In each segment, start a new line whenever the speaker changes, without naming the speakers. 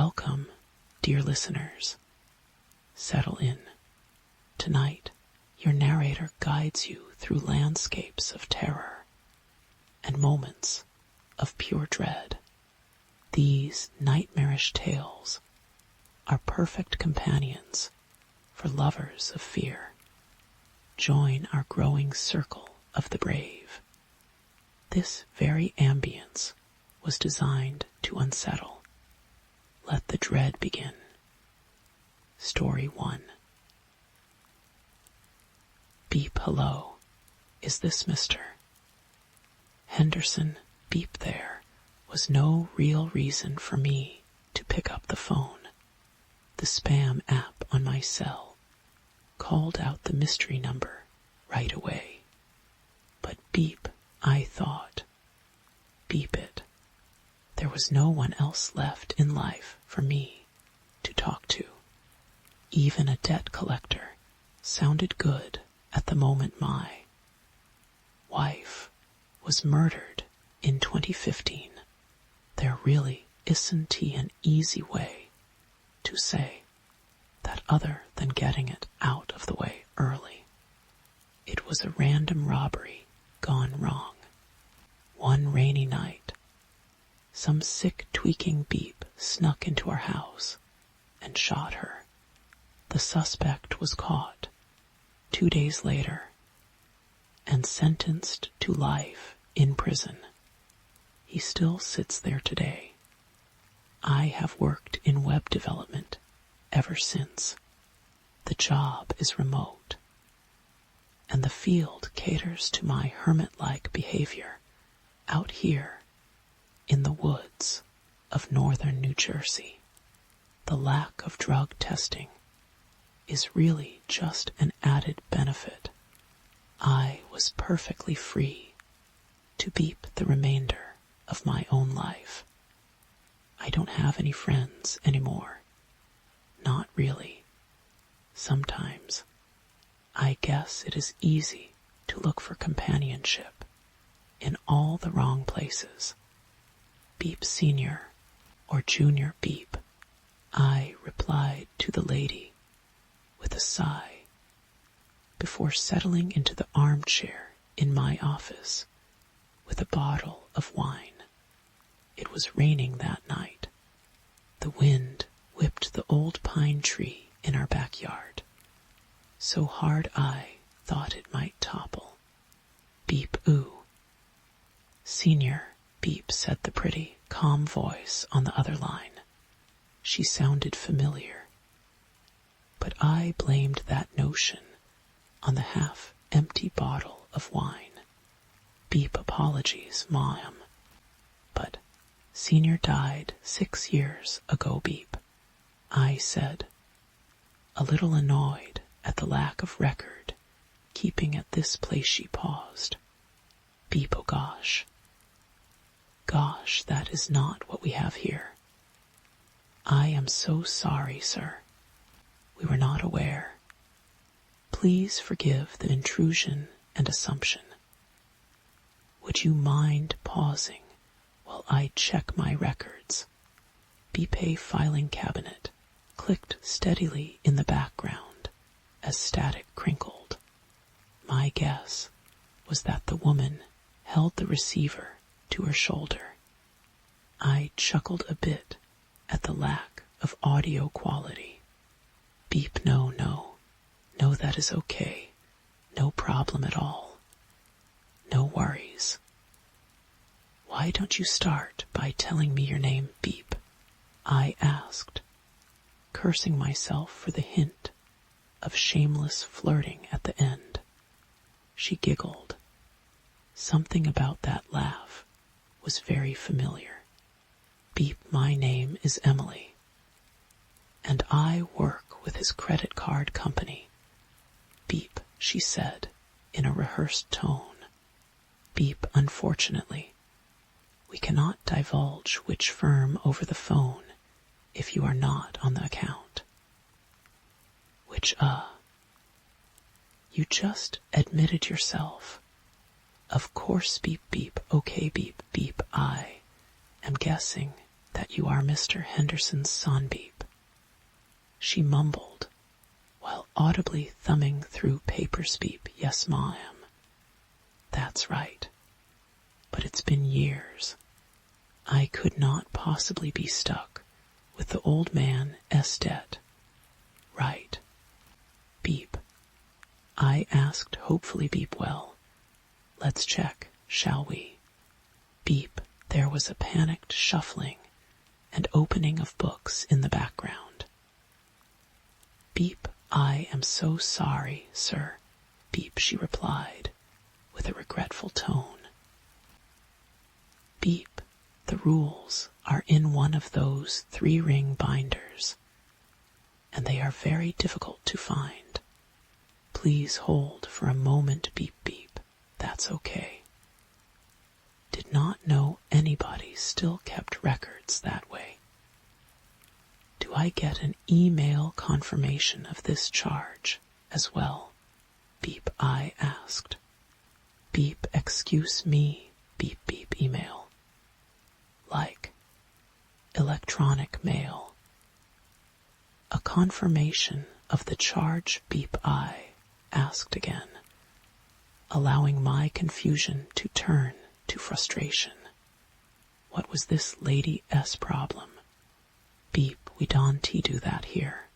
Welcome, dear listeners. Settle in. Tonight, your narrator guides you through landscapes of terror and moments of pure dread. These nightmarish tales are perfect companions for lovers of fear. Join our growing circle of the brave. This very ambience was designed to unsettle. Let the dread begin. Story 1. Beep hello. Is this Mr. Henderson? Beep there was no real reason for me to pick up the phone. The spam app on my cell called out the mystery number right away. But beep, I thought. Beep it. There was no one else left in life for me to talk to. Even a debt collector sounded good at the moment. My wife was murdered in 2015. There really isn't an easy way to say that other than getting it out of the way early. It was a random robbery gone wrong. One rainy night, some sick tweaking beep snuck into our house and shot her. The suspect was caught 2 days later and sentenced to life in prison. He still sits there today. I have worked in web development ever since. The job is remote, and the field caters to my hermit-like behavior out here in the woods of northern New Jersey. The lack of drug testing is really just an added benefit. I was perfectly free to beep the remainder of my own life. I don't have any friends anymore. Not really. Sometimes I guess it is easy to look for companionship in all the wrong places. Beep senior or junior beep, I replied to the lady with a sigh before settling into the armchair in my office with a bottle of wine. It was raining that night. The wind whipped the old pine tree in our backyard so hard I thought it might topple. Beep ooh. Senior, beep, said the pretty, calm voice on the other line. She sounded familiar, but I blamed that notion on the half-empty bottle of wine. Beep, apologies, Mom, but Senior died 6 years ago, beep, I said, a little annoyed at the lack of record keeping at this place. She paused. Beep, oh gosh. Gosh, that is not what we have here. I am so sorry, sir. We were not aware. Please forgive the intrusion and assumption. Would you mind pausing while I check my records? Beep filing cabinet clicked steadily in the background as static crinkled. My guess was that the woman held the receiver to her shoulder. I chuckled a bit at the lack of audio quality. Beep, no, that is okay. No problem at all. No worries. Why don't you start by telling me your name, beep? I asked, cursing myself for the hint of shameless flirting at the end. She giggled. Something about that laugh was very familiar. Beep, my name is Emily, and I work with his credit card company. Beep, she said in a rehearsed tone. Beep, unfortunately, we cannot divulge which firm over the phone if you are not on the account. Which, you just admitted yourself. Of course, beep, beep, okay, beep, beep, I am guessing that you are Mr. Henderson's son, Beep," she mumbled, while audibly thumbing through papers. "Beep, yes, ma'am. That's right. But it's been years. I could not possibly be stuck with the old man Estet. Right. Beep." I asked hopefully. "Beep, well, let's check, shall we?" Beep, there was a panicked shuffling and opening of books in the background. "Beep, I am so sorry, sir." "Beep," she replied, with a regretful tone. "Beep, the rules are in one of those 3-ring binders, and they are very difficult to find. Please hold for a moment. Beep, beep. That's okay." Did not know anybody still kept records that way. "Do I get an email confirmation of this charge as well?" Beep, I asked. "Beep, excuse me." Beep, beep, email. Like electronic mail. "A confirmation of the charge?" Beep, I asked again, allowing my confusion to turn to frustration. What was this Lady S problem? Beep, we don't do that here.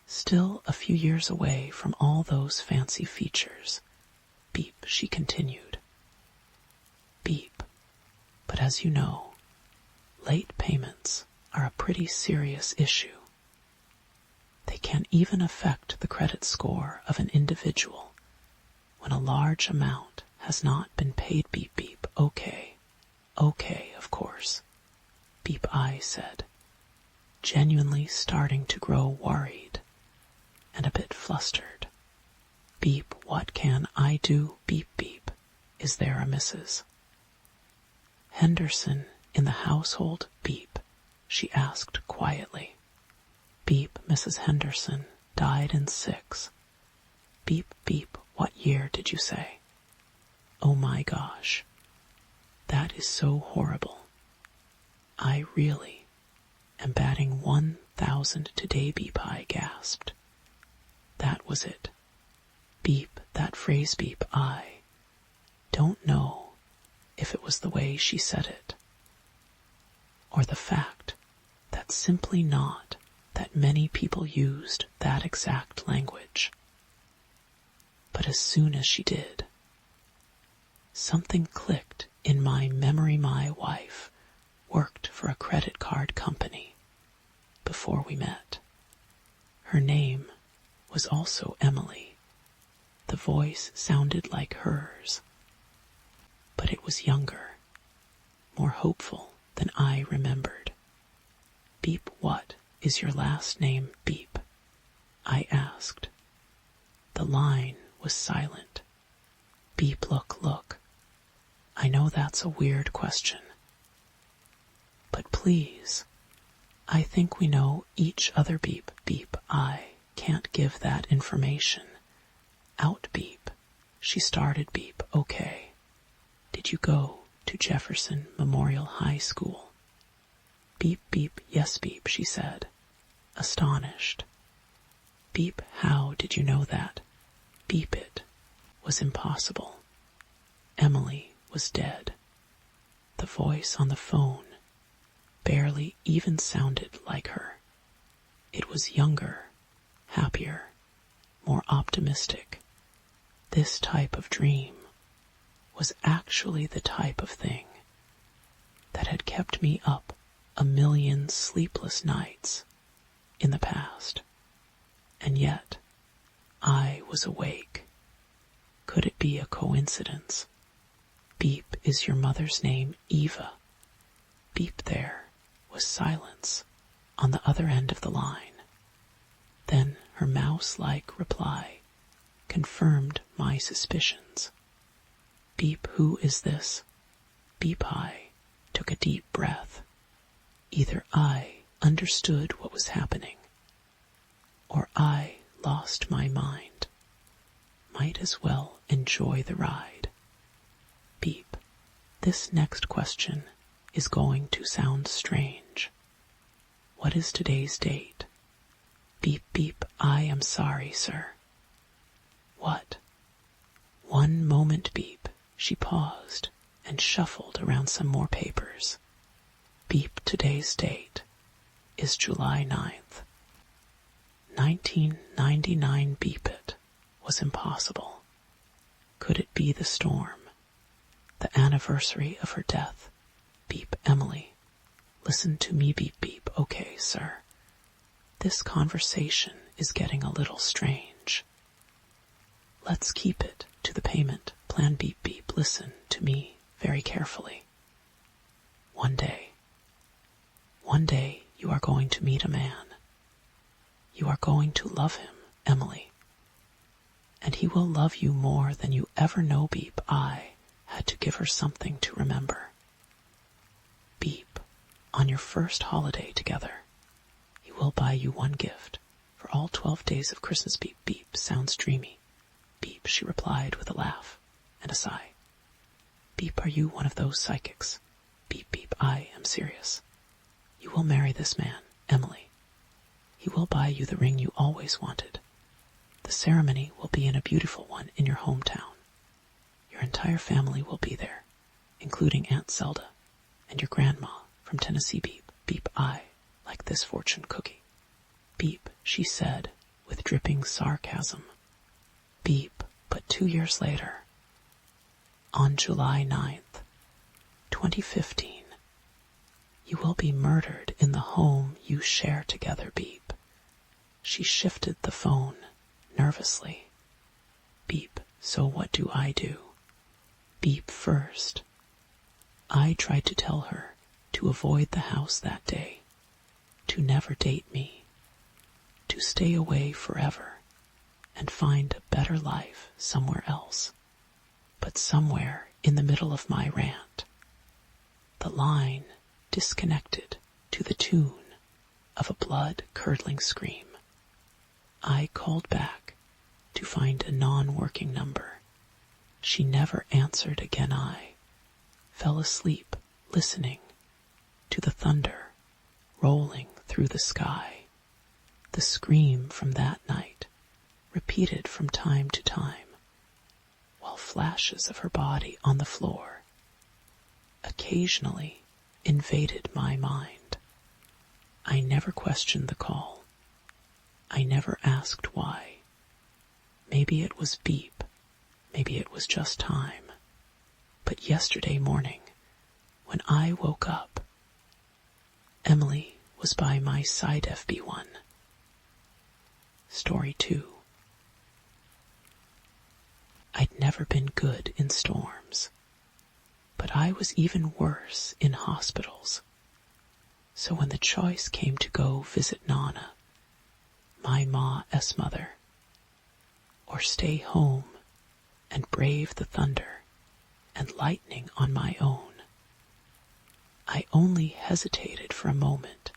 Still a few years away from all those fancy features. Beep, she continued. Beep, but as you know, late payments are a pretty serious issue. They can even affect the credit score of an individual when a large amount has not been paid. Beep, beep, okay, of course. Beep, I said, genuinely starting to grow worried and a bit flustered. Beep, what can I do? Beep, beep, is there a Mrs. Henderson in the household? Beep, she asked quietly. Beep, Mrs. Henderson died in 6. Beep, beep, what year did you say? Oh my gosh, that is so horrible. I really am batting 1,000 today. Beep, I gasped. That was it. Beep, that phrase. Beep, I don't know if it was the way she said it, or the fact that simply not that many people used that exact language. But as soon as she did, something clicked in my memory. My wife worked for a credit card company before we met. Her name was also Emily. The voice sounded like hers, but it was younger, more hopeful than I remembered. Beep, what is your last name? Beep, I asked. The line was silent. Beep, look. I know that's a weird question, but please, I think we know each other. Beep, beep, I can't give that information out. Beep, she started. Beep, okay. Did you go to Jefferson Memorial High School? Beep, beep, yes. Beep, she said, astonished. Beep, how did you know that? Beep, it was impossible. Emily was dead. The voice on the phone barely even sounded like her. It was younger, happier, more optimistic. This type of dream was actually the type of thing that had kept me up a million sleepless nights in the past. And yet, I was awake. Could it be a coincidence? Beep, is your mother's name Eva? Beep, there was silence on the other end of the line. Then her mouse-like reply confirmed my suspicions. Beep, who is this? Beep, I took a deep breath. Either I understood what was happening, or I lost my mind. Might as well enjoy the ride. Beep, this next question is going to sound strange. What is today's date? Beep, beep, I am sorry, sir. What? One moment, beep. She paused and shuffled around some more papers. Beep, today's date is July 9th. 1999, beep it, was impossible. Could it be the storm? The anniversary of her death? Beep, Emily. Listen to me, beep, beep. Okay, sir. This conversation is getting a little strange. Let's keep it to the payment plan, beep, beep. Listen to me very carefully. One day you are going to meet a man. You are going to love him, Emily. And he will love you more than you ever know, beep. I had to give her something to remember. Beep, on your first holiday together, he will buy you one gift for all 12 days of Christmas, beep, beep. Sounds dreamy. Beep, she replied with a laugh and a sigh. Beep, are you one of those psychics? Beep, beep, I am serious. You will marry this man, Emily. He will buy you the ring you always wanted. The ceremony will be in a beautiful one in your hometown. Your entire family will be there, including Aunt Zelda and your grandma from Tennessee, beep, beep, I like this fortune cookie. Beep, she said with dripping sarcasm. Beep, but 2 years later, on July 9th, 2015, you will be murdered in the home you share together, beep. She shifted the phone nervously. Beep, so what do I do? Beep, first, I tried to tell her to avoid the house that day, to never date me, to stay away forever and find a better life somewhere else. But somewhere in the middle of my rant, the line disconnected to the tune of a blood-curdling scream. I called back to find a non-working number. She never answered again. I fell asleep listening to the thunder rolling through the sky. The scream from that night, repeated from time to time, while flashes of her body on the floor occasionally invaded my mind. I never questioned the call. I never asked why. Maybe it was beep. Maybe it was just time. But yesterday morning, when I woke up, Emily was by my side. FB1. Story 2. I'd never been good in storms, but I was even worse in hospitals. So when the choice came to go visit Nana, my ma's mother, or stay home and brave the thunder and lightning on my own, I only hesitated for a moment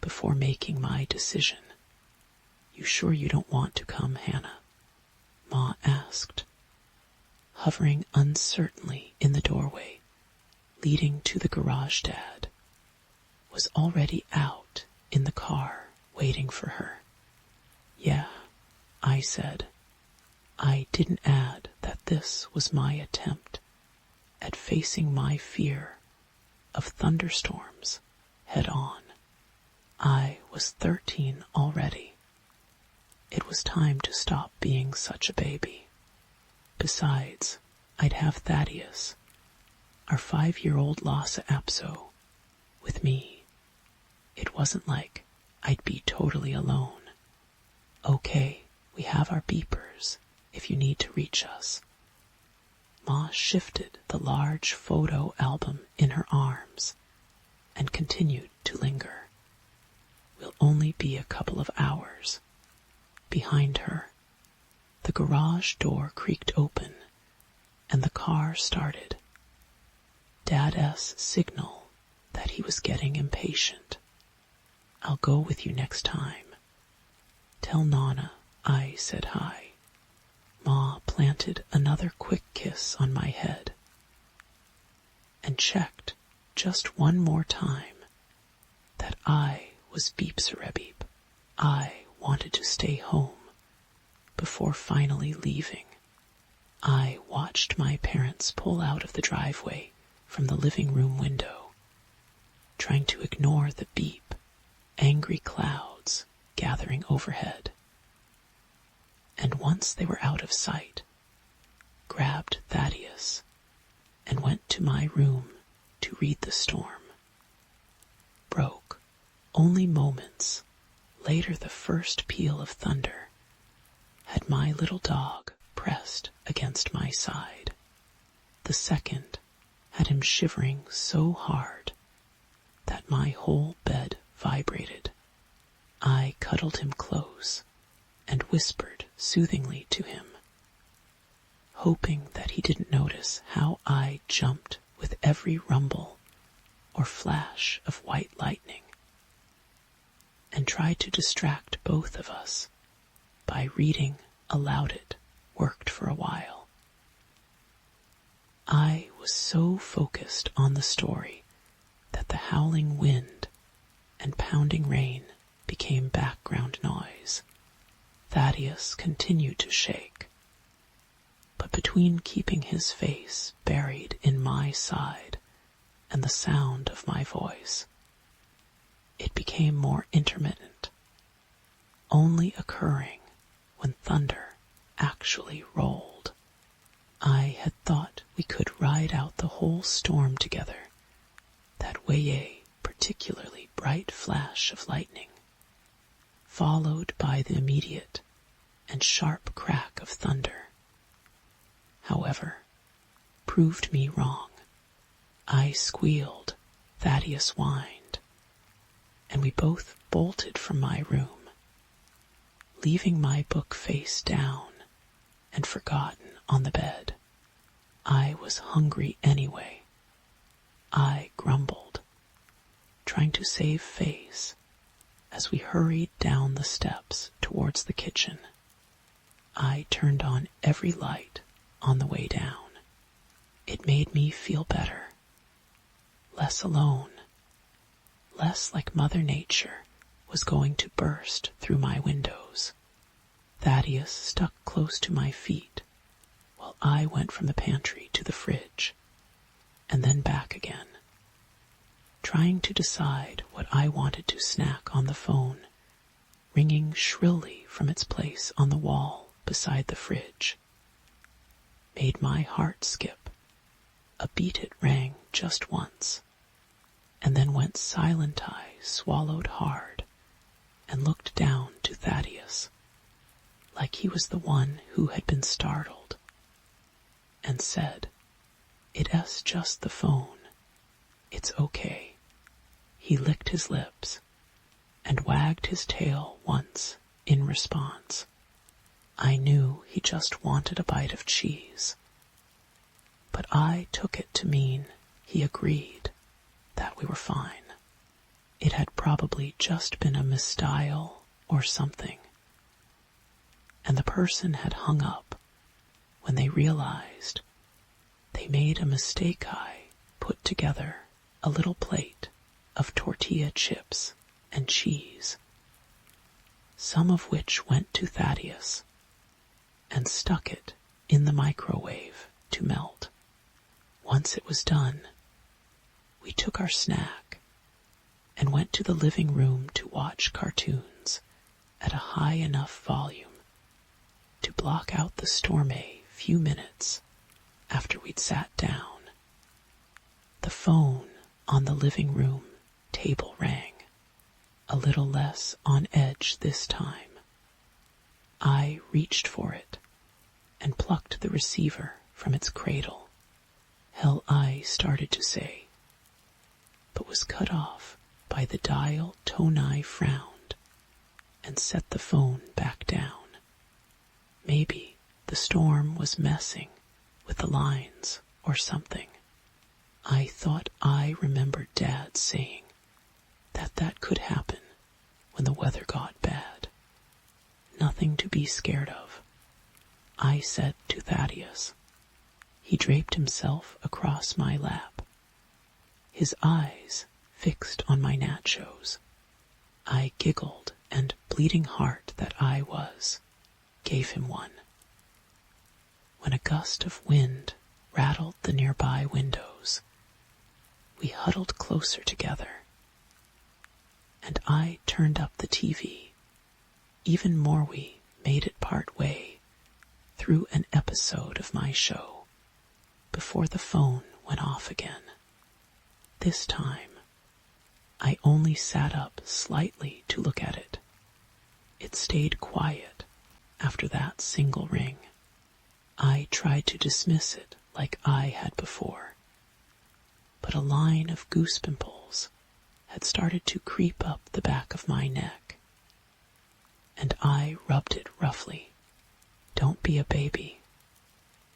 before making my decision. You sure you don't want to come, Hannah? Ma asked, hovering uncertainly in the doorway leading to the garage. Dad was already out in the car waiting for her. Yeah, I said. I didn't add that this was my attempt at facing my fear of thunderstorms head on. I was 13 already. It was time to stop being such a baby. Besides, I'd have Thaddeus, our 5-year-old Lhasa Apso, with me. It wasn't like I'd be totally alone. Okay, we have our beepers if you need to reach us. Ma shifted the large photo album in her arms and continued to linger. We'll only be a couple of hours. Behind her, the garage door creaked open and the car started. Dad's signal that he was getting impatient. I'll go with you next time. Tell Nana I said hi. Ma planted another quick kiss on my head and checked just one more time that I was beep-serebeep. I wanted to stay home before finally leaving. I watched my parents pull out of the driveway from the living room window, trying to ignore the beep, angry clouds gathering overhead. And once they were out of sight, grabbed Thaddeus and went to my room to read the storm. Broke only moments later. The first peal of thunder had my little dog pressed against my side. The second had him shivering so hard that my whole bed vibrated. I cuddled him close and whispered soothingly to him, hoping that he didn't notice how I jumped with every rumble or flash of white lightning, and tried to distract both of us by reading aloud. It worked for a while. I was so focused on the story that the howling wind and pounding rain became background noise. Thaddeus continued to shake, but between keeping his face buried in my side and the sound of my voice, it became more intermittent, only occurring when thunder actually rolled. I had thought we could ride out the whole storm together, that way a particularly bright flash of lightning, followed by the immediate and sharp crack of thunder. However, proved me wrong. I squealed, Thaddeus whined, and we both bolted from my room, leaving my book face down and forgotten on the bed. I was hungry anyway. I grumbled, trying to save face as we hurried down the steps towards the kitchen. I turned on every light on the way down. It made me feel better, less alone, less like Mother Nature was going to burst through my windows. Thaddeus stuck close to my feet while I went from the pantry to the fridge and then back again, trying to decide what I wanted to snack on the phone, ringing shrilly from its place on the wall beside the fridge. Made my heart skip. A beat it rang just once, and then went silent. I swallowed hard and looked down to Thaddeus, like he was the one who had been startled, and said, "It's just the phone. It's okay." He licked his lips and wagged his tail once in response. I knew he just wanted a bite of cheese, but I took it to mean he agreed that we were fine. It had probably just been a misdial or something, and the person had hung up when they realized they made a mistake. I put together a little plate of tortilla chips and cheese, some of which went to Thaddeus, and stuck it in the microwave to melt. Once it was done, we took our snack and went to the living room to watch cartoons at a high enough volume to block out the storm a few minutes after we'd sat down. The phone on the living room table rang, a little less on edge this time. I reached for it and plucked the receiver from its cradle. Hell, I started to say, but was cut off by the dial tone. I frowned and set the phone back down. Maybe the storm was messing with the lines or something. I thought I remembered Dad saying that could happen when the weather got bad. Nothing to be scared of, I said to Thaddeus. He draped himself across my lap. his eyes fixed on my nachos. I giggled and, bleeding heart that I was, gave him one. When a gust of wind rattled the nearby windows, we huddled closer together, and I turned up the TV. Even more, we made it part way through an episode of my show before the phone went off again. This time, I only sat up slightly to look at it. It stayed quiet after that single ring. I tried to dismiss it like I had before, but a line of goose pimples had started to creep up the back of my neck, and I rubbed it roughly. Don't be a baby.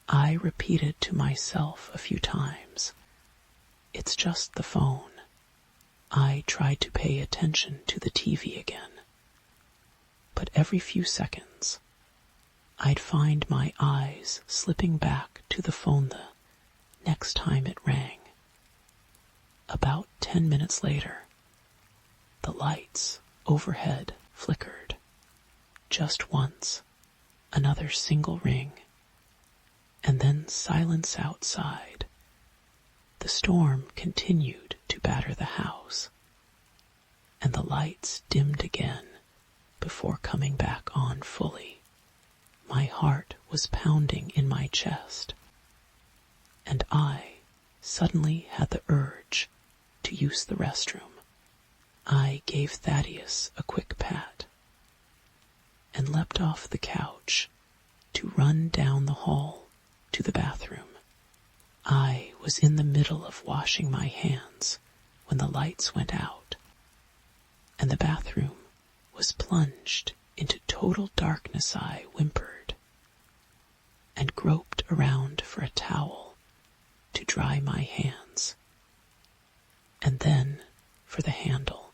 I repeated to myself a few times. It's just the phone. I tried to pay attention to the TV again, but every few seconds, I'd find my eyes slipping back to the phone the next time it rang. About 10 minutes later, the lights overhead flickered. Just once, another single ring, and then silence outside. The storm continued to batter the house, and the lights dimmed again before coming back on fully. My heart was pounding in my chest, and I suddenly had the urge to use the restroom. I gave Thaddeus a quick pat and leapt off the couch to run down the hall to the bathroom. I was in the middle of washing my hands when the lights went out, and the bathroom was plunged into total darkness. I whimpered and groped around for a towel to dry my hands, and then for the handle.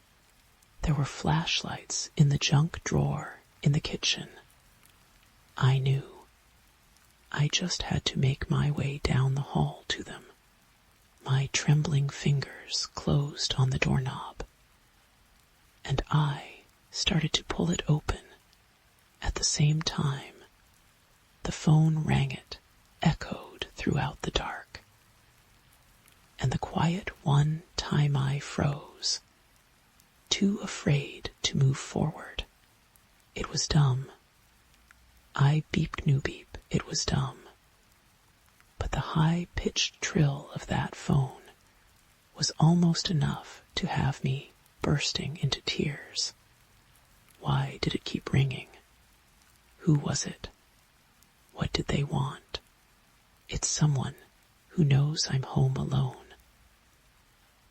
There were flashlights in the junk drawer in the kitchen. I knew I just had to make my way down the hall to them. My trembling fingers closed on the doorknob, and I started to pull it open. At the same time, the phone rang. It echoed throughout the dark, and the quiet one time I froze, too afraid to move forward. It was dumb. I beeped new beep. It was dumb. But the high-pitched trill of that phone was almost enough to have me bursting into tears. Why did it keep ringing? Who was it? What did they want? It's someone who knows I'm home alone.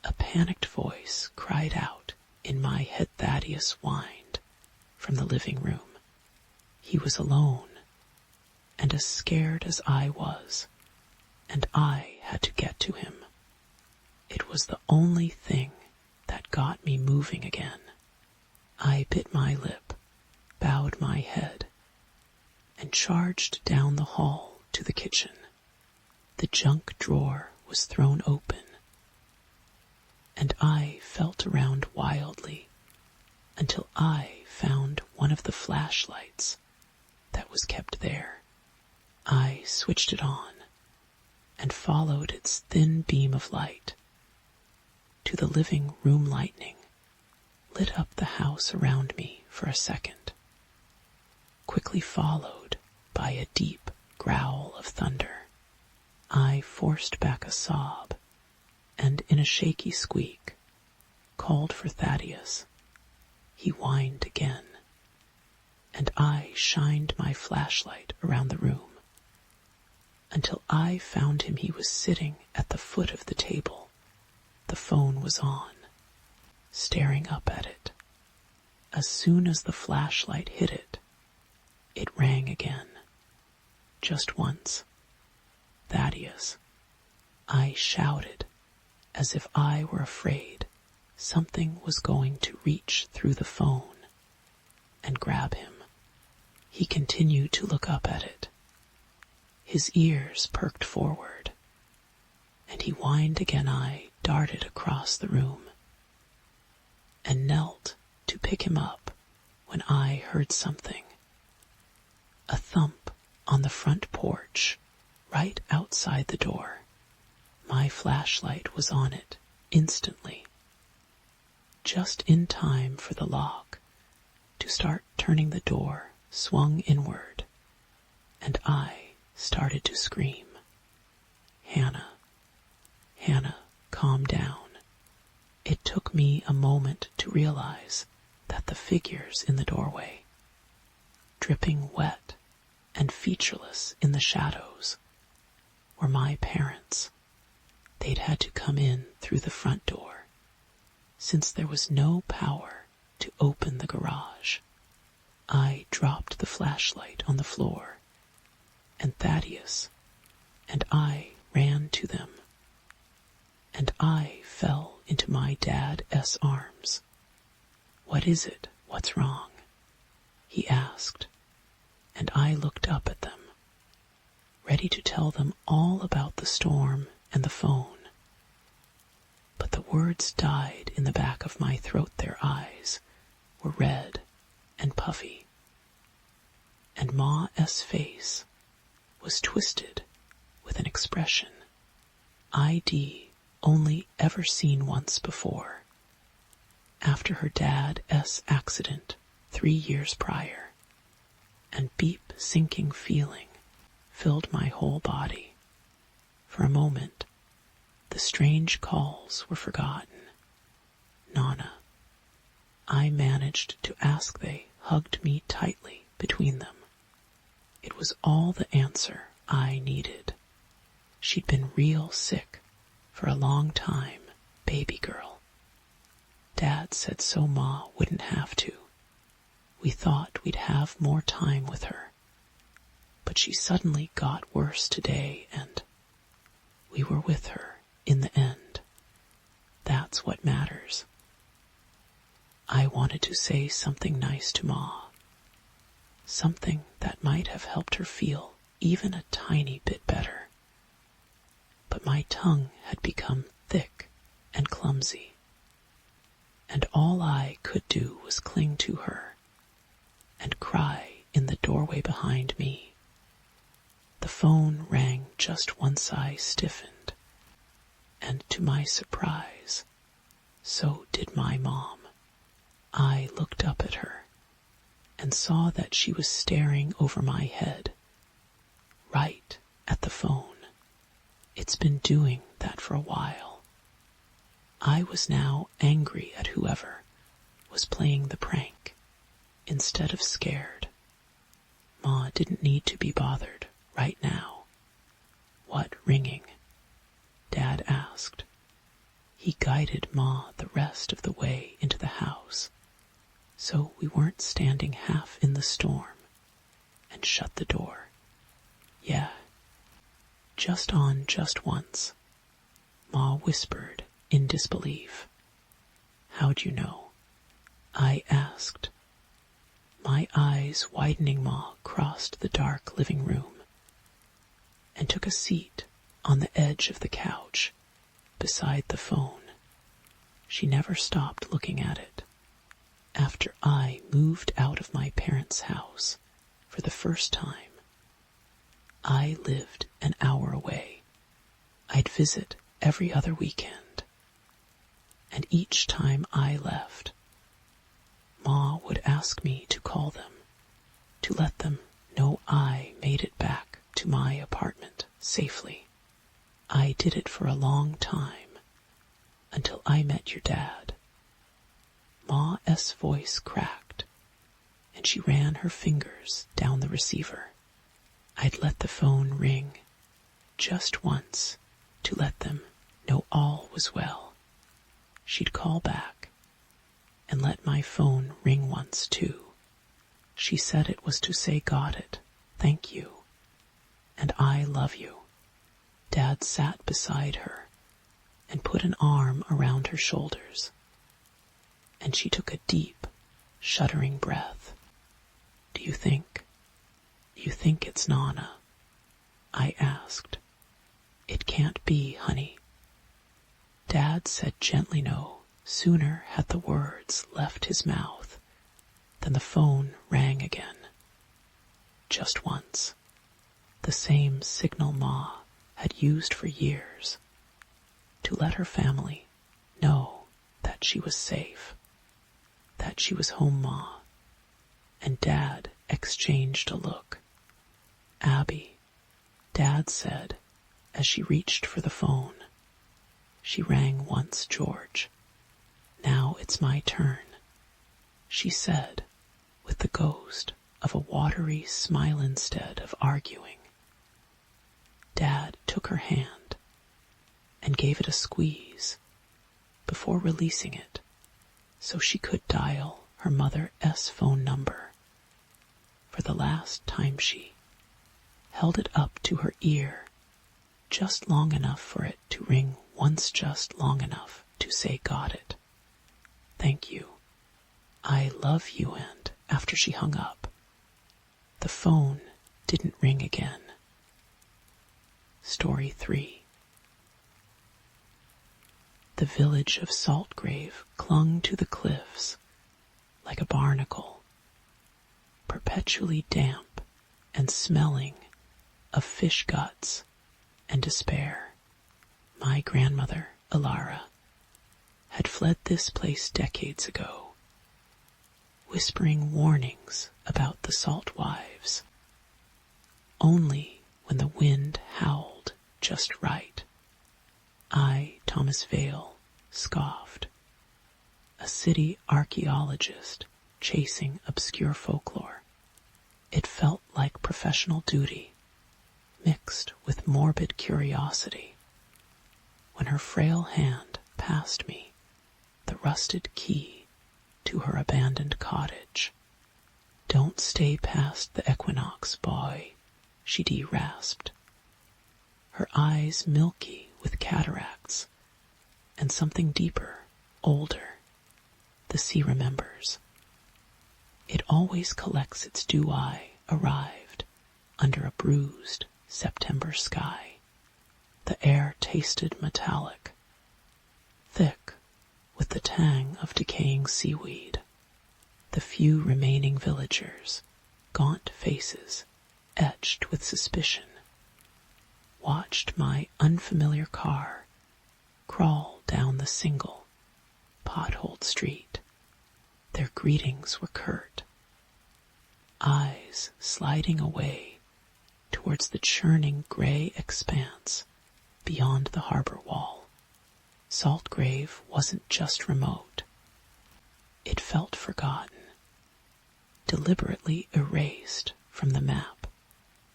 A panicked voice cried out in my head. Thaddeus whined from the living room. He was alone, and as scared as I was, and I had to get to him. It was the only thing that got me moving again. I bit my lip, bowed my head, and charged down the hall to the kitchen. The junk drawer was thrown open, and I felt around wildly until I found one of the flashlights that was kept there. I switched it on and followed its thin beam of light to the living room. Lightning lit up the house around me for a second, quickly followed by a deep growl of thunder. I forced back a sob and, in a shaky squeak, called for Thaddeus. He whined again, and I shined my flashlight around the room until I found him. He was sitting at the foot of the table. The phone was on, staring up at it. As soon as the flashlight hit it, it rang again. Just once. Thaddeus. I shouted as if I were afraid something was going to reach through the phone and grab him. He continued to look up at it. His ears perked forward, and he whined again. I darted across the room and knelt to pick him up when I heard something. A thump on the front porch, right outside the door. My flashlight was on it instantly, just in time for the lock to start turning. The door swung inward, and I started to scream. Hannah, calm down. It took me a moment to realize that the figures in the doorway, dripping wet and featureless in the shadows, were my parents. They'd had to come in through the front door, since there was no power to open the garage. I dropped the flashlight on the floor, and Thaddeus and I ran to them, and I fell into my dad's arms. "What is it? What's wrong?" he asked, and I looked up at them, ready to tell them all about the storm and the phone. But the words died in the back of my throat. Their eyes were red and puffy, and Ma's face was twisted with an expression I'd only ever seen once before, after her dad's accident 3 years prior, and deep sinking feeling filled my whole body. For a moment, the strange calls were forgotten. "Nana," I managed to ask. They hugged me tightly between them. It was all the answer I needed. She'd been real sick for a long time, baby girl. Dad said so Ma wouldn't have to. We thought we'd have more time with her. But she suddenly got worse today, and we were with her in the end. That's what matters. I wanted to say something nice to Ma, something that might have helped her feel even a tiny bit better. But my tongue had become thick and clumsy, and all I could do was cling to her and cry in the doorway behind me. The phone rang just once. I stiffened, and to my surprise, so did my mom. I looked up at her and saw that she was staring over my head, right at the phone. It's been doing that for a while. I was now angry at whoever was playing the prank, instead of scared. Ma didn't need to be bothered right now. "What ringing?" Dad asked. He guided Ma the rest of the way into the house, so we weren't standing half in the storm, and shut the door. "Yeah, just once," Ma whispered in disbelief. "How'd you know?" I asked. My eyes widening, Ma crossed the dark living room and took a seat on the edge of the couch beside the phone. She never stopped looking at it. After I moved out of my parents' house for the first time, I lived an hour away. I'd visit every other weekend, and each time I left, Ma would ask me to call them, to let them know I made it back to my apartment safely. I did it for a long time, until I met your dad. Ma's voice cracked, and she ran her fingers down the receiver. I'd let the phone ring just once to let them know all was well. She'd call back and let my phone ring once too. She said it was to say got it, thank you, and I love you. Dad sat beside her and put an arm around her shoulders, and she took a deep, shuddering breath. Do you think it's Nana?" I asked. "It can't be, honey." Dad said gently no sooner had the words left his mouth than the phone rang again. Just once. The same signal Ma had used for years to let her family know that she was safe, that she was home, Ma, and Dad exchanged a look. Abby, Dad said as she reached for the phone. She rang once, George. Now it's my turn, she said, with the ghost of a watery smile instead of arguing. Dad took her hand and gave it a squeeze before releasing it so she could dial her Mother S phone number. For the last time she held it up to her ear, just long enough for it to ring once, just long enough to say, "Got it. Thank you. I love you." And after she hung up, the phone didn't ring again. Story 3. The village of Saltgrave clung to the cliffs like a barnacle, perpetually damp and smelling of fish guts and despair. My grandmother, Alara, had fled this place decades ago, whispering warnings about the salt wives. Only when the wind howled just right, I, Thomas Vale, scoffed, a city archaeologist chasing obscure folklore. It felt like professional duty, mixed with morbid curiosity, when her frail hand passed me the rusted key to her abandoned cottage. "Don't stay past the equinox, boy," she rasped, her eyes milky with cataracts and something deeper, older. The sea remembers. It always collects its dew. I arrived under a bruised September sky. The air tasted metallic, thick with the tang of decaying seaweed. The few remaining villagers, gaunt faces etched with suspicion, watched my unfamiliar car crawl down the single, potholed street. Their greetings were curt, eyes sliding away towards the churning gray expanse beyond the harbor wall. Saltgrave wasn't just remote. It felt forgotten, deliberately erased from the map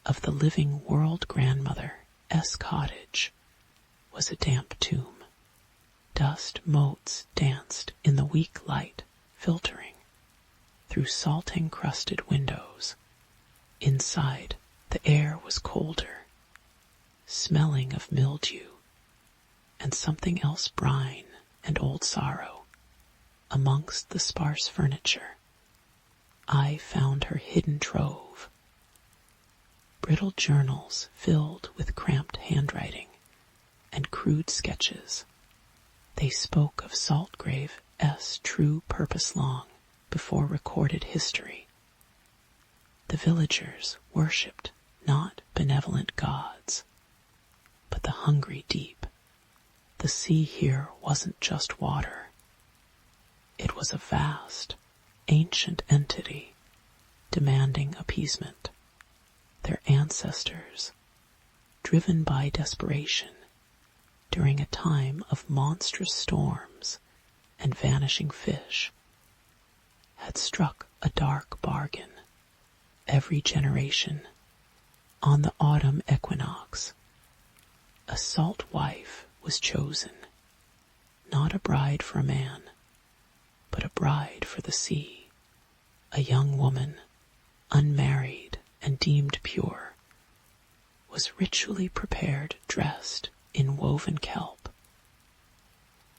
of the living world. Grandmother S cottage was a damp tomb. Dust motes danced in the weak light filtering through salt-encrusted windows. Inside, the air was colder, smelling of mildew and something else, brine and old sorrow. Amongst the sparse furniture, I found her hidden trove. Brittle journals filled with cramped handwriting and crude sketches. They spoke of Saltgrave S true purpose long before recorded history. The villagers worshipped not benevolent gods, but the hungry deep. The sea here wasn't just water. It was a vast, ancient entity demanding appeasement. Their ancestors, driven by desperation during a time of monstrous storms and vanishing fish, had struck a dark bargain. Every generation, on the autumn equinox, a salt wife was chosen, not a bride for a man, but a bride for the sea. A young woman, unmarried and deemed pure, was ritually prepared, dressed in woven kelp,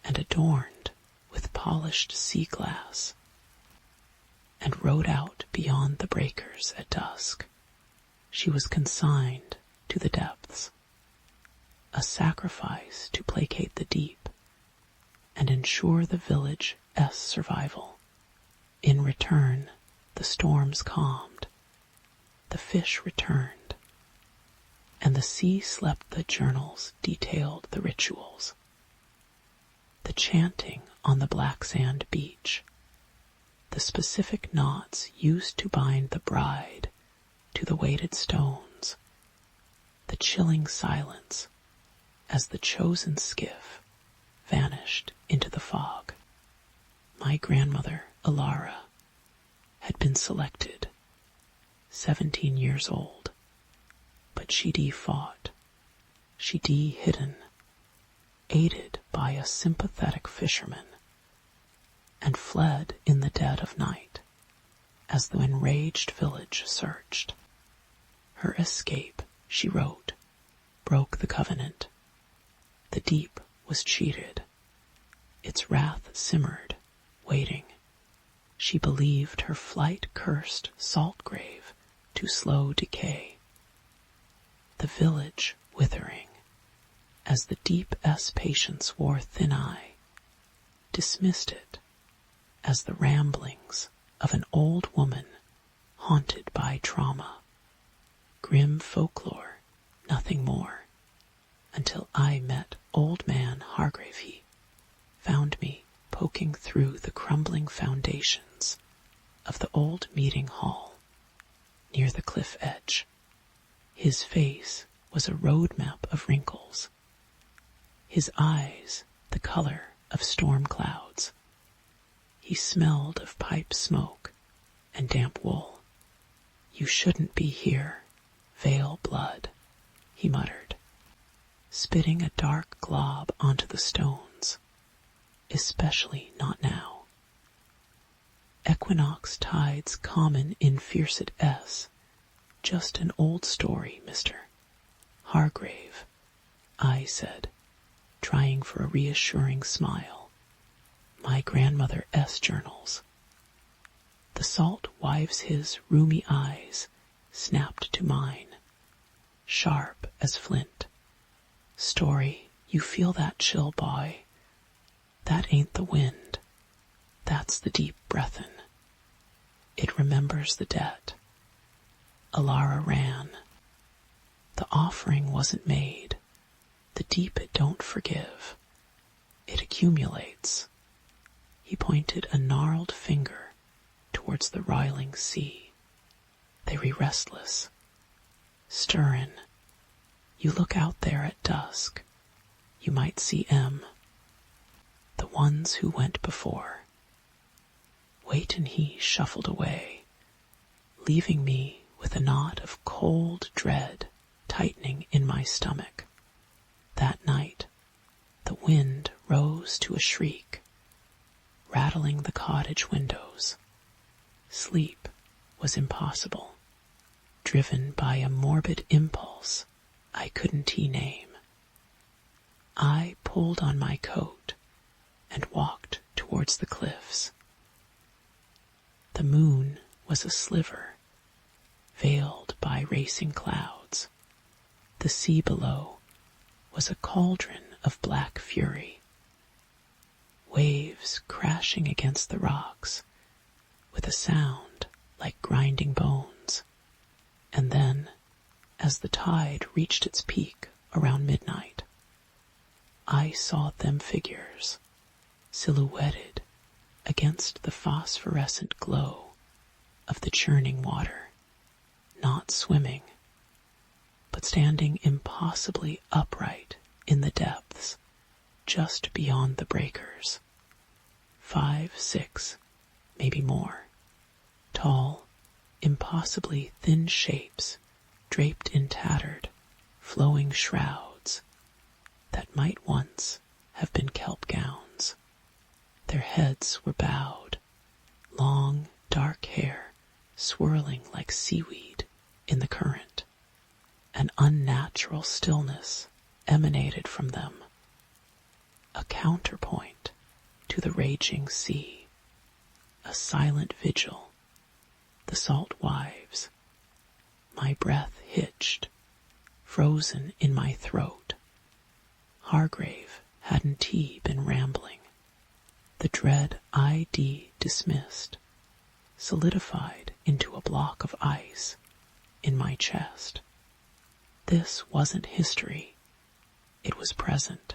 and adorned with polished sea glass, and rowed out beyond the breakers at dusk. She was consigned to the depths, a sacrifice to placate the deep, and ensure the village's survival. In return, the storms calmed, the fish returned, and the sea slept. The journals detailed the rituals. The chanting on the black sand beach, the specific knots used to bind the bride to the weighted stones, the chilling silence as the chosen skiff vanished into the fog. My grandmother, Alara, had been selected, 17 years old, but she'd fought, she'd hidden, aided by a sympathetic fisherman, and fled in the dead of night as the enraged village searched. Her escape, she wrote, broke the covenant. The deep was cheated. Its wrath simmered, waiting. She believed her flight cursed Saltgrave to slow decay. The village withering, as the deep's patience wore thin eye, dismissed it as the ramblings of an old woman haunted by trauma. Grim folklore, nothing more, until I met old man Hargrave. He found me poking through the crumbling foundations of the old meeting hall near the cliff edge. His face was a road map of wrinkles, his eyes the color of storm clouds. He smelled of pipe smoke and damp wool. "You shouldn't be here, veil blood," he muttered, spitting a dark glob onto the stones. "Especially not now. Equinox tides common in Fiercet S. Just an old story, Mr. Hargrave," I said, trying for a reassuring smile. "My grandmother's journals." The salt wives his rheumy eyes snapped to mine, sharp as flint. "Story, you feel that chill, boy? That ain't the wind. That's the deep breathin'. It remembers the debt." Alara ran. "The offering wasn't made. The deep it don't forgive. It accumulates." He pointed a gnarled finger towards the roiling sea. "They be restless, stirrin'. You look out there at dusk, you might see 'em, the ones who went before. Wait," and he shuffled away, leaving me with a knot of cold dread tightening in my stomach. That night, the wind rose to a shriek, rattling the cottage windows. Sleep was impossible, driven by a morbid impulse I couldn't name. I pulled on my coat and walked towards the cliffs. The moon was a sliver, veiled by racing clouds. The sea below was a cauldron of black fury, waves crashing against the rocks with a sound like grinding bones. And then, as the tide reached its peak around midnight, I saw them figures, silhouetted against the phosphorescent glow of the churning water, not swimming, but standing impossibly upright in the depths just beyond the breakers. 5, 6, maybe more. Tall, impossibly thin shapes draped in tattered, flowing shrouds that might once have been kelp gowns. Their heads were bowed, long, dark hair swirling like seaweed in the current. An unnatural stillness emanated from them, a counterpoint to the raging sea, a silent vigil. The salt wives. My breath hitched, frozen in my throat. Hargrave hadn't he been rambling? The dread ID dismissed, solidified into a block of ice in my chest. This wasn't history. It was present.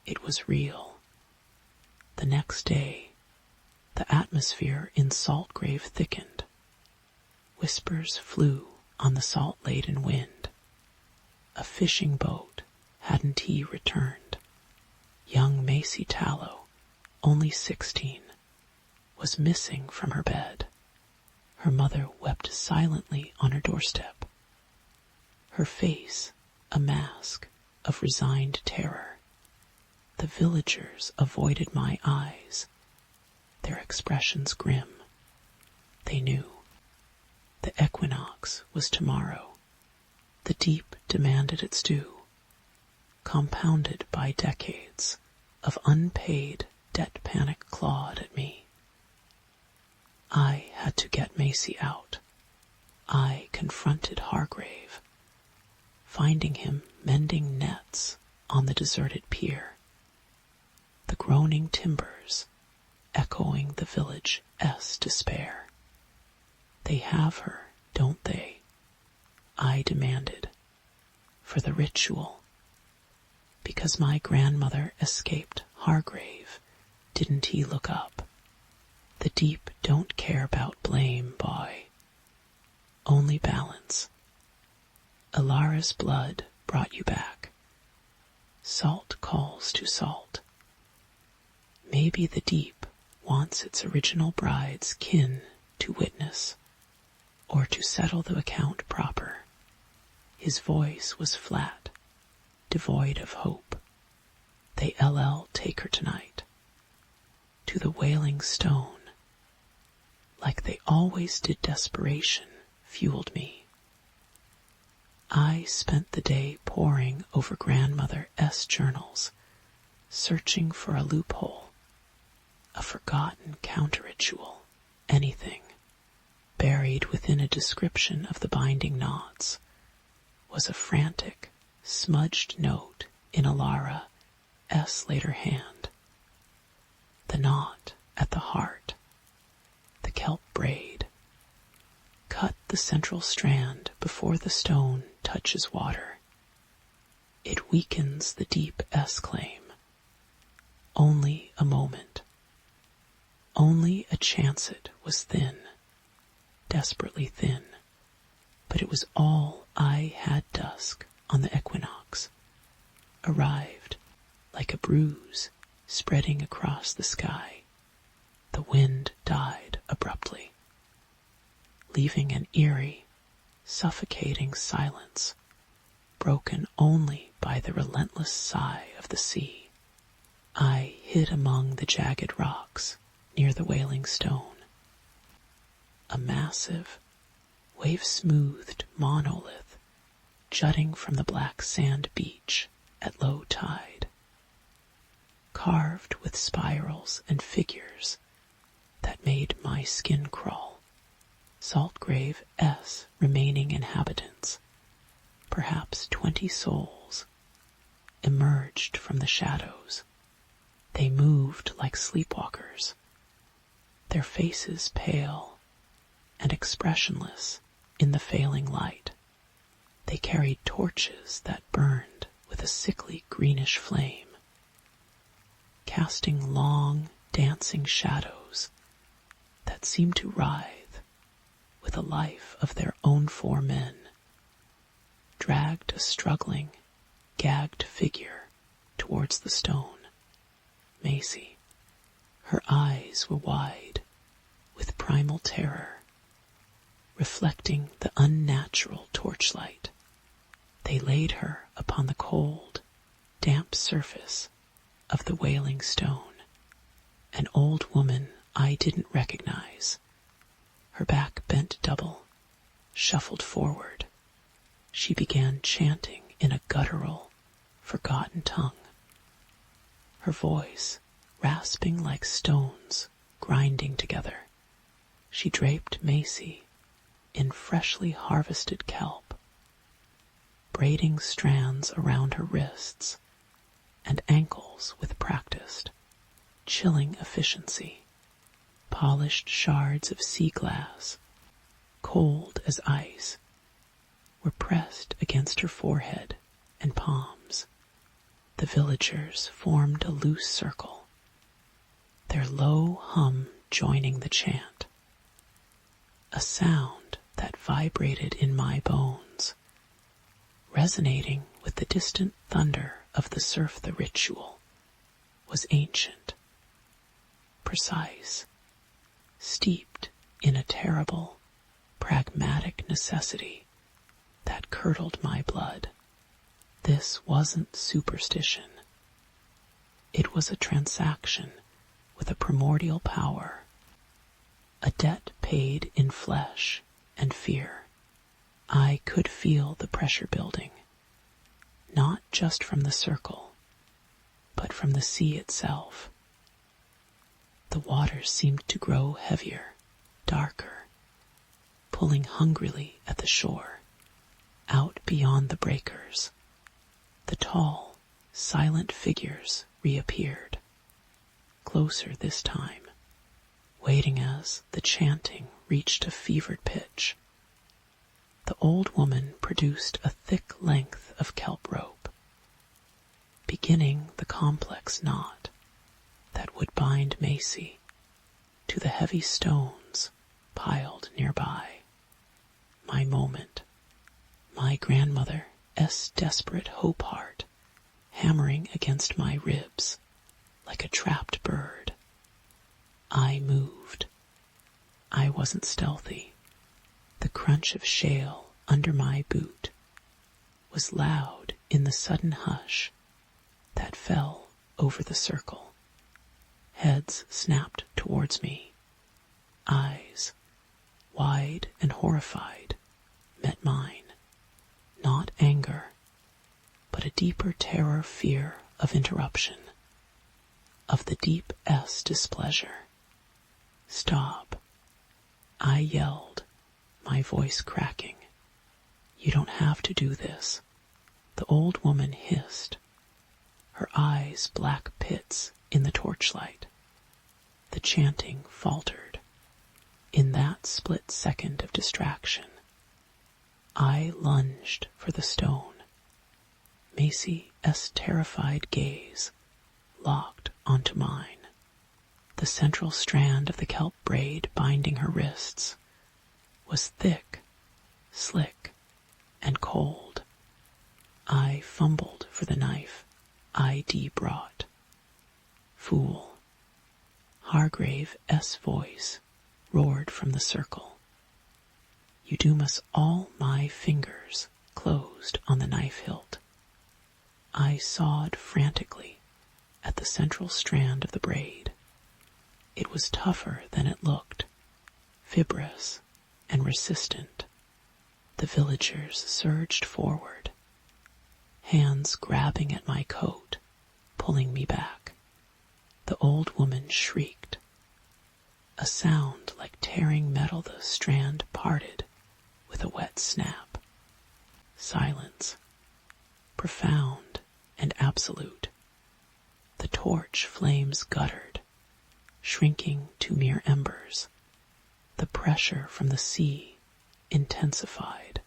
It was real. The next day, the atmosphere in Saltgrave thickened. Whispers flew on the salt-laden wind. A fishing boat hadn't he returned. Young Macy Tallow, only 16, was missing from her bed. Her mother wept silently on her doorstep. Her face a mask of resigned terror. The villagers avoided my eyes, their expressions grim. They knew. The equinox was tomorrow. The deep demanded its due, compounded by decades of unpaid debt panic clawed at me. I had to get Macy out. I confronted Hargrave, finding him mending nets on the deserted pier. The groaning timbers echoing the village despair. They have her, don't they? I demanded. For the ritual. Because my grandmother escaped Hargrave, didn't he look up? The deep don't care about blame, boy. Only balance. Alara's blood brought you back. Salt calls to salt. Maybe the deep wants its original bride's kin to witness, or to settle the account proper. His voice was flat, devoid of hope. They take her tonight. To the Wailing Stone. Like they always did. Desperation fueled me. I spent the day poring over Grandmother S. journals, searching for a loophole, a forgotten counter-ritual, anything. Buried within a description of the binding knots was a frantic, smudged note in Alara S. later hand. The knot at the heart, the kelp braid. Cut the central strand before the stone touches water. It weakens the deep S claim. Only a moment. Only a chance. It was thin, desperately thin, but it was all I had. Dusk on the equinox arrived like a bruise spreading across the sky. The wind died abruptly, leaving an eerie, suffocating silence, broken only by the relentless sigh of the sea. I hid among the jagged rocks near the Wailing Stone. A massive, wave-smoothed monolith jutting from the black sand beach at low tide, carved with spirals and figures that made my skin crawl. Saltgrave S. remaining inhabitants, perhaps 20 souls, emerged from the shadows. They moved like sleepwalkers, their faces pale and expressionless in the failing light. They carried torches that burned with a sickly greenish flame, casting long, dancing shadows that seemed to writhe with a life of their own. 4 men dragged a struggling, gagged figure towards the stone. Macy. Her eyes were wide with primal terror, reflecting the unnatural torchlight. They laid her upon the cold, damp surface of the Wailing Stone. An old woman I didn't recognize. Her back bent double, shuffled forward. She began chanting in a guttural, forgotten tongue. Her voice rasping like stones grinding together. She draped Macy in freshly harvested kelp, braiding strands around her wrists and ankles with practiced, chilling efficiency. Polished shards of sea glass, cold as ice, were pressed against her forehead and palms. The villagers formed a loose circle, their low hum joining the chant, a sound that vibrated in my bones, resonating with the distant thunder of the surf. The ritual was ancient, precise, steeped in a terrible, pragmatic necessity that curdled my blood. This wasn't superstition. It was a transaction with a primordial power, a debt paid in flesh and fear. I could feel the pressure building, not just from the circle, but from the sea itself. The water seemed to grow heavier, darker, pulling hungrily at the shore, out beyond the breakers. The tall, silent figures reappeared, closer this time, waiting as the chanting reached a fevered pitch. The old woman produced a thick length of kelp rope, beginning the complex knot that would bind Macy to the heavy stones piled nearby. My moment, my grandmother's desperate hope heart hammering against my ribs like a trapped bird. I moved. I wasn't stealthy. The crunch of shale under my boot was loud in the sudden hush that fell over the circle. Heads snapped towards me. Eyes, wide and horrified, met mine. Not anger, but a deeper terror, fear of interruption, of the deep displeasure. Stop, I yelled, my voice cracking. You don't have to do this, the old woman hissed, her eyes black pits in the torchlight. The chanting faltered. In that split second of distraction, I lunged for the stone. Macy's terrified gaze locked onto mine. The central strand of the kelp braid binding her wrists was thick, slick, and cold. I fumbled for the knife ID brought. Fool. Hargrave's voice roared from the circle. You doom us all. My fingers closed on the knife hilt. I sawed frantically at the central strand of the braid. It was tougher than it looked, fibrous and resistant. The villagers surged forward, hands grabbing at my coat, pulling me back. The old woman shrieked. A sound like tearing metal. The strand parted with a wet snap. Silence, profound and absolute. The torch flames guttered, shrinking to mere embers. The pressure from the sea intensified.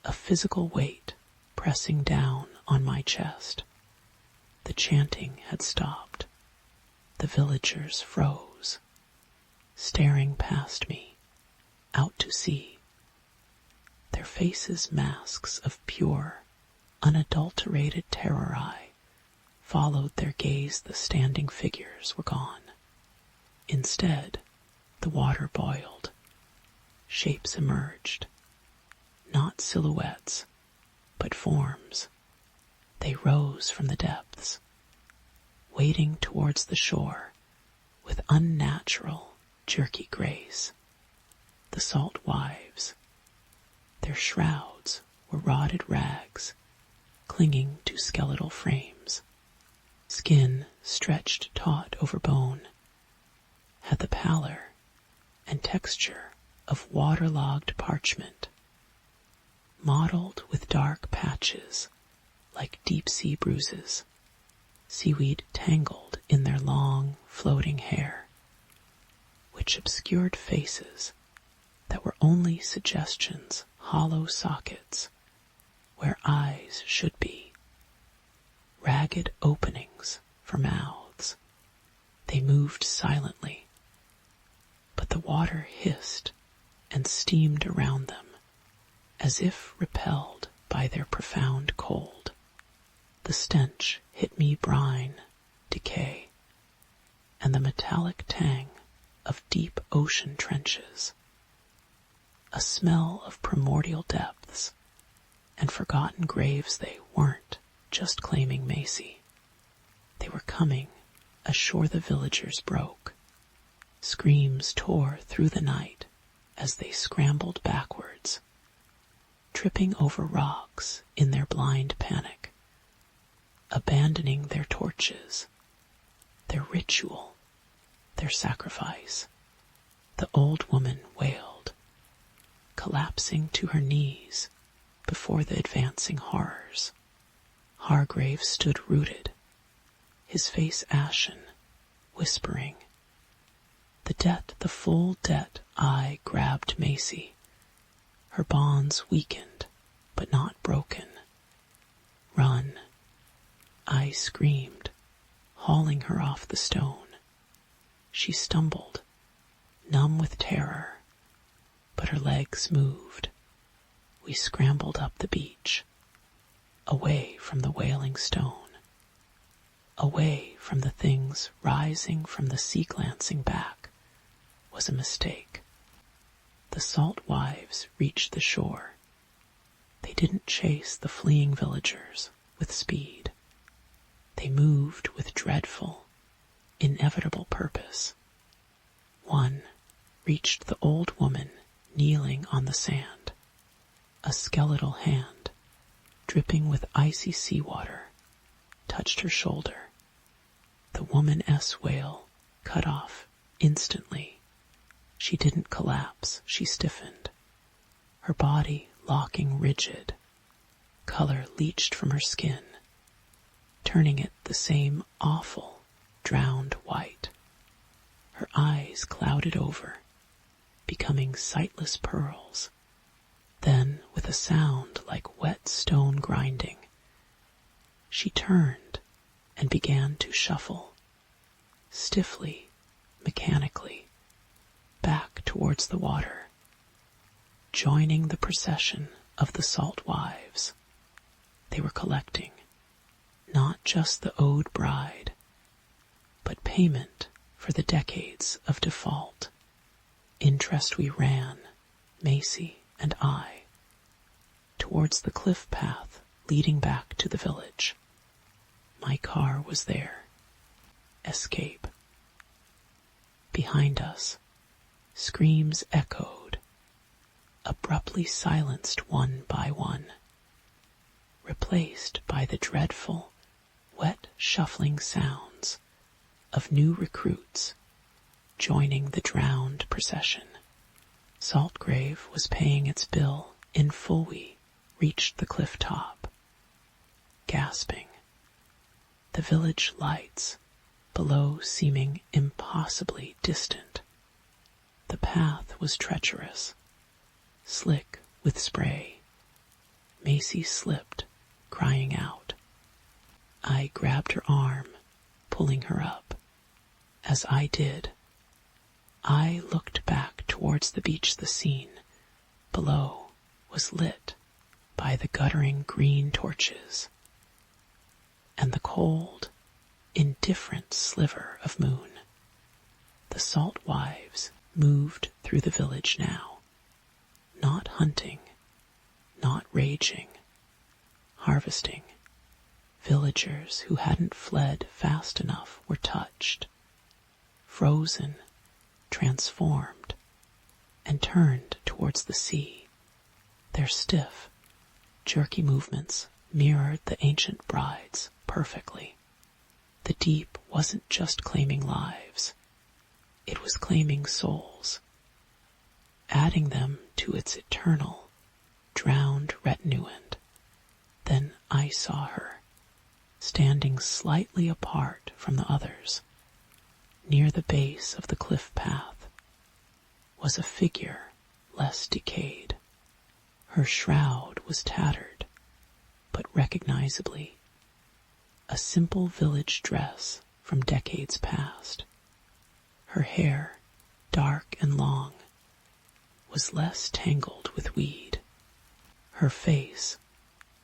A physical weight pressing down on my chest. The chanting had stopped. The villagers froze, staring past me, out to sea. Their faces masks of pure, unadulterated terror. I followed their gaze. The standing figures were gone. Instead, the water boiled. Shapes emerged. Not silhouettes, but forms. They rose from the depths, wading towards the shore with unnatural, jerky grace. The salt wives. Their shrouds were rotted rags, clinging to skeletal frames. Skin stretched taut over bone, had the pallor and texture of waterlogged parchment, mottled with dark patches like deep-sea bruises. seaweed tangled in their long, floating hair, which obscured faces that were only suggestions, hollow sockets where eyes should be, ragged openings for mouths. They moved silently, but the water hissed and steamed around them as if repelled by their profound cold. The stench hit me brine, decay, and the metallic tang of deep ocean trenches, a smell of primordial depths and forgotten graves. They weren't just claiming Macy. They were coming ashore. The villagers broke. Screams tore through the night as they scrambled backwards, tripping over rocks in their blind panic, abandoning their torches, their ritual, their sacrifice. The old woman wailed, collapsing to her knees before the advancing horrors. Hargrave stood rooted, his face ashen, whispering. The full debt. I grabbed Macy. Her bonds weakened, but not broken. Run, I screamed, hauling her off the stone. She stumbled, numb with terror, but her legs moved. We scrambled up the beach, away from the wailing stone, away from the things rising from the sea. Glancing back was a mistake. The salt wives reached the shore. They didn't chase the fleeing villagers with speed. They moved with dreadful, inevitable purpose. One reached the old woman kneeling on the sand, a skeletal hand, dripping with icy seawater, touched her shoulder. The woman's wail cut off instantly. She didn't collapse, she stiffened, her body locking rigid. Color leached from her skin, turning it the same awful, drowned white. Her eyes clouded over, becoming sightless pearls. Then, with a sound like wet stone grinding, she turned and began to shuffle, stiffly, mechanically, back towards the water, joining the procession of the salt wives. They were collecting not just the owed bride, but payment for the decades of default. Interest. We ran, Macy and I, towards the cliff path leading back to the village. My car was there. Escape. Behind us, screams echoed, abruptly silenced one by one, replaced by the dreadful, wet shuffling sounds of new recruits joining the drowned procession. Saltgrave was paying its bill in full. We reached the cliff top, gasping, the village lights below seeming impossibly distant. The path was treacherous, slick with spray. Macy slipped, crying out. I grabbed her arm, pulling her up. As I did, I looked back towards the beach. The scene below was lit by the guttering green torches and the cold, indifferent sliver of moon. The salt wives moved through the village now, not hunting, not raging, harvesting. Villagers who hadn't fled fast enough were touched, frozen, transformed, and turned towards the sea. Their stiff, jerky movements mirrored the ancient brides perfectly. The deep wasn't just claiming lives, it was claiming souls, adding them to its eternal, drowned retinue. And then I saw her, standing slightly apart from the others, near the base of the cliff path, was a figure less decayed. Her shroud was tattered, but recognizably a simple village dress from decades past. Her hair, dark and long, was less tangled with weed. Her face,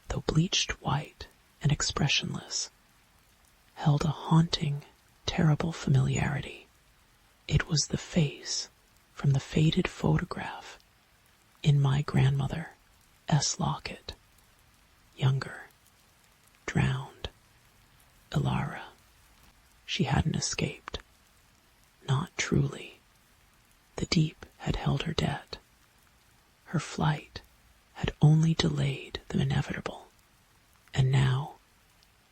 though bleached white and expressionless, held a haunting, terrible familiarity. It was the face from the faded photograph in my grandmother S. locket, younger, drowned, Ilara. She hadn't escaped. Not truly. The deep had held her dead. Her flight had only delayed the inevitable. And now,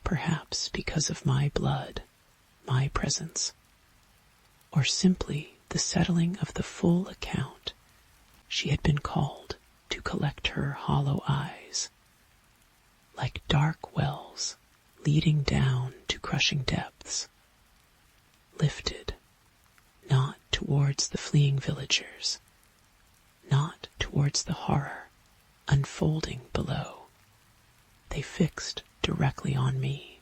perhaps because of my blood, my presence, or simply the settling of the full account, she had been called to collect her hollow eyes, like dark wells leading down to crushing depths, lifted, not towards the fleeing villagers, not towards the horror unfolding below. They fixed directly on me,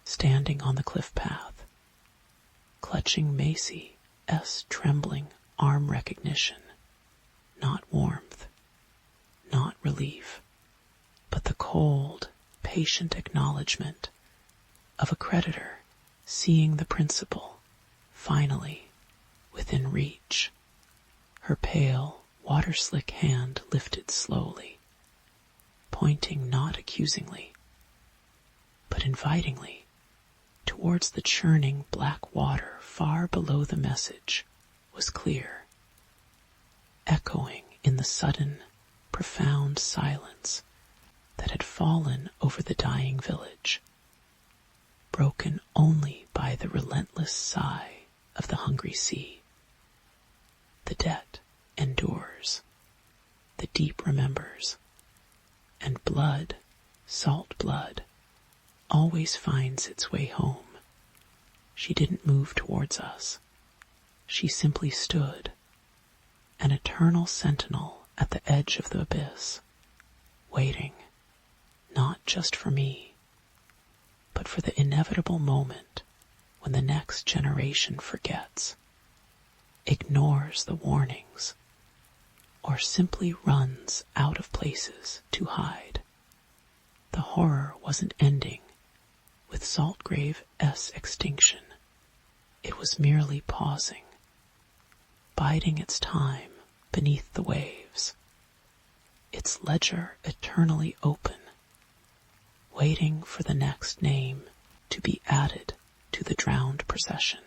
standing on the cliff path, clutching Macy S. trembling arm recognition, not warmth, not relief, but the cold, patient acknowledgement of a creditor seeing the principal, finally, within reach. Her pale, water-slick hand lifted slowly, pointing not accusingly, but invitingly towards the churning black water far below. The message was clear, echoing in the sudden, profound silence that had fallen over the dying village, broken only by the relentless sigh of the hungry sea. The debt endures, the deep remembers, and blood, salt blood, always finds its way home. She didn't move towards us. She simply stood, an eternal sentinel at the edge of the abyss, waiting, not just for me, but for the inevitable moment when the next generation forgets, ignores the warnings, or simply runs out of places to hide. The horror wasn't ending with Saltgrave's extinction. It was merely pausing, biding its time beneath the waves, its ledger eternally open, waiting for the next name to be added to the drowned procession.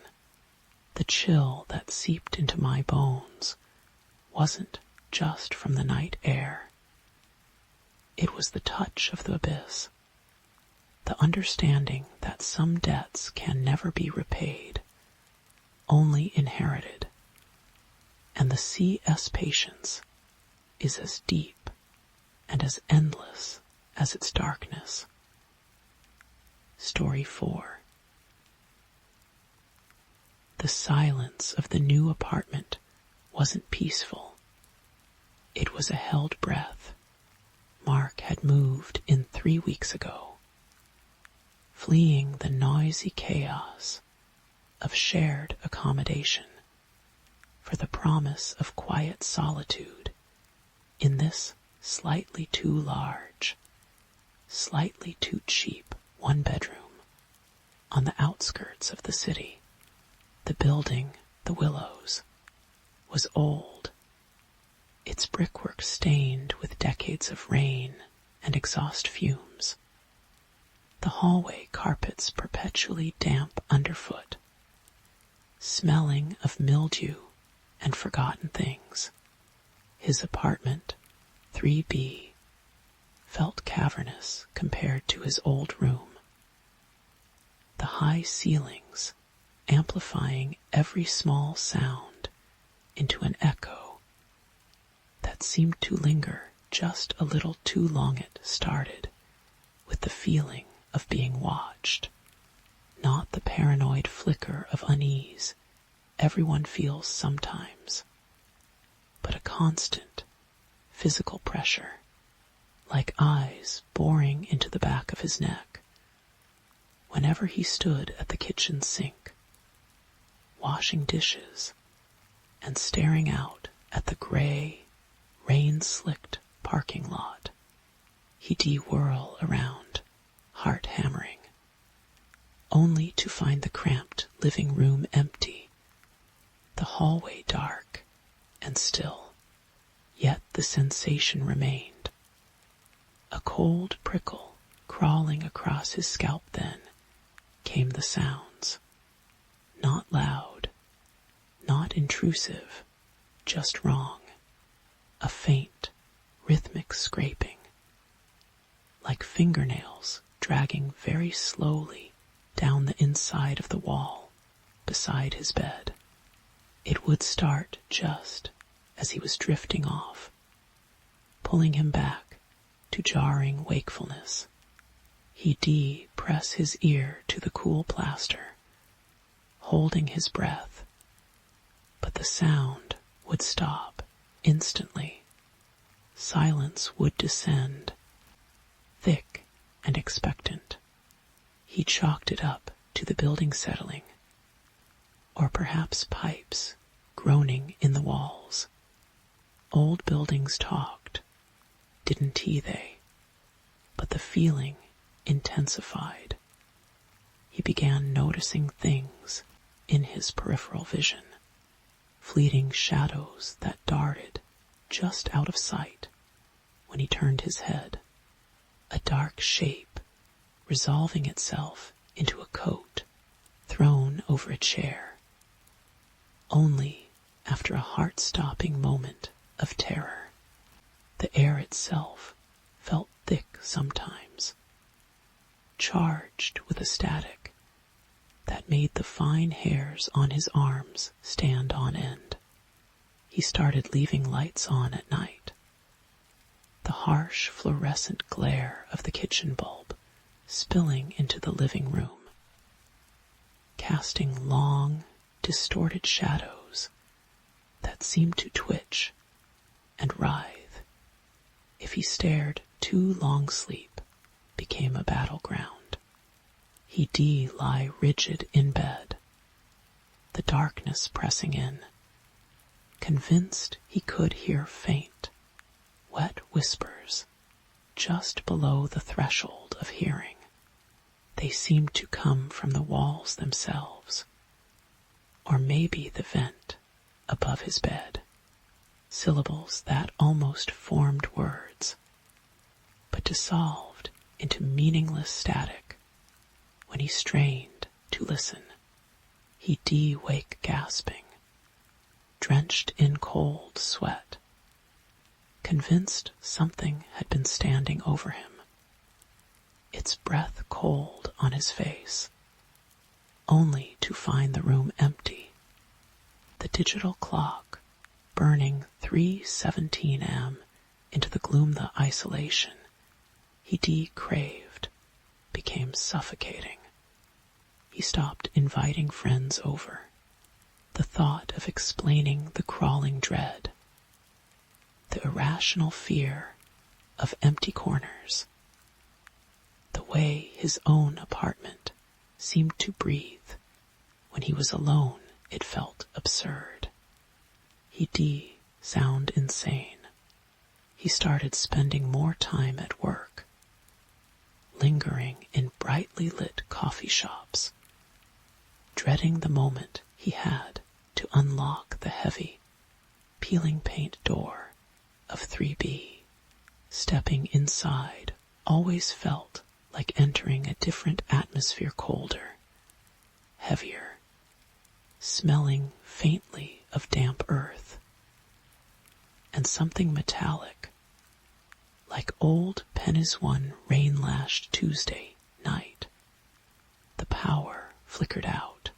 The chill that seeped into my bones wasn't just from the night air. It was the touch of the abyss, the understanding that some debts can never be repaid, only inherited, and the CS patience is as deep and as endless as its darkness. Story 4. The silence of the new apartment wasn't peaceful. It was a held breath. Mark had moved in 3 weeks ago, fleeing the noisy chaos of shared accommodation for the promise of quiet solitude in this slightly too large, slightly too cheap one-bedroom on the outskirts of the city. The building, the Willows, was old, its brickwork stained with decades of rain and exhaust fumes, the hallway carpets perpetually damp underfoot, smelling of mildew and forgotten things. His apartment, 3B, felt cavernous compared to his old room. The high ceilings amplifying every small sound into an echo that seemed to linger just a little too long. It started with the feeling of being watched, not the paranoid flicker of unease everyone feels sometimes, but a constant physical pressure, like eyes boring into the back of his neck, whenever he stood at the kitchen sink, washing dishes and staring out at the gray, rain-slicked parking lot. He'd whirl around, heart hammering, only to find the cramped living room empty, the hallway dark and still, yet the sensation remained. A cold prickle crawling across his scalp. Then came the sounds, not loud, not intrusive, just wrong, a faint, rhythmic scraping, like fingernails dragging very slowly down the inside of the wall beside his bed. It would start just as he was drifting off, pulling him back to jarring wakefulness. He'd press his ear to the cool plaster, holding his breath, but the sound would stop instantly. Silence would descend, thick and expectant. He chalked it up to the building settling, or perhaps pipes groaning in the walls. Old buildings talked, didn't they? But the feeling intensified. He began noticing things in his peripheral vision, fleeting shadows that darted just out of sight when he turned his head, a dark shape resolving itself into a coat thrown over a chair, only after a heart-stopping moment of terror. The air itself felt thick sometimes, charged with a static that made the fine hairs on his arms stand on end. He started leaving lights on at night. The harsh fluorescent glare of the kitchen bulb spilling into the living room, casting long, distorted shadows that seemed to twitch and writhe. If he stared too long, sleep became a battleground. He'd lie rigid in bed, the darkness pressing in, convinced he could hear faint, wet whispers just below the threshold of hearing. They seemed to come from the walls themselves, or maybe the vent above his bed, syllables that almost formed words, but dissolved into meaningless static. When he strained to listen, he'd wake gasping, drenched in cold sweat, convinced something had been standing over him, its breath cold on his face, only to find the room empty, the digital clock burning 3:17 a.m. into the gloom. The isolation he'd craved became suffocating. He stopped inviting friends over. The thought of explaining the crawling dread, the irrational fear of empty corners, the way his own apartment seemed to breathe when he was alone, it felt absurd. He'd sound insane. He started spending more time at work, lingering in brightly lit coffee shops, dreading the moment he had to unlock the heavy, peeling paint door of 3B. Stepping inside always felt like entering a different atmosphere, colder, heavier, smelling faintly of damp earth, and something metallic, like old Penny's one rain-lashed Tuesday night. The power flickered out.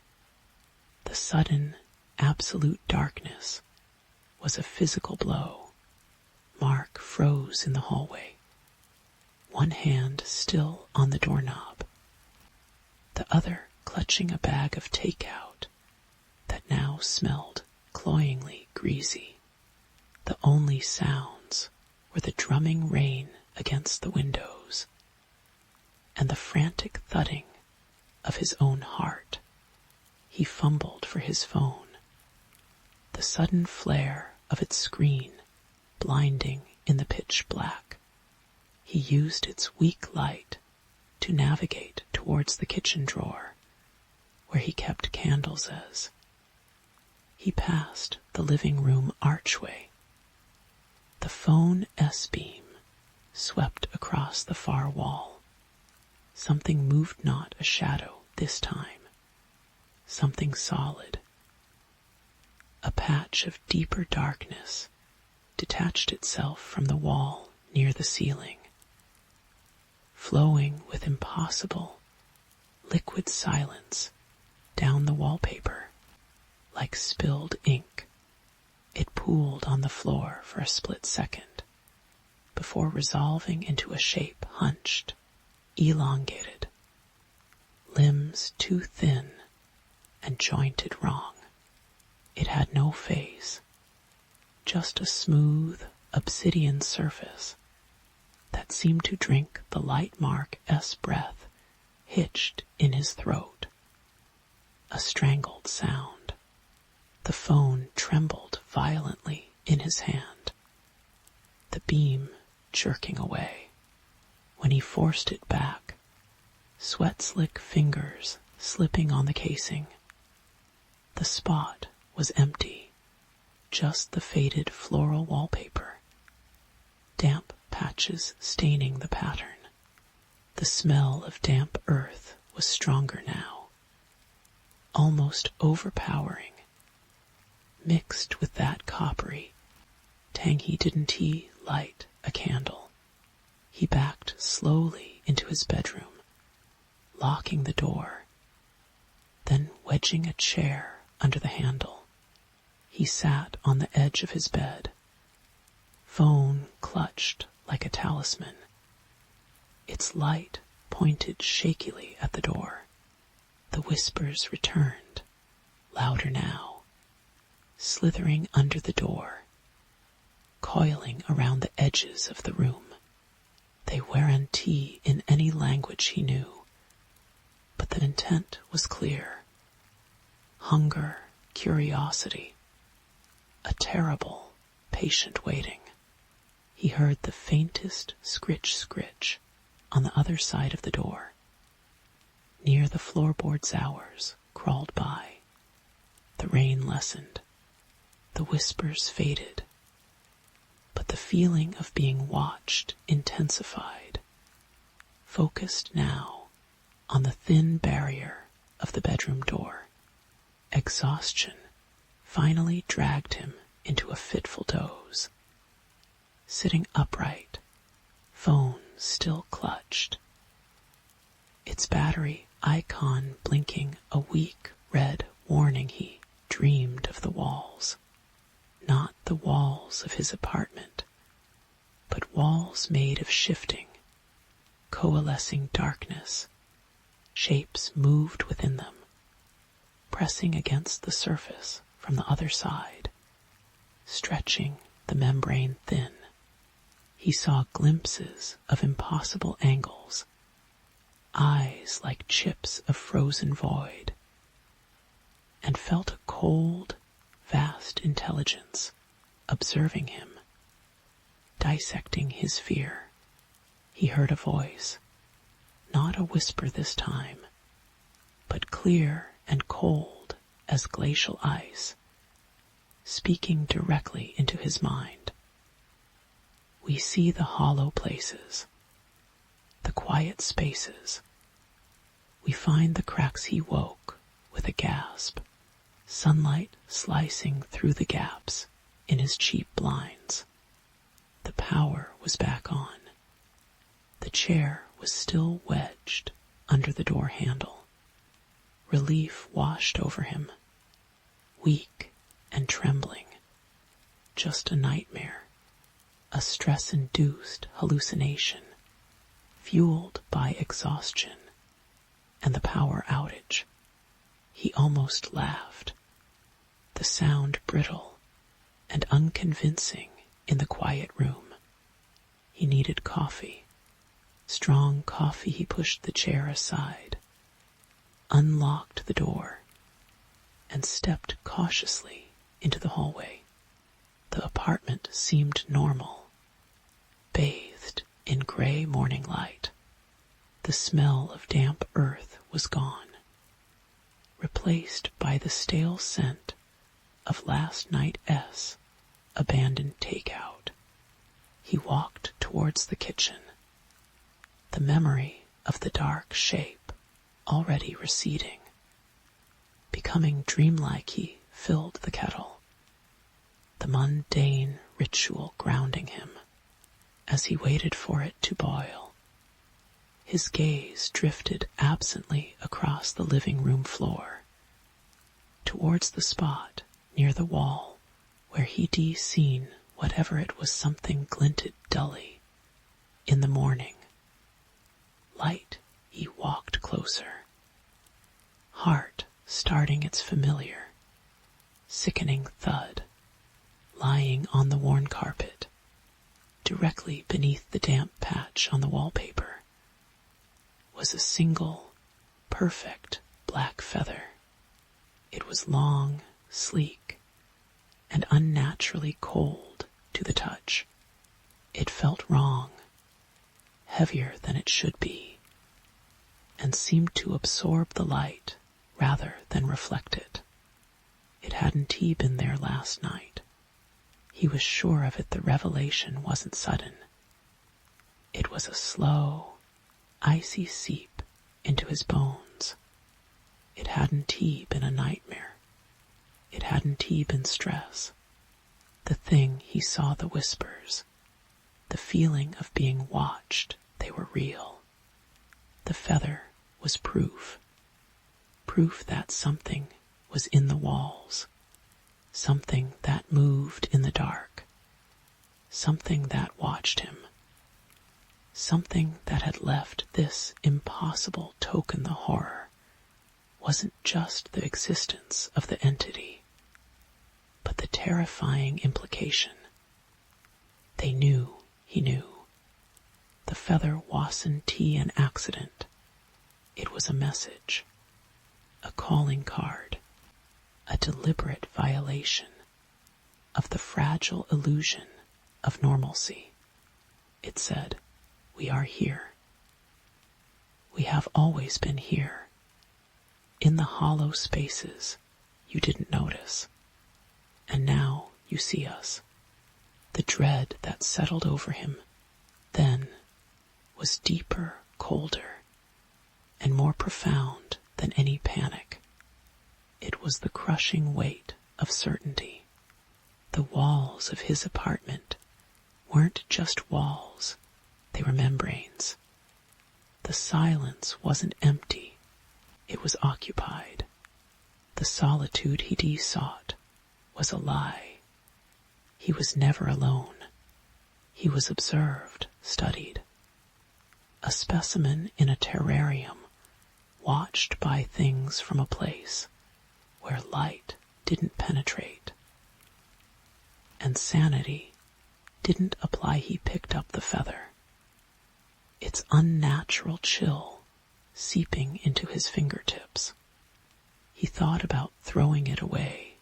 The sudden, absolute darkness was a physical blow. Mark froze in the hallway, one hand still on the doorknob, the other clutching a bag of takeout that now smelled cloyingly greasy. The only sounds were the drumming rain against the windows and the frantic thudding of his own heart. He fumbled for his phone, the sudden flare of its screen blinding in the pitch black. He used its weak light to navigate towards the kitchen drawer, where he kept candles as. He passed the living room archway. The phone S-beam swept across the far wall. Something moved not a shadow this time. Something solid. A patch of deeper darkness detached itself from the wall near the ceiling, flowing with impossible, liquid silence down the wallpaper like spilled ink. It pooled on the floor for a split second before resolving into a shape hunched, elongated, limbs too thin and jointed wrong. It had no face, just a smooth obsidian surface that seemed to drink the light Mark S. breath hitched in his throat. A strangled sound. The phone trembled violently in his hand, the beam jerking away. When he forced it back, sweat-slick fingers slipping on the casing. The spot was empty, just the faded floral wallpaper, damp patches staining the pattern. The smell of damp earth was stronger now, almost overpowering, mixed with that coppery, tangy didn't he light a candle. He backed slowly into his bedroom, locking the door, then wedging a chair under the handle. He sat on the edge of his bed, phone clutched like a talisman. Its light pointed shakily at the door. The whispers returned, louder now, slithering under the door, coiling around the edges of the room. They weren't in any language he knew, but the intent was clear. Hunger, curiosity, a terrible, patient waiting. He heard the faintest scritch on the other side of the door. Near the floorboards hours crawled by. The rain lessened. The whispers faded. But the feeling of being watched intensified, focused now on the thin barrier of the bedroom door. Exhaustion finally dragged him into a fitful doze. Sitting upright, phone still clutched, its battery icon blinking a weak red warning. He dreamed of the walls. Not the walls of his apartment, but walls made of shifting, coalescing darkness. Shapes moved within them, pressing against the surface from the other side, stretching the membrane thin. He saw glimpses of impossible angles, eyes like chips of frozen void, and felt a cold, vast intelligence observing him, dissecting his fear. He heard a voice, not a whisper this time, but clear and cold as glacial ice, speaking directly into his mind. We see the hollow places, the quiet spaces. We find the cracks. He woke with a gasp, sunlight slicing through the gaps in his cheap blinds. The power was back on. The chair was still wedged under the door handle. Relief washed over him, weak and trembling. Just a nightmare, a stress-induced hallucination. fueled by exhaustion and the power outage. He almost laughed, the sound brittle and unconvincing in the quiet room. He needed coffee. Strong coffee. He pushed the chair aside, unlocked the door, and stepped cautiously into the hallway. The apartment seemed normal, bathed in gray morning light. The smell of damp earth was gone, replaced by the stale scent of last night's abandoned takeout. He walked towards the kitchen, the memory of the dark shape already receding. Becoming dreamlike, he filled the kettle, the mundane ritual grounding him as he waited for it to boil. His gaze drifted absently across the living room floor, towards the spot near the wall where he'd seen whatever it was. Something glinted dully in the morning light. He walked closer, heart starting its familiar, sickening thud. Lying on the worn carpet, directly beneath the damp patch on the wallpaper, was a single, perfect black feather. It was long, sleek, and unnaturally cold to the touch. It felt wrong, heavier than it should be, and seemed to absorb the light rather than reflect it. It hadn't been there last night. He was sure of it. The revelation wasn't sudden. It was a slow, icy seep into his bones. It hadn't been a nightmare. It hadn't been stress. The thing he saw, the whispers, the feeling of being watched, they were real. The feather was proof that something was in the walls, something that moved in the dark, something that watched him, something that had left this impossible token. The horror wasn't just the existence of the entity, but the terrifying implication. They knew, he knew. The feather wasn't an accident. It was a message, a calling card, a deliberate violation of the fragile illusion of normalcy. It said, "We are here. We have always been here. In the hollow spaces you didn't notice. And now you see us." The dread that settled over him then was deeper, colder, and more profound than any panic. It was the crushing weight of certainty. The walls of his apartment weren't just walls, they were membranes. The silence wasn't empty, it was occupied. The solitude he'd sought was a lie. He was never alone. He was observed, studied. A specimen in a terrarium, watched by things from a place where light didn't penetrate. And sanity didn't apply. He picked up the feather, its unnatural chill seeping into his fingertips. He thought about throwing it away,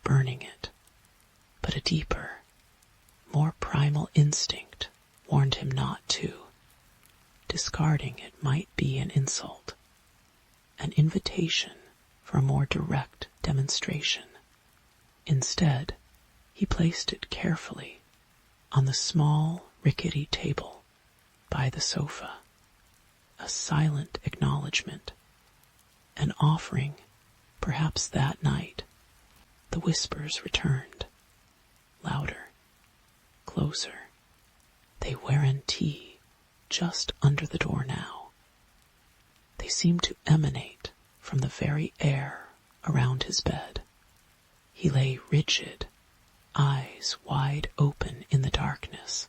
burning it, but a deeper, more primal instinct warned him not to. Discarding it might be an insult, an invitation for a more direct demonstration. Instead, he placed it carefully on the small, rickety table by the sofa, a silent acknowledgement, an offering. Perhaps that night the whispers returned, louder, closer. They weren't just under the door now. They seemed to emanate from the very air around his bed. He lay rigid, eyes wide open in the darkness.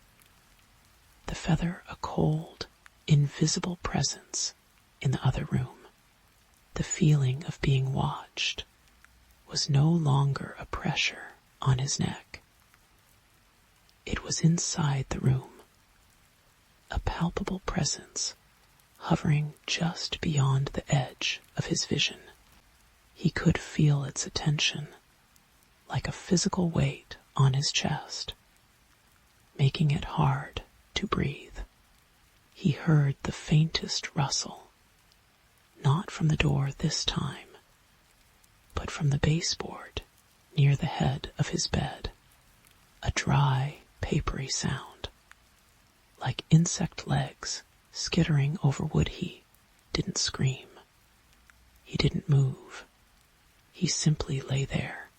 The feather a cold, invisible invisible presence in the other room. The feeling of being watched was no longer a pressure on his neck. It was inside the room, a palpable presence hovering just beyond the edge of his vision. He could feel its attention, like a physical weight on his chest, making it hard to breathe. He heard the faintest rustle, not from the door this time, but from the baseboard near the head of his bed, a dry, papery sound, like insect legs skittering over wood. He didn't scream. He didn't move. He simply lay there,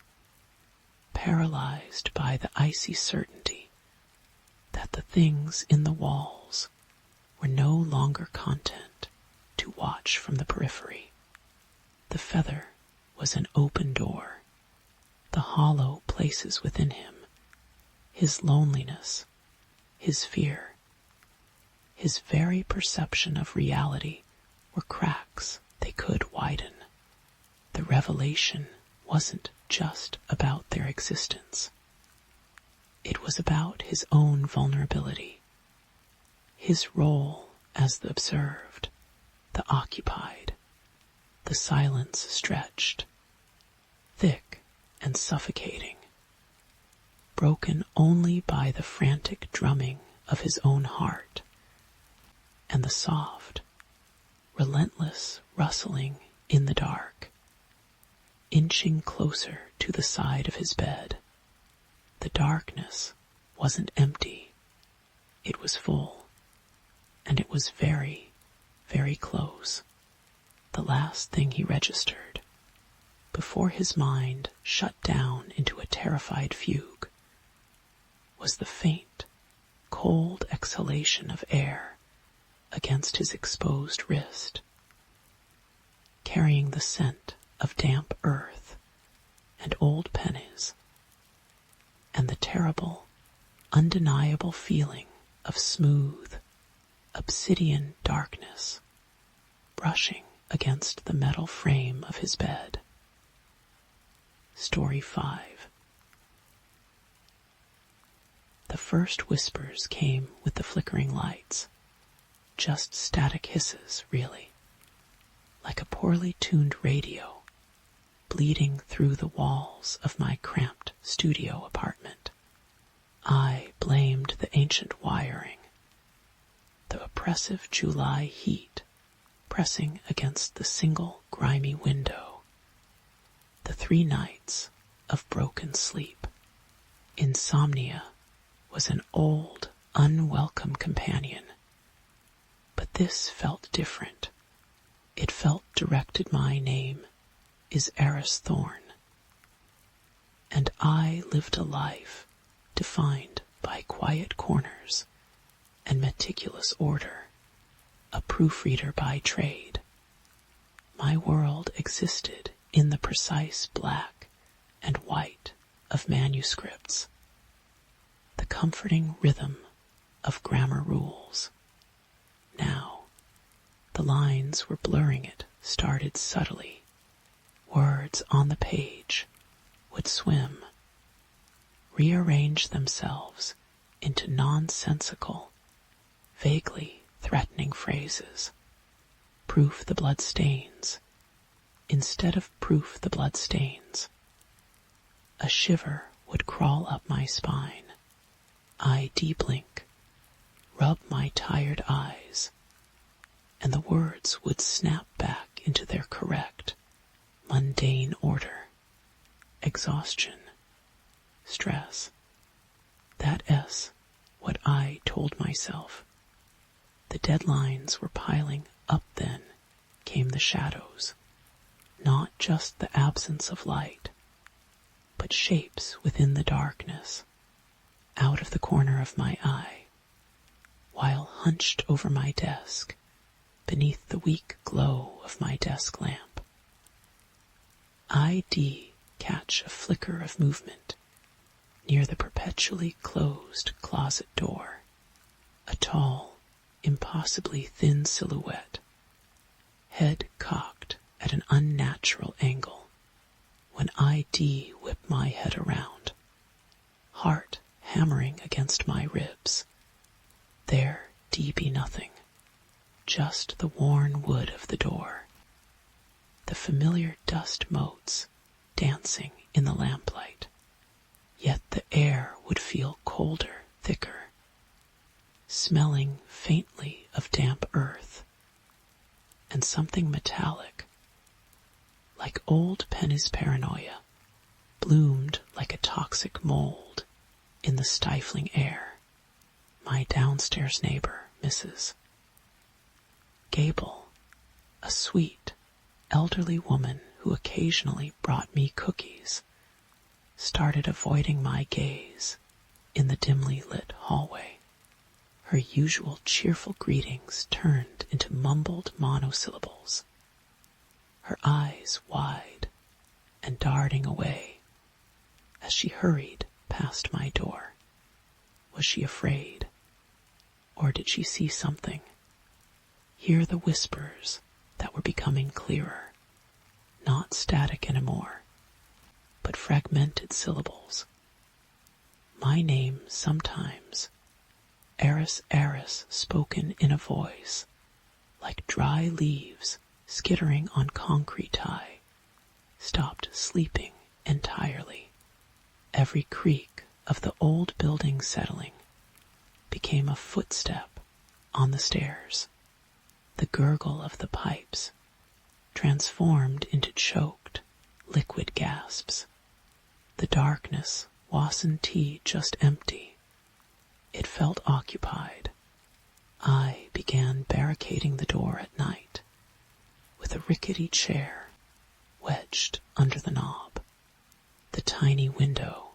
paralyzed by the icy certainty that the things in the walls were no longer content to watch from the periphery. The feather was an open door, the hollow places within him, his loneliness, his fear, his very perception of reality were cracks they could widen. The revelation wasn't just about their existence. It was about his own vulnerability, his role as the observed, the occupied. The silence stretched, thick and suffocating, broken only by the frantic drumming of his own heart and the soft, relentless rustling in the dark. Inching closer to the side of his bed, the darkness wasn't empty. It was full, and it was very, very close. The last thing he registered, before his mind shut down into a terrified fugue, was the faint, cold exhalation of air against his exposed wrist, carrying the scent of damp earth and old pennies, and the terrible, undeniable feeling of smooth, obsidian darkness brushing against the metal frame of his bed. Story 5. The first whispers came with the flickering lights, just static hisses, really, like a poorly tuned radio bleeding through the walls of my cramped studio apartment. I blamed the ancient wiring, the oppressive July heat pressing against the single grimy window, the 3 nights of broken sleep. Insomnia was an old, unwelcome companion, but this felt different. It felt directed. My name is Eris Thorn, and I lived a life defined by quiet corners and meticulous order, a proofreader by trade. My world existed in the precise black and white of manuscripts, the comforting rhythm of grammar rules. Now, the lines were blurring. It started subtly. Words on the page would swim, rearrange themselves into nonsensical, vaguely threatening phrases. Proof the bloodstains, instead of proof the bloodstains. A shiver would crawl up my spine. I de-blink, rub my tired eyes, and the words would snap back into their correct, mundane order. Exhaustion, stress, that S, what I told myself. The deadlines were piling up. Then came the shadows, not just the absence of light, but shapes within the darkness, out of the corner of my eye, while hunched over my desk, beneath the weak glow of my desk lamp. I catch a flicker of movement near the perpetually closed closet door. A tall, impossibly thin silhouette, head cocked at an unnatural angle when I whip my head around, heart hammering against my ribs. There be nothing, just the worn wood of the door, the familiar dust motes dancing in the lamplight, yet the air would feel colder, thicker, smelling faintly of damp earth, and something metallic, like old Penny's paranoia, bloomed like a toxic mold in the stifling air. My downstairs neighbor, Mrs. Gable, a sweet, elderly woman who occasionally brought me cookies, started avoiding my gaze in the dimly lit hallway. Her usual cheerful greetings turned into mumbled monosyllables, her eyes wide and darting away as she hurried past my door. Was she afraid? Or did she see something? Hear the whispers that were becoming clearer, not static anymore, but fragmented syllables. My name sometimes, Eris Eris, spoken in a voice like dry leaves skittering on concrete tie, stopped sleeping entirely. Every creak of the old building settling became a footstep on the stairs. The gurgle of the pipes transformed into choked, liquid gasps. The darkness wasn't just empty. It felt occupied. I began barricading the door at night with a rickety chair wedged under the knob. The tiny window,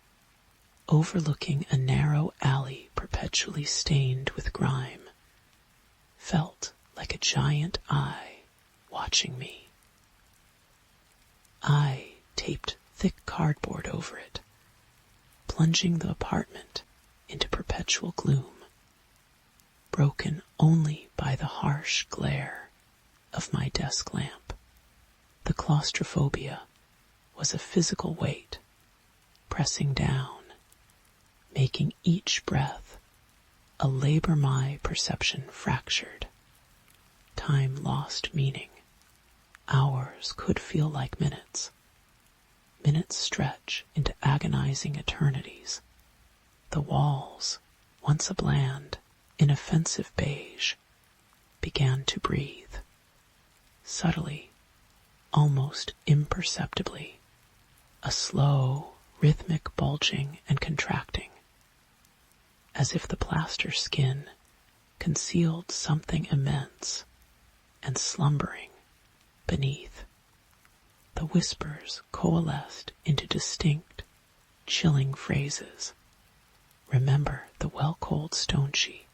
overlooking a narrow alley perpetually stained with grime, felt like a giant eye watching me. I taped thick cardboard over it, plunging the apartment into perpetual gloom, broken only by the harsh glare of my desk lamp. The claustrophobia was a physical weight, pressing down, making each breath a labor. My perception fractured. Time lost meaning. Hours could feel like minutes. Minutes stretch into agonizing eternities. The walls, once a bland, inoffensive beige, began to breathe. Subtly, almost imperceptibly, a slow, rhythmic bulging and contracting, as if the plaster skin concealed something immense and slumbering beneath. The whispers coalesced into distinct, chilling phrases. Remember the well-cold stone sheet.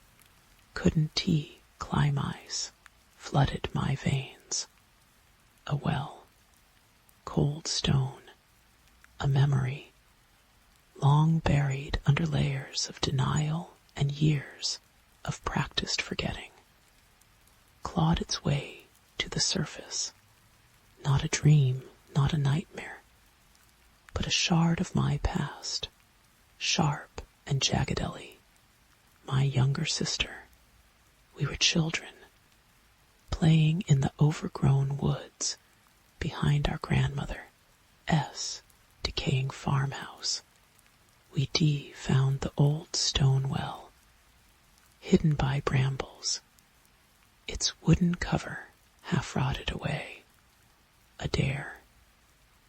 Couldn't tea climb ice, flooded my veins. A well, cold stone, a memory, long buried under layers of denial and years of practiced forgetting, clawed its way to the surface. Not a dream, not a nightmare, but a shard of my past, sharp and jaggedly. My younger sister. We were children, playing in the overgrown woods behind our grandmother S. decaying farmhouse. We found the old stone well, hidden by brambles, its wooden cover half rotted away. A dare,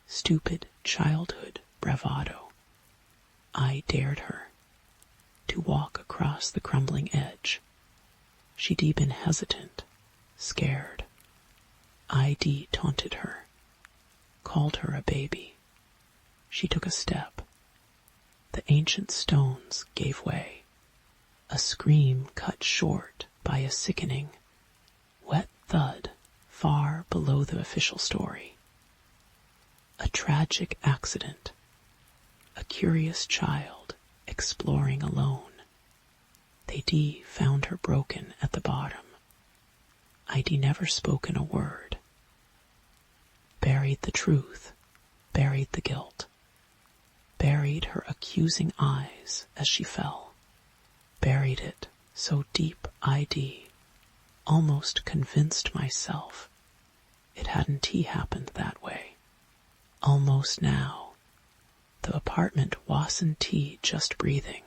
stupid childhood bravado. I dared her to walk across the crumbling edge. She'd been hesitant, scared. I taunted her, called her a baby. She took a step. The ancient stones gave way. A scream cut short by a sickening, wet thud far below the official story. A tragic accident. A curious child exploring alone. They found her broken at the bottom. I'd never spoken a word. Buried the truth, buried the guilt, buried her accusing eyes as she fell, buried it so deep I'd almost convinced myself it hadn't happened that way. Almost now, the apartment wasn't just breathing.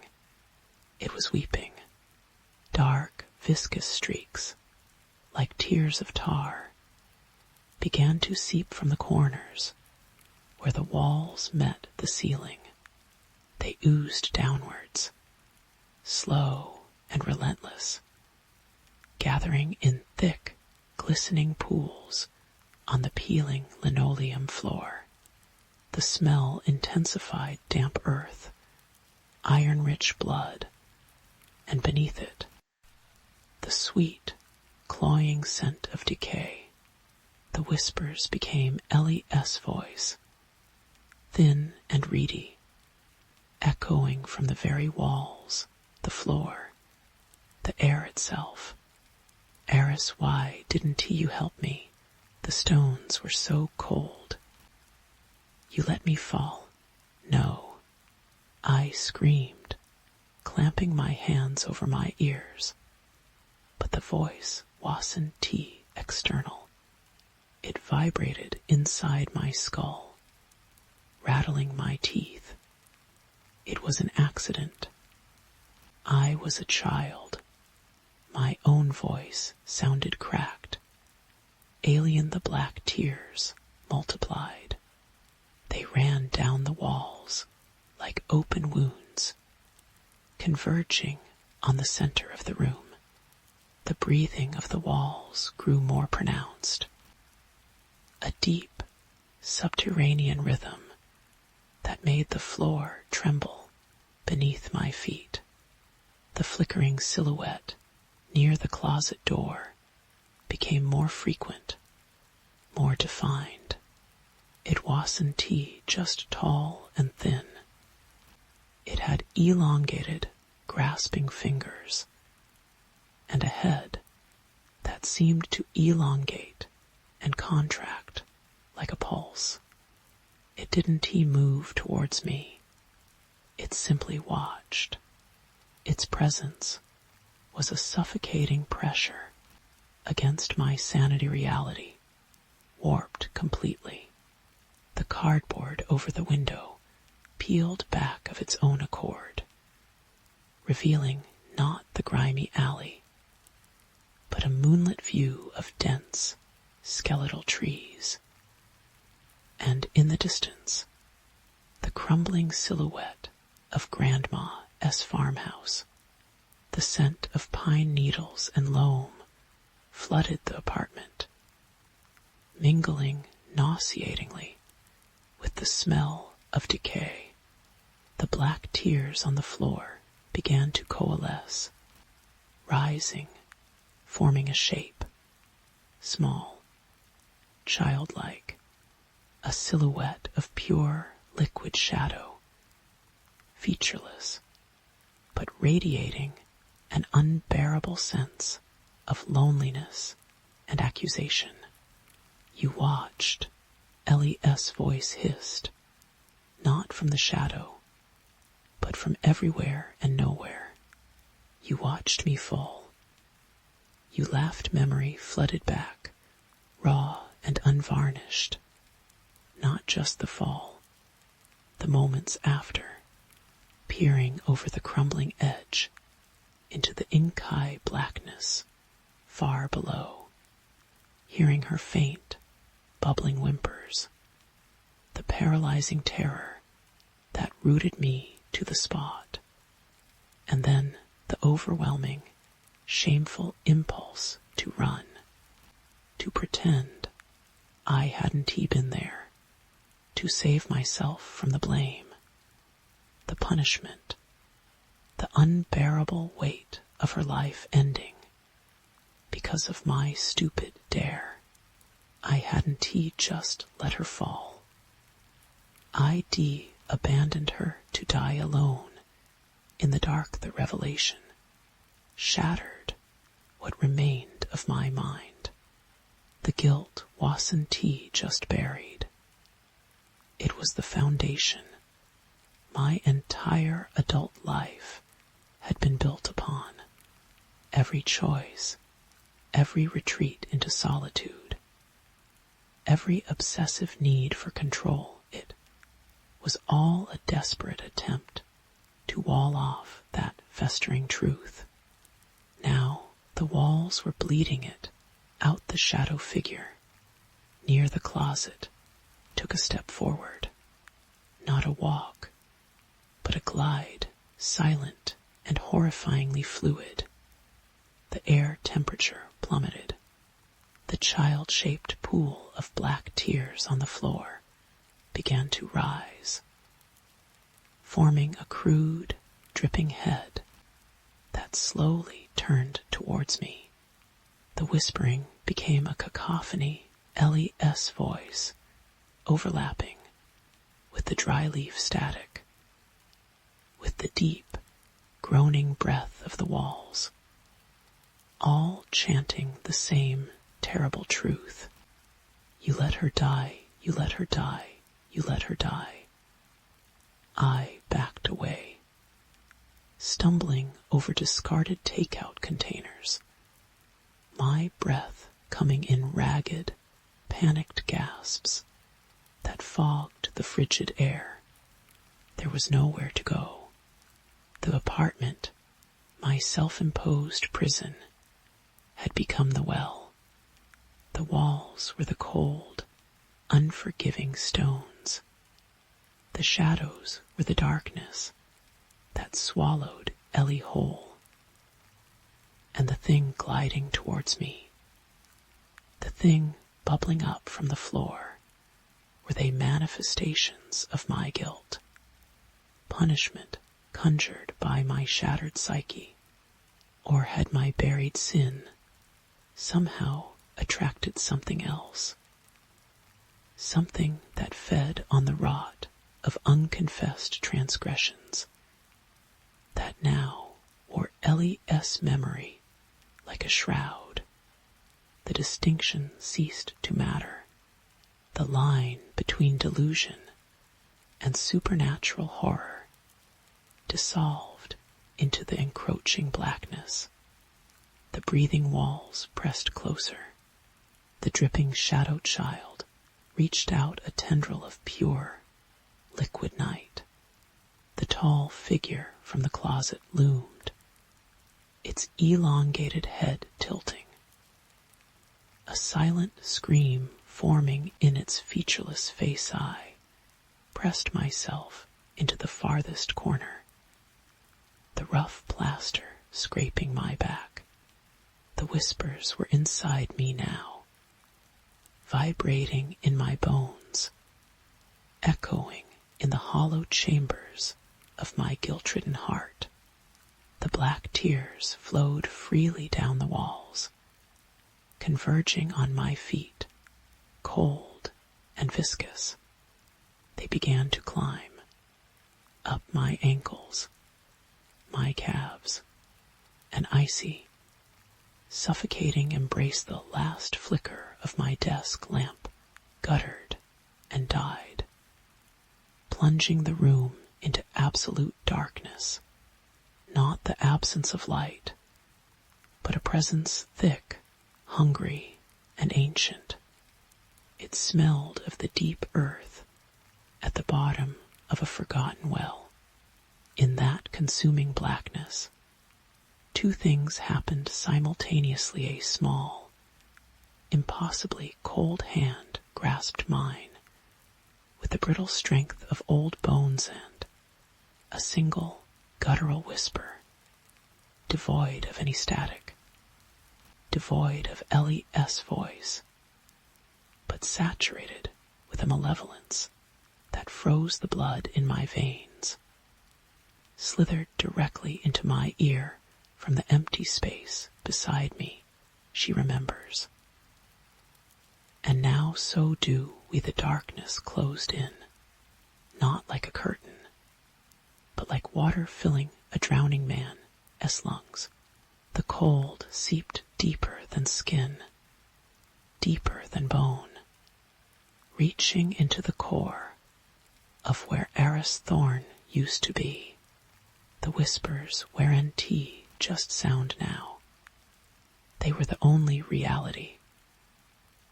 It was weeping. Dark, viscous streaks, like tears of tar, began to seep from the corners where the walls met the ceiling. They oozed downwards, slow and relentless, gathering in thick, glistening pools on the peeling linoleum floor. The smell intensified damp earth, iron-rich blood, and beneath it, the sweet, cloying scent of decay. The whispers became Ellie's voice, thin and reedy, echoing from the very walls, the floor, the air itself. Eris, why didn't you help me? The stones were so cold. You let me fall. No. I screamed, clamping my hands over my ears. But the voice wasn't external. It vibrated inside my skull, rattling my teeth. It was an accident. I was a child. My own voice sounded cracked. Alien, the black tears multiplied. They ran down the walls like open wounds, converging on the center of the room. The breathing of the walls grew more pronounced. A deep, subterranean rhythm that made the floor tremble beneath my feet. The flickering silhouette near the closet door became more frequent, more defined. It wasn't just tall and thin. It had elongated, grasping fingers, and a head that seemed to elongate and contract like a pulse. It didn't move towards me. It simply watched. Its presence was a suffocating pressure against my sanity reality, warped completely. The cardboard over the window peeled back of its own accord, revealing not the grimy alley, but a moonlit view of dense, skeletal trees. And in the distance, the crumbling silhouette of Grandma's farmhouse. The scent of pine needles and loam flooded the apartment, mingling nauseatingly with the smell of decay. The black tears on the floor began to coalesce, rising, forming a shape, small, childlike, a silhouette of pure liquid shadow, featureless, but radiating an unbearable sense of loneliness and accusation. You watched, Ellie's voice hissed, not from the shadow, but from everywhere and nowhere. You watched me fall. You laughed, memory flooded back, raw and unvarnished. Not just the fall, the moments after, peering over the crumbling edge into the ink-high blackness far below, hearing her faint, bubbling whimpers, the paralyzing terror that rooted me to the spot, and then the overwhelming, shameful impulse to run, to pretend I hadn't been there, to save myself from the blame, the punishment, the unbearable weight of her life ending because of my stupid dare. I hadn't just let her fall. I abandoned her to die alone in the dark, the revelation. shattered what remained of my mind, the guilt Wasson T just buried. It was the foundation my entire adult life had been built upon. Every choice, every retreat into solitude, every obsessive need for control, it was all a desperate attempt to wall off that festering truth. Now the walls were bleeding it out. The shadow figure near the closet took a step forward, not a walk, but a glide, silent and horrifyingly fluid. The air temperature plummeted. The child-shaped pool of black tears on the floor began to rise, forming a crude, dripping head that slowly turned towards me. The whispering became a cacophony, LES voice, overlapping with the dry leaf static, with the deep, groaning breath of the walls, all chanting the same terrible truth. You let her die, you let her die, you let her die. I backed away, stumbling over discarded takeout containers, my breath coming in ragged, panicked gasps that fogged the frigid air. There was nowhere to go. The apartment, my self-imposed prison, had become the well. The walls were the cold, unforgiving stones. The shadows were the darkness that swallowed Ellie whole. And the thing gliding towards me, the thing bubbling up from the floor, were they manifestations of my guilt, punishment conjured by my shattered psyche, or had my buried sin somehow attracted something else, something that fed on the rot of unconfessed transgressions, that now wore LES memory like a shroud. The distinction ceased to matter. The line between delusion and supernatural horror dissolved into the encroaching blackness. The breathing walls pressed closer. The dripping shadow child reached out a tendril of pure, liquid night. The tall figure from the closet loomed, its elongated head tilting. A silent scream forming in its featureless face. I pressed myself into the farthest corner, the rough plaster scraping my back. The whispers were inside me now, vibrating in my bones, echoing in the hollow chambers of my guilt-ridden heart. The black tears flowed freely down the walls, converging on my feet, cold and viscous. They began to climb, up my ankles, my calves, an icy, suffocating embrace. The last flicker of my desk lamp guttered and died, plunging the room into absolute darkness. Not the absence of light, but a presence thick, hungry, and ancient. It smelled of the deep earth at the bottom of a forgotten well. In that consuming blackness, two things happened simultaneously. A small, impossibly cold hand grasped mine with the brittle strength of old bones, and a single guttural whisper, devoid of any static, devoid of LES voice, but saturated with a malevolence that froze the blood in my veins, slithered directly into my ear from the empty space beside me. She remembers. And now so do we. The darkness closed in, not like a curtain, but like water filling a drowning man's lungs. The cold seeped deeper than skin, deeper than bone, reaching into the core of where Eris thorn used to be, the whispers wherein tea just sound now. They were the only reality,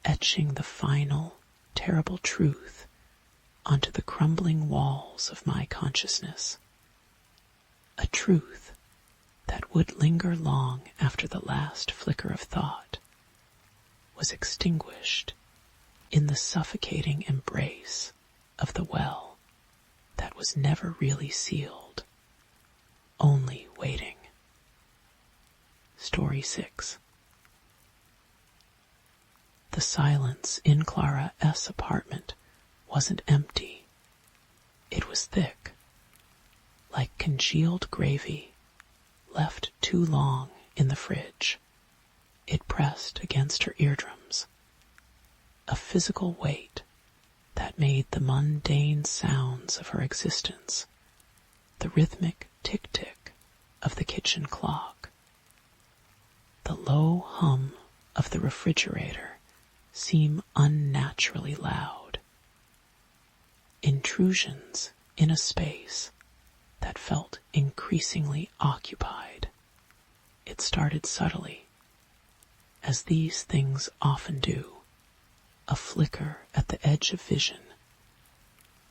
etching the final, terrible truth onto the crumbling walls of my consciousness. A truth that would linger long after the last flicker of thought was extinguished in the suffocating embrace of the well that was never really sealed, only waiting. Story 6. The silence in Clara S. apartment wasn't empty. It was thick, like congealed gravy left too long in the fridge. It pressed against her eardrums, a physical weight that made the mundane sounds of her existence, the rhythmic tick-tick of the kitchen clock, the low hum of the refrigerator, seem unnaturally loud. Intrusions in a space that felt increasingly occupied. It started subtly, as these things often do, a flicker at the edge of vision,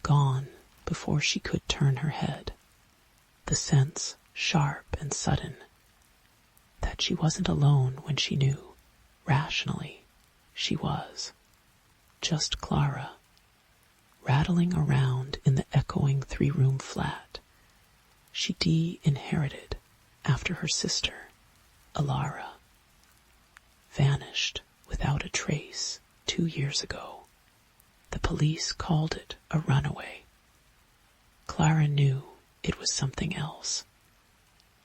gone before she could turn her head, the sense sharp and sudden that she wasn't alone when she knew, rationally, she was. Just Clara, rattling around in the echoing 3-room flat she de-inherited after her sister, Alara, vanished without a trace 2 years ago. The police called it a runaway. Clara knew it was something else.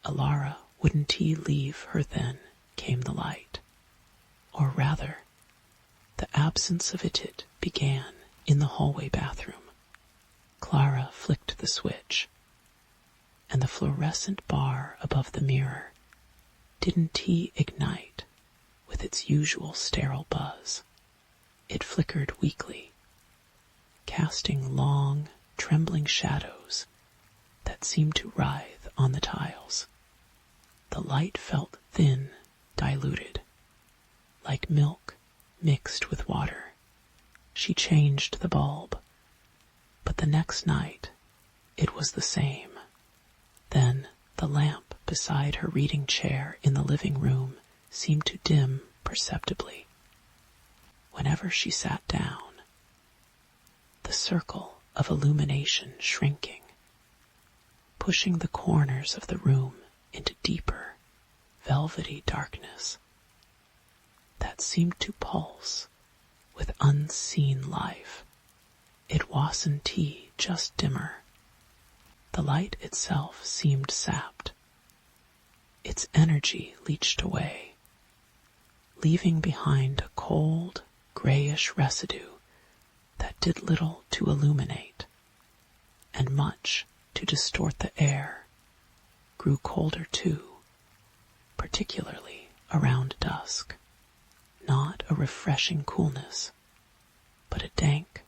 Alara wouldn't he leave her then, came the light. Or rather, the absence of it began in the hallway bathroom. Clara flicked the switch, and the fluorescent bar above the mirror didn't he ignite with its usual sterile buzz. It flickered weakly, casting long, trembling shadows that seemed to writhe on the tiles. The light felt thin, diluted, like milk mixed with water. She changed the bulb, but the next night it was the same. Then the lamp beside her reading chair in the living room seemed to dim perceptibly. Whenever she sat down, the circle of illumination shrinking, pushing the corners of the room into deeper, velvety darkness that seemed to pulse with unseen life. It wasn't just dimmer. The light itself seemed sapped. Its energy leached away, leaving behind a cold, grayish residue that did little to illuminate, and much to distort the air. Grew colder too, particularly around dusk. Not a refreshing coolness, but a dank,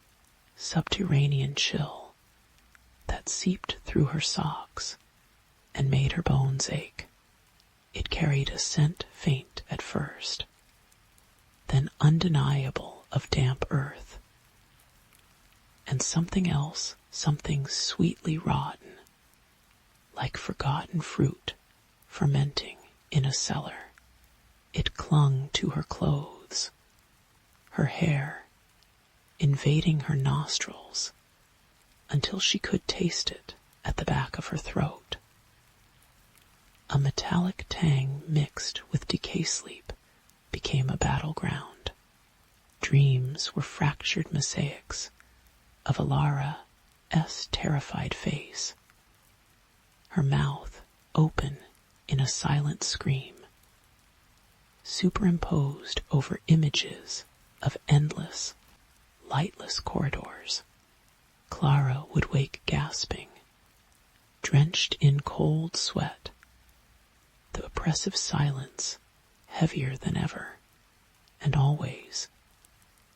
subterranean chill that seeped through her socks and made her bones ache. It carried a scent faint at first, then undeniable of damp earth, and something else, something sweetly rotten, like forgotten fruit fermenting in a cellar. It clung to her clothes, her hair, invading her nostrils, until she could taste it at the back of her throat. A metallic tang mixed with decay sleep became a battleground. Dreams were fractured mosaics of Alara's terrified face, her mouth open in a silent scream, superimposed over images of endless, lightless corridors. Clara would wake gasping, drenched in cold sweat, the oppressive silence heavier than ever, and always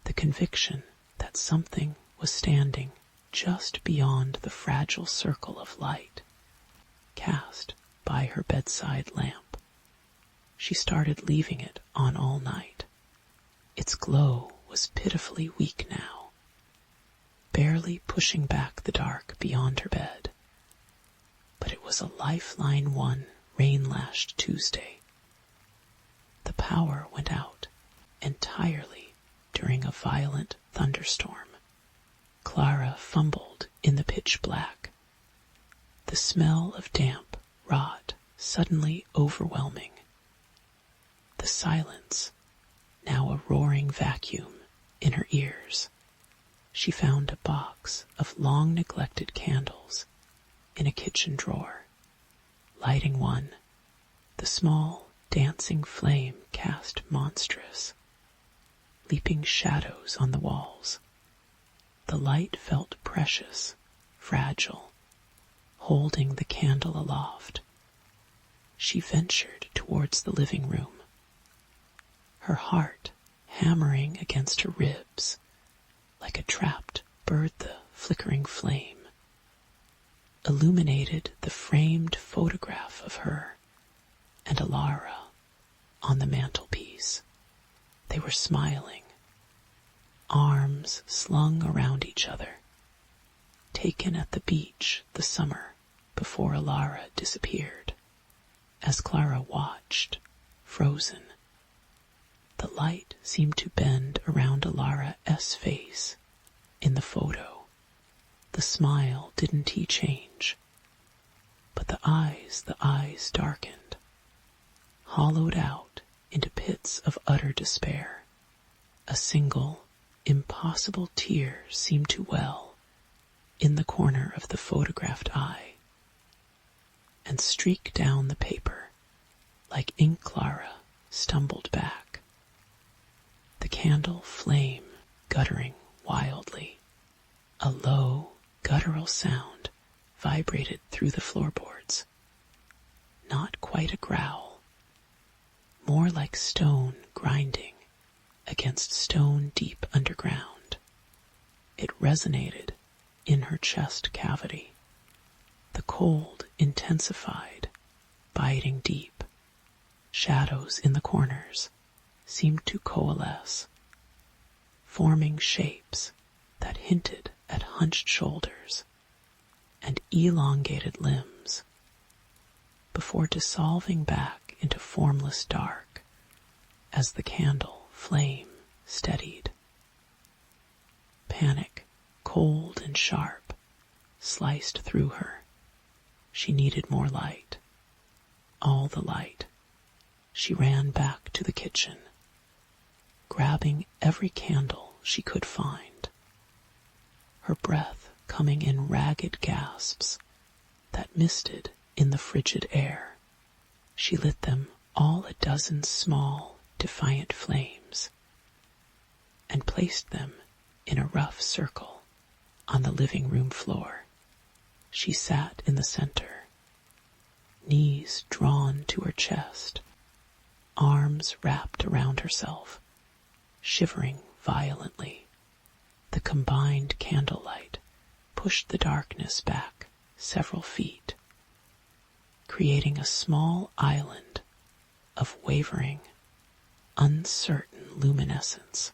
the conviction that something was standing just beyond the fragile circle of light cast by her bedside lamp. She started leaving it on all night. Its glow was pitifully weak now, barely pushing back the dark beyond her bed. But it was a lifeline one rain-lashed Tuesday. The power went out entirely during a violent thunderstorm. Clara fumbled in the pitch black. The smell of damp rot suddenly overwhelming. The silence, now a roaring vacuum in her ears. She found a box of long-neglected candles in a kitchen drawer. Lighting one, the small, dancing flame cast monstrous, leaping shadows on the walls. The light felt precious, fragile, holding the candle aloft. She ventured towards the living room, her heart hammering against her ribs like a trapped bird. The flickering flame illuminated the framed photograph of her and Alara on the mantelpiece. They were smiling, arms slung around each other, taken at the beach the summer before Alara disappeared. As Clara watched, frozen, the light seemed to bend around Alara's face in the photo. The smile didn't change, but the eyes darkened, hollowed out into pits of utter despair. A single, impossible tear seemed to well in the corner of the photographed eye and streak down the paper like ink. Clara stumbled back, the candle flame guttering wildly. A low, guttural sound vibrated through the floorboards. Not quite a growl, more like stone grinding against stone deep underground. It resonated in her chest cavity. The cold intensified, biting deep. Shadows in the corners seemed to coalesce, forming shapes that hinted at hunched shoulders and elongated limbs, before dissolving back into formless dark as the candle flame steadied. Panic, cold and sharp, sliced through her. She needed more light, all the light. She ran back to the kitchen, grabbing every candle she could find, her breath coming in ragged gasps that misted in the frigid air. She lit them all, a dozen small, defiant flames, and placed them in a rough circle on the living room floor. She sat in the center, knees drawn to her chest, arms wrapped around herself, shivering violently. The combined candlelight pushed the darkness back several feet, creating a small island of wavering, uncertain luminescence.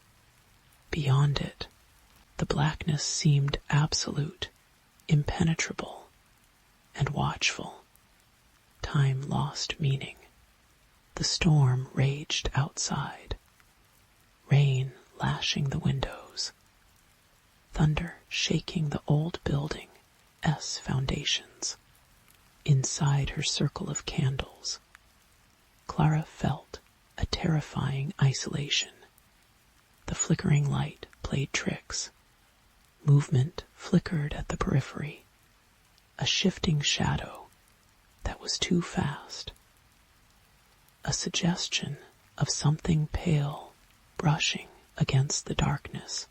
Beyond it, the blackness seemed absolute, impenetrable, and watchful. Time lost meaning. The storm raged outside, rain lashing the windows, thunder shaking the old building's foundations. Inside her circle of candles, Clara felt a terrifying isolation. The flickering light played tricks. Movement flickered at the periphery, a shifting shadow that was too fast, a suggestion of something pale brushing against the darkness,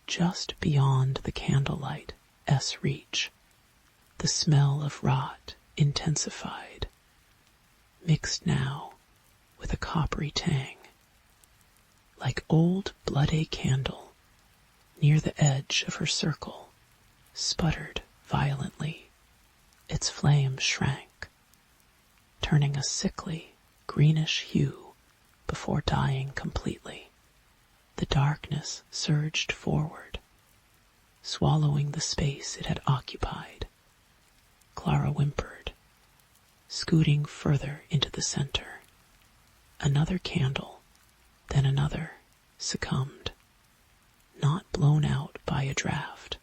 just beyond the candlelight's reach. The smell of rot intensified, mixed now with a coppery tang. Like old blood-a candle, near the edge of her circle, sputtered violently. Its flame shrank, turning a sickly, greenish hue before dying completely. The darkness surged forward, swallowing the space it had occupied. Clara whimpered, scooting further into the center. Another candle, then another, succumbed, not blown out by a draft,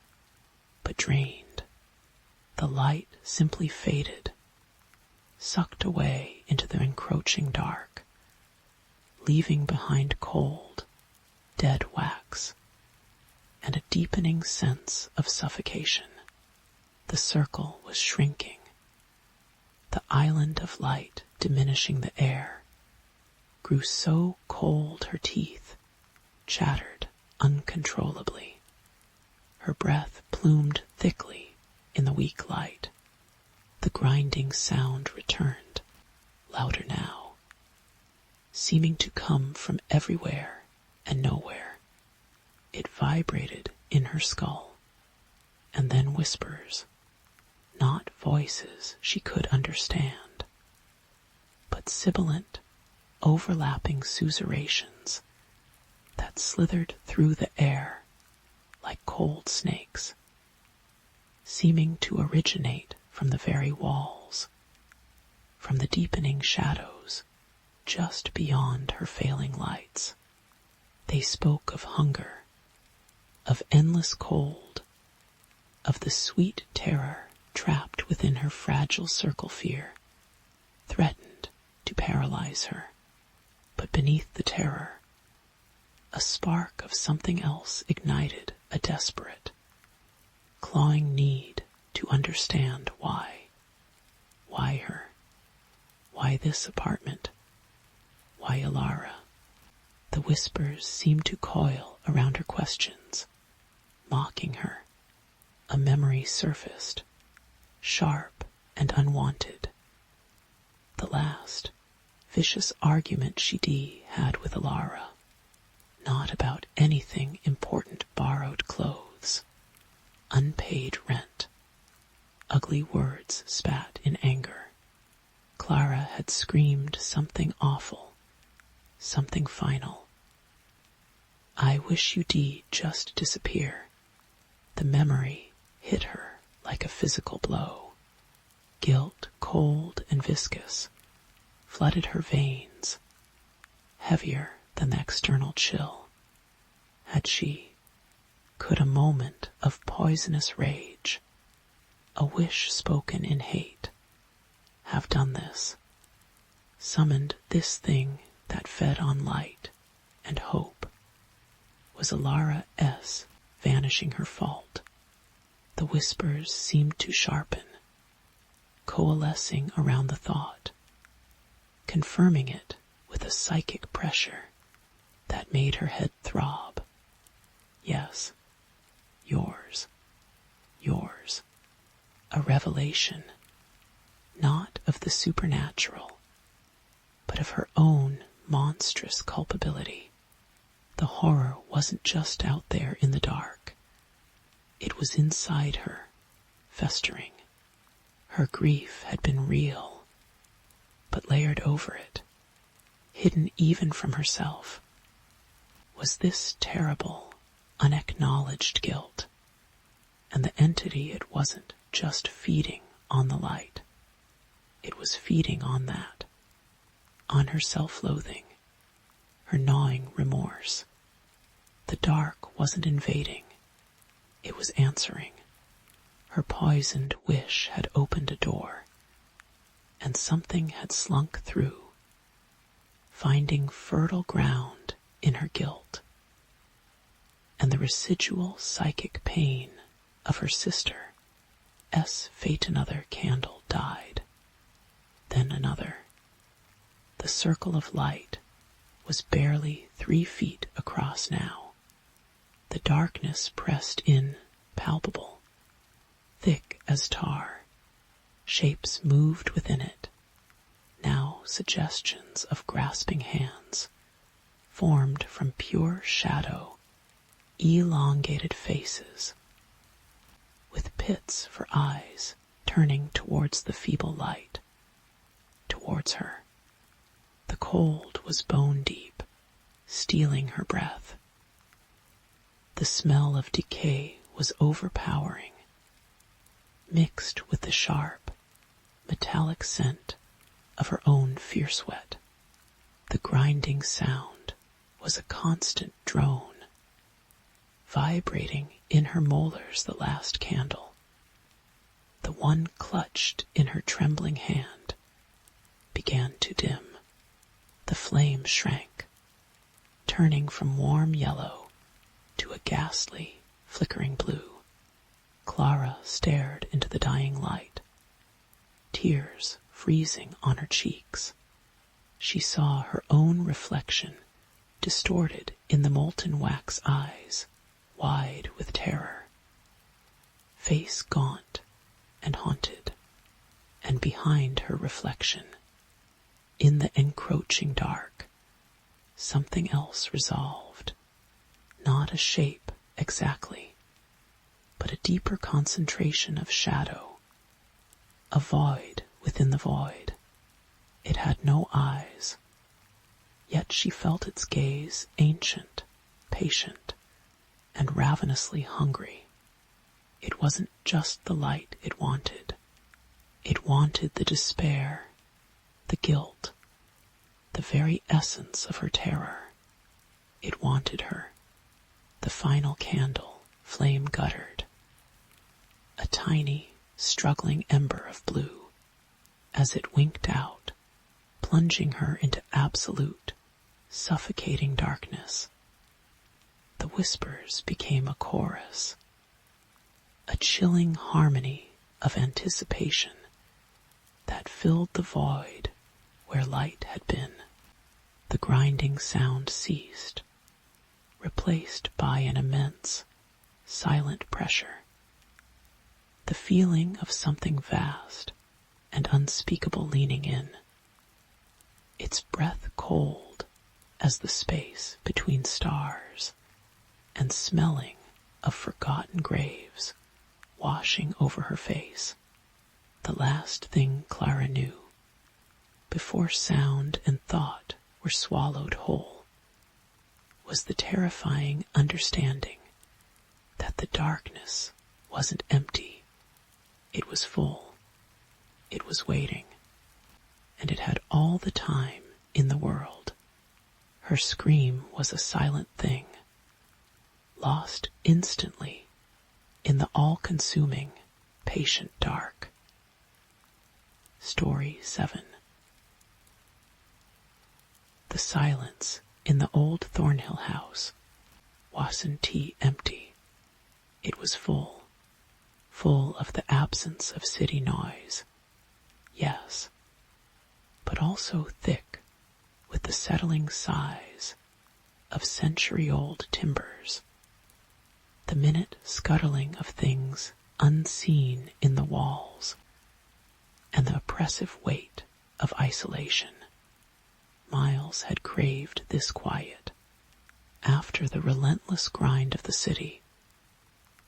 but drained. The light simply faded, sucked away into the encroaching dark, leaving behind cold, dead wax, and a deepening sense of suffocation. The circle was shrinking, the island of light diminishing. The air grew so cold her teeth chattered uncontrollably. Her breath plumed thickly in the weak light. The grinding sound returned, louder now, seeming to come from everywhere and nowhere. It vibrated in her skull, and then whispers, not voices she could understand, but sibilant, overlapping sussurrations that slithered through the air like cold snakes, seeming to originate from the very walls, from the deepening shadows just beyond her failing lights. They spoke of hunger, of endless cold, of the sweet terror trapped within her fragile circle. Fear threatened to paralyze her, but beneath the terror, a spark of something else ignited a desperate, clawing need to understand why. Why her? Why this apartment? Why Alara? The whispers seemed to coil around her questions, mocking her. A memory surfaced, sharp and unwanted. The last vicious argument she had with Alara, not about anything important. Borrowed clothes, unpaid rent, ugly words spat in anger. Clara had screamed something awful, something final. I wish you'd just disappear. The memory hit her like a physical blow. Guilt, cold and viscous, flooded her veins, heavier than the external chill. Could a moment of poisonous rage, a wish spoken in hate, have done this, summoned this thing that fed on light and hope? Was Alara S. vanishing her fault? The whispers seemed to sharpen, coalescing around the thought, confirming it with a psychic pressure that made her head throb. Yes, yours, yours. A revelation, not of the supernatural, but of her own monstrous culpability. The horror wasn't just out there in the dark. It was inside her, festering. Her grief had been real, but layered over it, hidden even from herself, was this terrible, unacknowledged guilt. And the entity it wasn't just feeding on the light. It was feeding on that, on her self-loathing, her gnawing remorse. The dark wasn't invading, it was answering. Her poisoned wish had opened a door, and something had slunk through, finding fertile ground in her guilt. And the residual psychic pain of her sister, fate another candle died, then another. The circle of light was barely 3 feet across now. The darkness pressed in, palpable, thick as tar. Shapes moved within it, now suggestions of grasping hands formed from pure shadow, elongated faces, with pits for eyes turning towards the feeble light, towards her. The cold was bone deep, stealing her breath. The smell of decay was overpowering, mixed with the sharp, metallic scent of her own fierce sweat. The grinding sound was a constant drone, vibrating in her molars. The last candle, the one clutched in her trembling hand, began to dim. The flame shrank, turning from warm yellow to a ghastly, flickering blue. Clara stared into the dying light, tears freezing on her cheeks. She saw her own reflection distorted in the molten wax eyes, wide with terror. Face gaunt and haunted, and behind her reflection, in the encroaching dark, something else resolved, not a shape exactly, but a deeper concentration of shadow, a void within the void. It had no eyes, yet she felt its gaze ancient, patient, and ravenously hungry. It wasn't just the light it wanted. It wanted the despair, the guilt, the very essence of her terror. It wanted her, the final candle, flame guttered, a tiny, struggling ember of blue, as it winked out, plunging her into absolute, suffocating darkness. The whispers became a chorus, a chilling harmony of anticipation that filled the void where light had been. The grinding sound ceased, replaced by an immense, silent pressure. The feeling of something vast and unspeakable leaning in, its breath cold as the space between stars, and smelling of forgotten graves washing over her face. The last thing Clara knew, before sound and thought were swallowed whole, was the terrifying understanding that the darkness wasn't empty. It was full. It was waiting. And it had all the time in the world. Her scream was a silent thing, lost instantly in the all-consuming, patient dark. Story 7. The silence in the old Thornhill house wasn't empty. It was full of the absence of city noise, yes, but also thick with the settling sighs of century-old timbers, the minute scuttling of things unseen in the walls, and the oppressive weight of isolation. Miles had craved this quiet after the relentless grind of the city,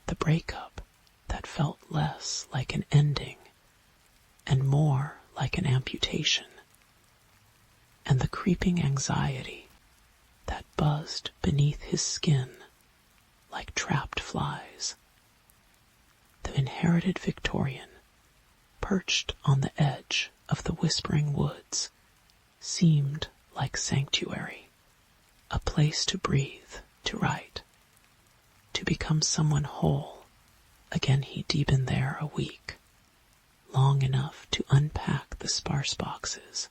the breakup that felt less like an ending and more like an amputation, and the creeping anxiety that buzzed beneath his skin like trapped flies. The inherited Victorian, perched on the edge of the whispering woods, seemed like sanctuary, a place to breathe, to write, to become someone whole. Again he'd been there a week, long enough to unpack the sparse boxes,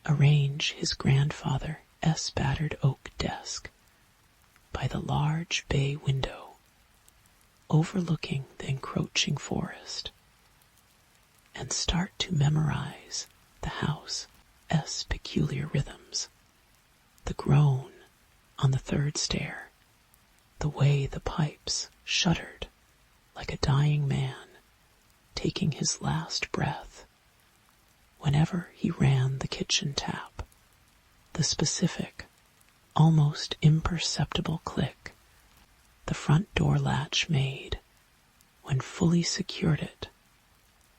arrange his grandfather's battered oak desk by the large bay window overlooking the encroaching forest, and start to memorize the house's peculiar rhythms, the groan on the third stair, the way the pipes shuddered like a dying man taking his last breath, whenever he ran the kitchen tap, the specific, almost imperceptible click the front door latch made when fully secured it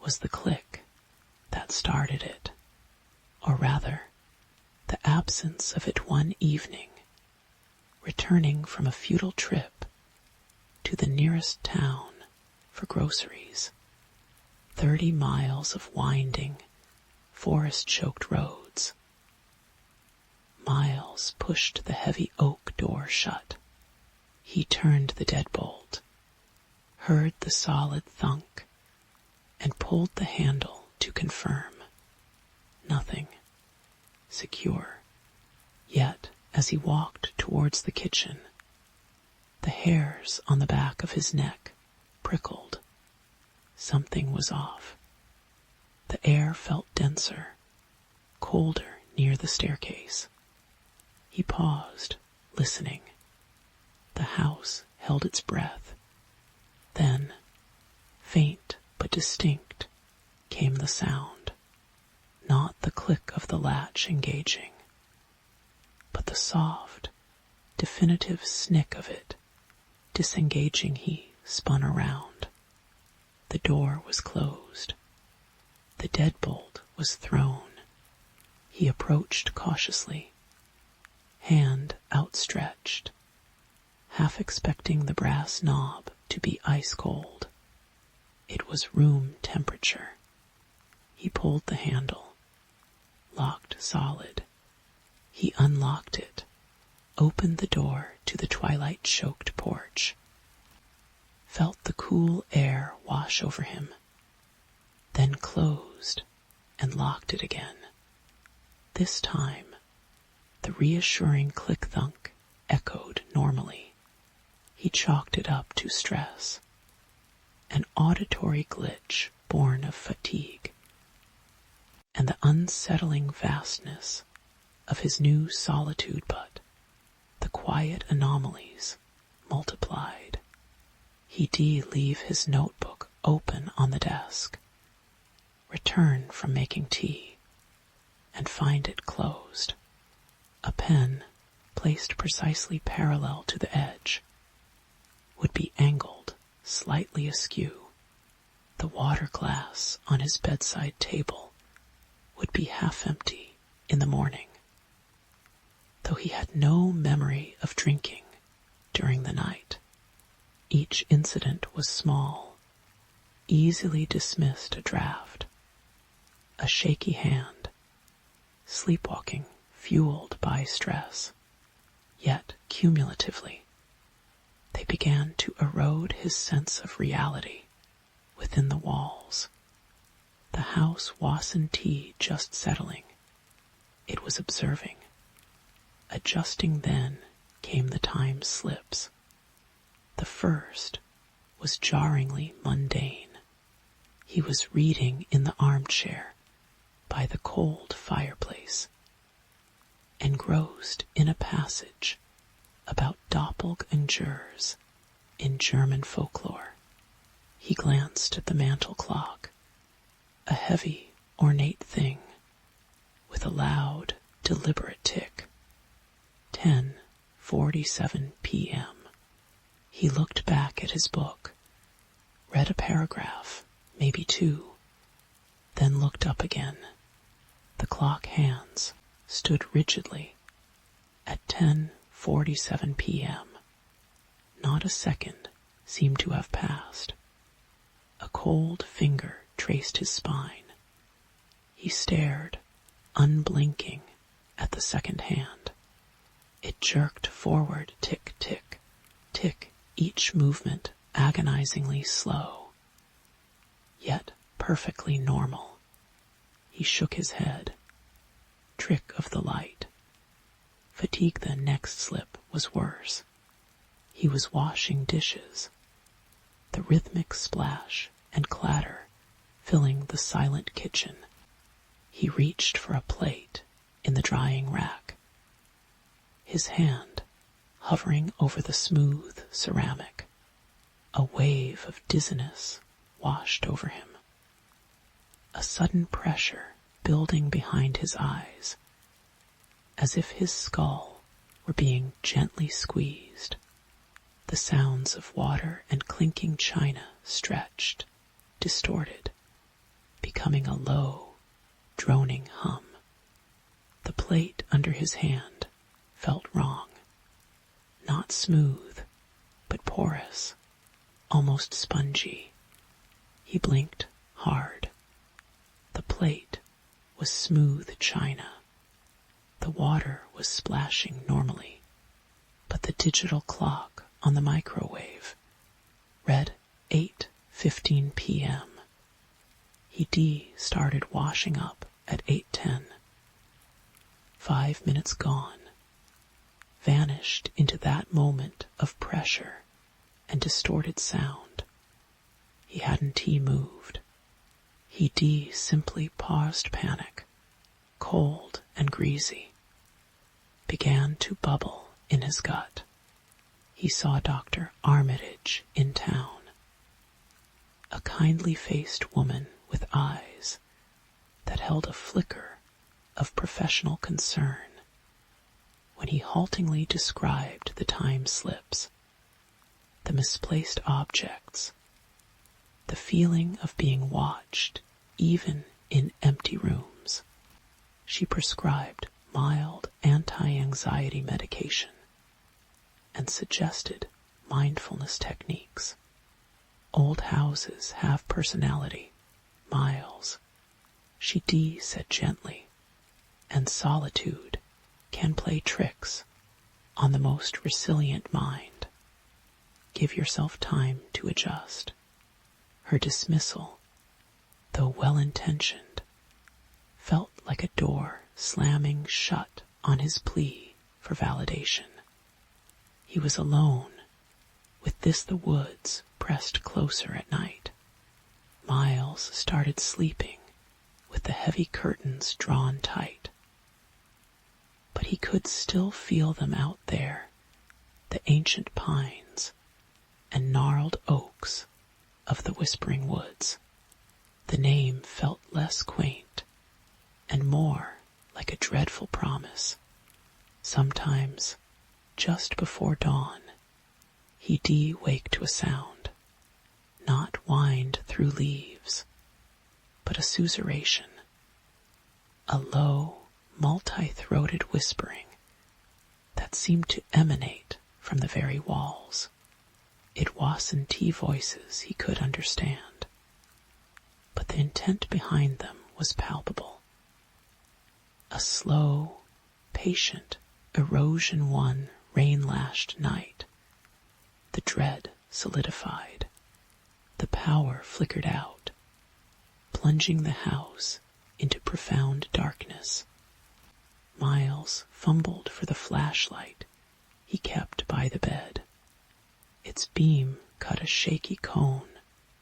was the click that started it, or rather, the absence of it one evening, returning from a futile trip to the nearest town for groceries. 30 miles of winding, forest-choked roads. Miles pushed the heavy oak door shut. He turned the deadbolt, heard the solid thunk, and pulled the handle to confirm. Nothing. Secure. Yet, as he walked towards the kitchen, the hairs on the back of his neck prickled. Something was off. The air felt denser, colder near the staircase. He paused, listening. The house held its breath. Then, faint but distinct, came the sound. Not the click of the latch engaging, but the soft, definitive snick of it disengaging. He spun around. The door was closed. The deadbolt was thrown. He approached cautiously, hand outstretched, half expecting the brass knob to be ice cold. It was room temperature. He pulled the handle, locked solid. He unlocked it, opened the door to the twilight-choked porch, felt the cool air wash over him, then closed and locked it again. This time, the reassuring click-thunk echoed normally. He chalked it up to stress, an auditory glitch born of fatigue, and the unsettling vastness of his new solitude, but the quiet anomalies multiplied. He'd leave his notebook open on the desk, return from making tea, and find it closed. A pen, placed precisely parallel to the edge, would be angled slightly askew. The water glass on his bedside table would be half empty in the morning. Though he had no memory of drinking during the night, each incident was small, easily dismissed a draught, a shaky hand, sleepwalking fueled by stress. Yet, cumulatively, they began to erode his sense of reality within the walls. The house wasn't tea just settling. It was observing. Adjusting then came the time slips. The first was jarringly mundane. He was reading in the armchair by the cold fireplace, engrossed in a passage about doppelgangers in German folklore. He glanced at the mantel clock, a heavy, ornate thing with a loud, deliberate tick. 10:47 p.m. He looked back at his book, read a paragraph, maybe two, then looked up again. The clock hands stood rigidly at 10:47 p.m. Not a second seemed to have passed. A cold finger traced his spine. He stared, unblinking, at the second hand. It jerked forward, tick, tick, tick, each movement agonizingly slow, yet perfectly normal. He shook his head. Trick of the light. Fatigue the next slip was worse. He was washing dishes. The rhythmic splash and clatter filling the silent kitchen. He reached for a plate in the drying rack. His hand hovering over the smooth ceramic. A wave of dizziness washed over him. A sudden pressure building behind his eyes, as if his skull were being gently squeezed. The sounds of water and clinking china stretched, distorted, becoming a low, droning hum. The plate under his hand felt wrong. Not smooth, but porous, almost spongy. He blinked hard. The plate was smooth china. The water was splashing normally, but the digital clock on the microwave read 8:15 p.m. He started washing up at 8:10. 5 minutes gone, vanished into that moment of pressure and distorted sound. He hadn't moved. He simply paused panic, cold and greasy, began to bubble in his gut. He saw Dr. Armitage in town, a kindly-faced woman with eyes that held a flicker of professional concern when he haltingly described the time slips, the misplaced objects, the feeling of being watched even in empty rooms. She prescribed mild anti-anxiety medication and suggested mindfulness techniques. Old houses have personality, Miles, she said gently, and solitude can play tricks on the most resilient mind. Give yourself time to adjust. Her dismissal, though well-intentioned, felt like a door slamming shut on his plea for validation. He was alone, with the woods pressed closer at night. Miles started sleeping with the heavy curtains drawn tight. But he could still feel them out there, the ancient pines and gnarled oaks of the whispering woods. The name felt less quaint and more like a dreadful promise. Sometimes, just before dawn, he'd wake to a sound, not whined through leaves, but a susurration, a low, multi-throated whispering that seemed to emanate from the very walls. It wasn't voices he could understand, but the intent behind them was palpable. A slow, patient, erosion-one rain-lashed night. The dread solidified. The power flickered out, plunging the house into profound darkness. Miles fumbled for the flashlight he kept by the bed. Its beam cut a shaky cone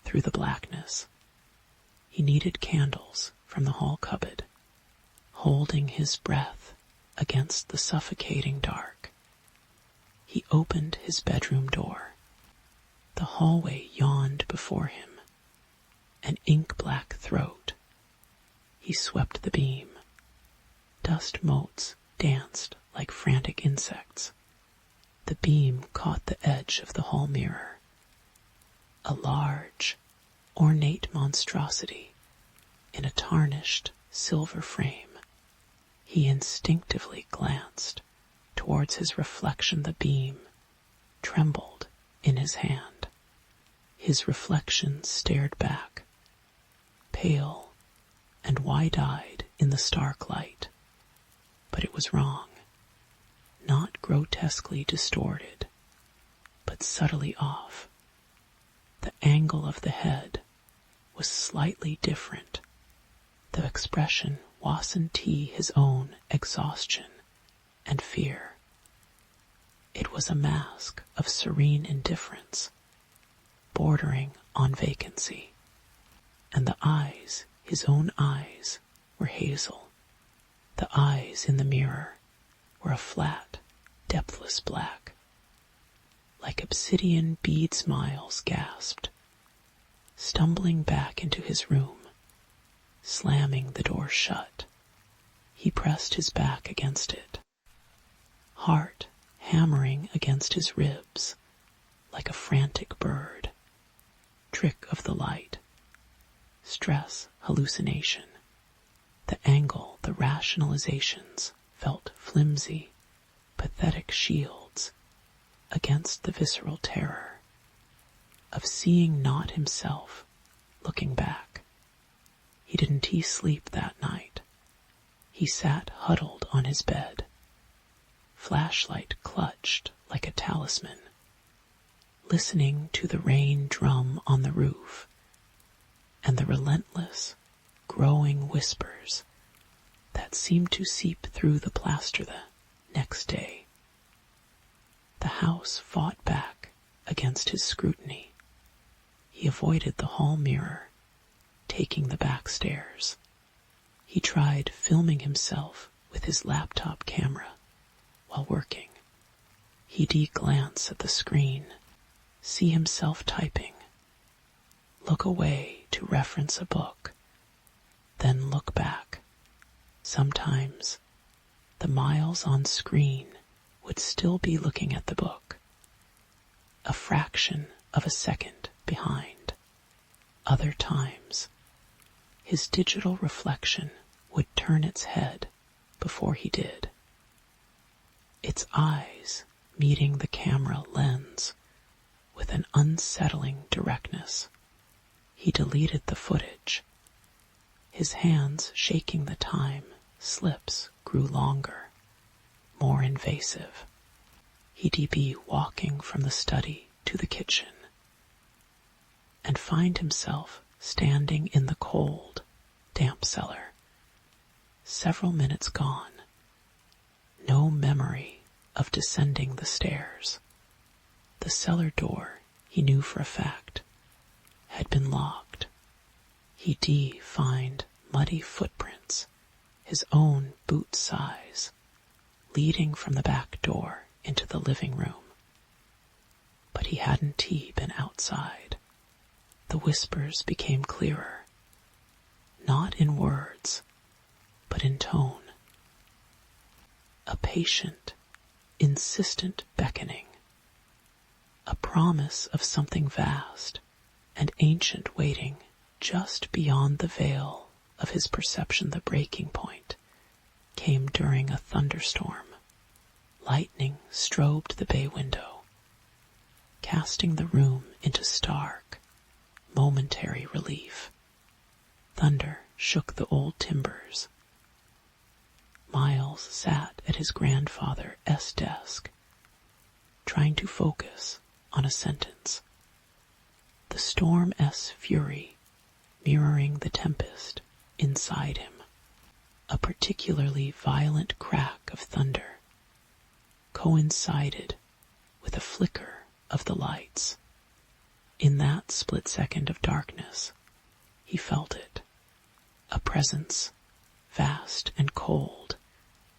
through the blackness. He needed candles from the hall cupboard, holding his breath against the suffocating dark. He opened his bedroom door. The hallway yawned before him, an ink-black throat. He swept the beam. Dust motes danced like frantic insects. The beam caught the edge of the hall mirror. A large, ornate monstrosity in a tarnished silver frame. He instinctively glanced towards his reflection. The beam trembled in his hand. His reflection stared back, pale and wide-eyed in the stark light. But it was wrong. Not grotesquely distorted, but subtly off. The angle of the head was slightly different. The expression wasn't his own exhaustion and fear. It was a mask of serene indifference, bordering on vacancy. And the eyes, his own eyes, were hazel. The eyes in the mirror were a flat, depthless black. Like obsidian beads, Miles gasped, stumbling back into his room. slamming the door shut. He pressed his back against it, heart hammering against his ribs like a frantic bird. Trick of the light, stress, hallucination. The angle, the rationalizations felt flimsy, pathetic shields against the visceral terror of seeing not himself looking back. He didn't sleep that night. He sat huddled on his bed, flashlight clutched like a talisman, listening to the rain drum on the roof and the relentless, growing whispers that seemed to seep through the plaster the next day. The house fought back against his scrutiny. He avoided the hall mirror, taking the back stairs. He tried filming himself with his laptop camera while working. He'd glance at the screen, see himself typing, look away to reference a book, then look back. Sometimes the Miles on screen would still be looking at the book, a fraction of a second behind. Other times, his digital reflection would turn its head before he did. Its eyes meeting the camera lens with an unsettling directness. He deleted the footage. His hands shaking the time, slips grew longer, more invasive. He'd be walking from the study to the kitchen and find himself standing in the cold, damp cellar. Several minutes gone. No memory of descending the stairs. The cellar door, he knew for a fact, had been locked. He'd find muddy footprints, his own boot size, leading from the back door into the living room. But he hadn't been outside. The whispers became clearer, not in words, but in tone. A patient, insistent beckoning. A promise of something vast and ancient waiting just beyond the veil of his perception. The breaking point came during a thunderstorm. Lightning strobed the bay window, casting the room into stark, momentary relief. Thunder shook the old timbers. Miles sat at his grandfather's desk, trying to focus on a sentence. The storm's fury mirroring the tempest inside him. A particularly violent crack of thunder coincided with a flicker of the lights. In that split second of darkness, he felt it. A presence, vast and cold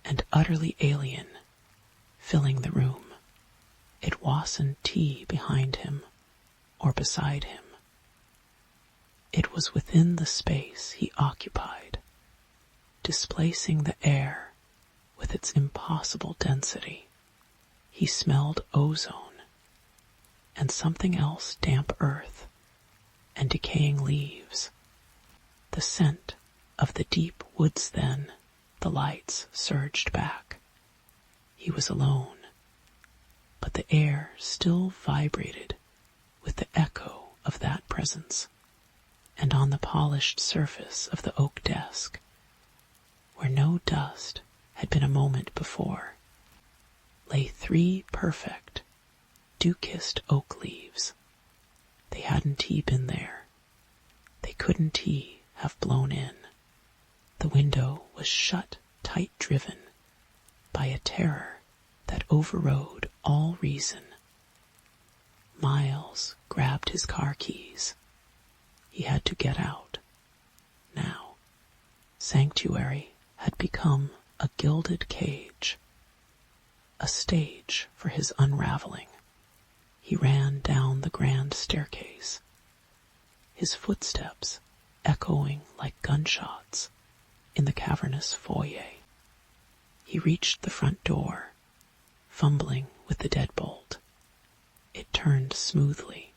and utterly alien, filling the room. It wasn't behind him or beside him. It was within the space he occupied, displacing the air with its impossible density. He smelled ozone and something else, damp earth and decaying leaves. The scent of the deep woods. Then the lights surged back. He was alone, but the air still vibrated with the echo of that presence. And on the polished surface of the oak desk, where no dust had been a moment before, lay 3 perfect, dew-kissed oak leaves. They hadn't been there. They couldn't have blown in. The window was shut tight, driven by a terror that overrode all reason. Miles grabbed his car keys. He had to get out. Now, Sanctuary had become a gilded cage, a stage for his unraveling. He ran down the grand staircase. His footsteps echoing like gunshots in the cavernous foyer. He reached the front door, fumbling with the deadbolt. It turned smoothly.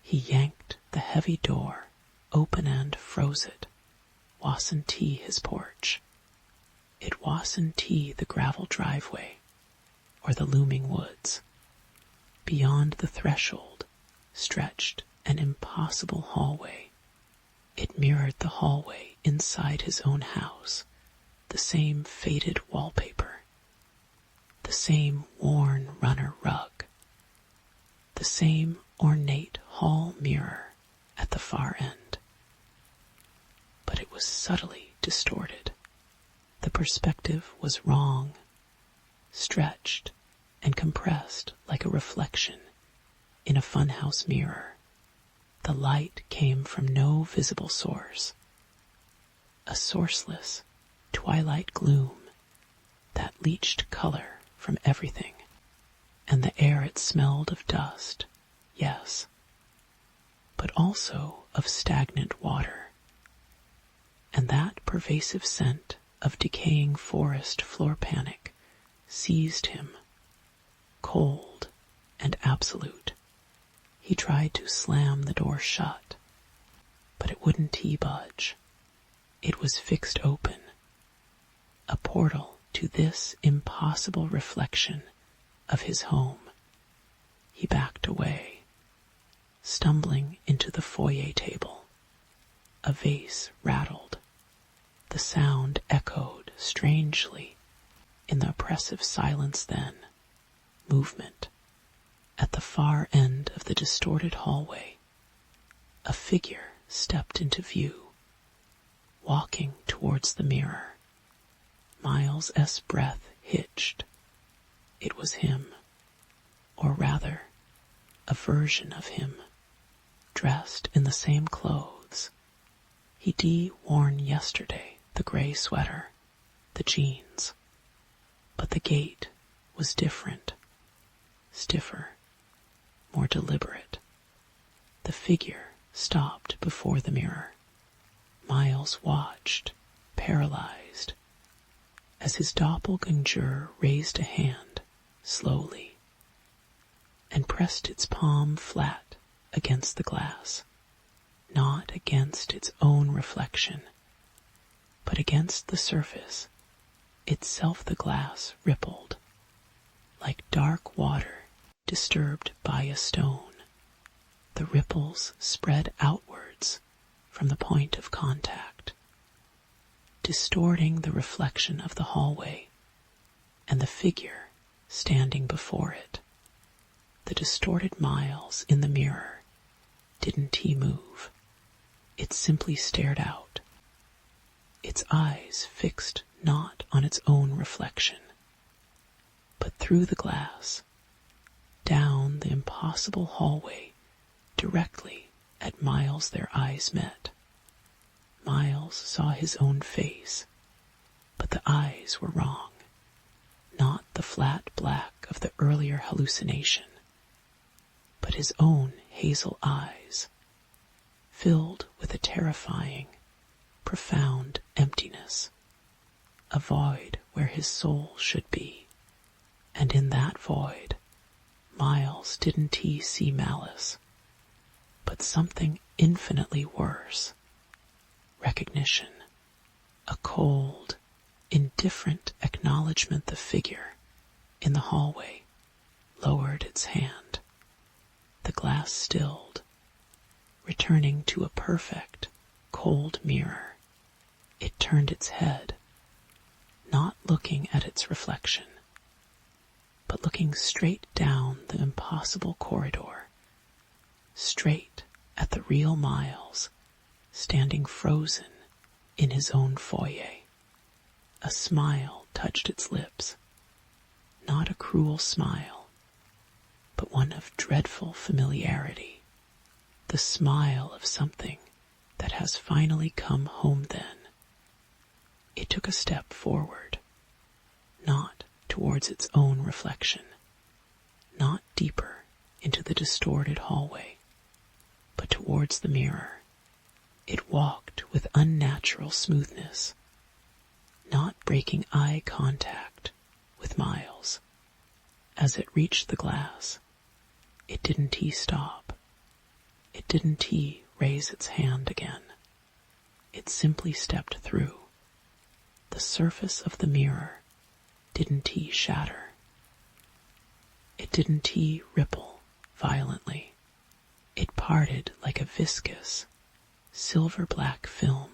He yanked the heavy door open and froze it. Wasn't he his porch? It wasn't he the gravel driveway or the looming woods. Beyond the threshold stretched an impossible hallway. It mirrored the hallway inside his own house, the same faded wallpaper, the same worn runner rug, the same ornate hall mirror at the far end. But it was subtly distorted. The perspective was wrong, stretched and compressed like a reflection in a funhouse mirror. The light came from no visible source. A sourceless twilight gloom that leached color from everything, and the air it smelled of dust, yes, but also of stagnant water. And that pervasive scent of decaying forest floor panic seized him, cold and absolute. He tried to slam the door shut, but it wouldn't he budge. It was fixed open, a portal to this impossible reflection of his home. He backed away, stumbling into the foyer table. A vase rattled. The sound echoed strangely in the oppressive silence then. Movement. At the far end of the distorted hallway, a figure stepped into view, walking towards the mirror. Miles's breath hitched. It was him, or rather, a version of him, dressed in the same clothes he'd worn yesterday, the gray sweater, the jeans. But the gait was different, stiffer, more deliberate. The figure stopped before the mirror. Miles watched, paralyzed, as his doppelganger raised a hand, slowly, and pressed its palm flat against the glass, not against its own reflection, but against the surface. Itself the glass rippled, like dark water disturbed by a stone. The ripples spread outwards from the point of contact, distorting the reflection of the hallway and the figure standing before it. The distorted Miles in the mirror didn't he move. It simply stared out, its eyes fixed not on its own reflection, but through the glass, down the impossible hallway, directly at Miles their eyes met. Miles saw his own face, but the eyes were wrong, not the flat black of the earlier hallucination, but his own hazel eyes, filled with a terrifying, profound emptiness, a void where his soul should be. And in that void, Miles didn't he see malice, but something infinitely worse. Recognition, a cold, indifferent acknowledgement. The figure in the hallway lowered its hand. The glass stilled, returning to a perfect, cold mirror. It turned its head, not looking at its reflection, but looking straight down the impossible corridor, straight at the real Miles, standing frozen in his own foyer. A smile touched its lips, not a cruel smile, but one of dreadful familiarity, the smile of something that has finally come home then. It took a step forward, not towards its own reflection, not deeper into the distorted hallway, but towards the mirror. It walked with unnatural smoothness, not breaking eye contact with Miles. As it reached the glass, it didn't stop. It didn't raise its hand again. It simply stepped through. The surface of the mirror didn't shatter. It didn't ripple violently. It parted like a viscous, silver-black film,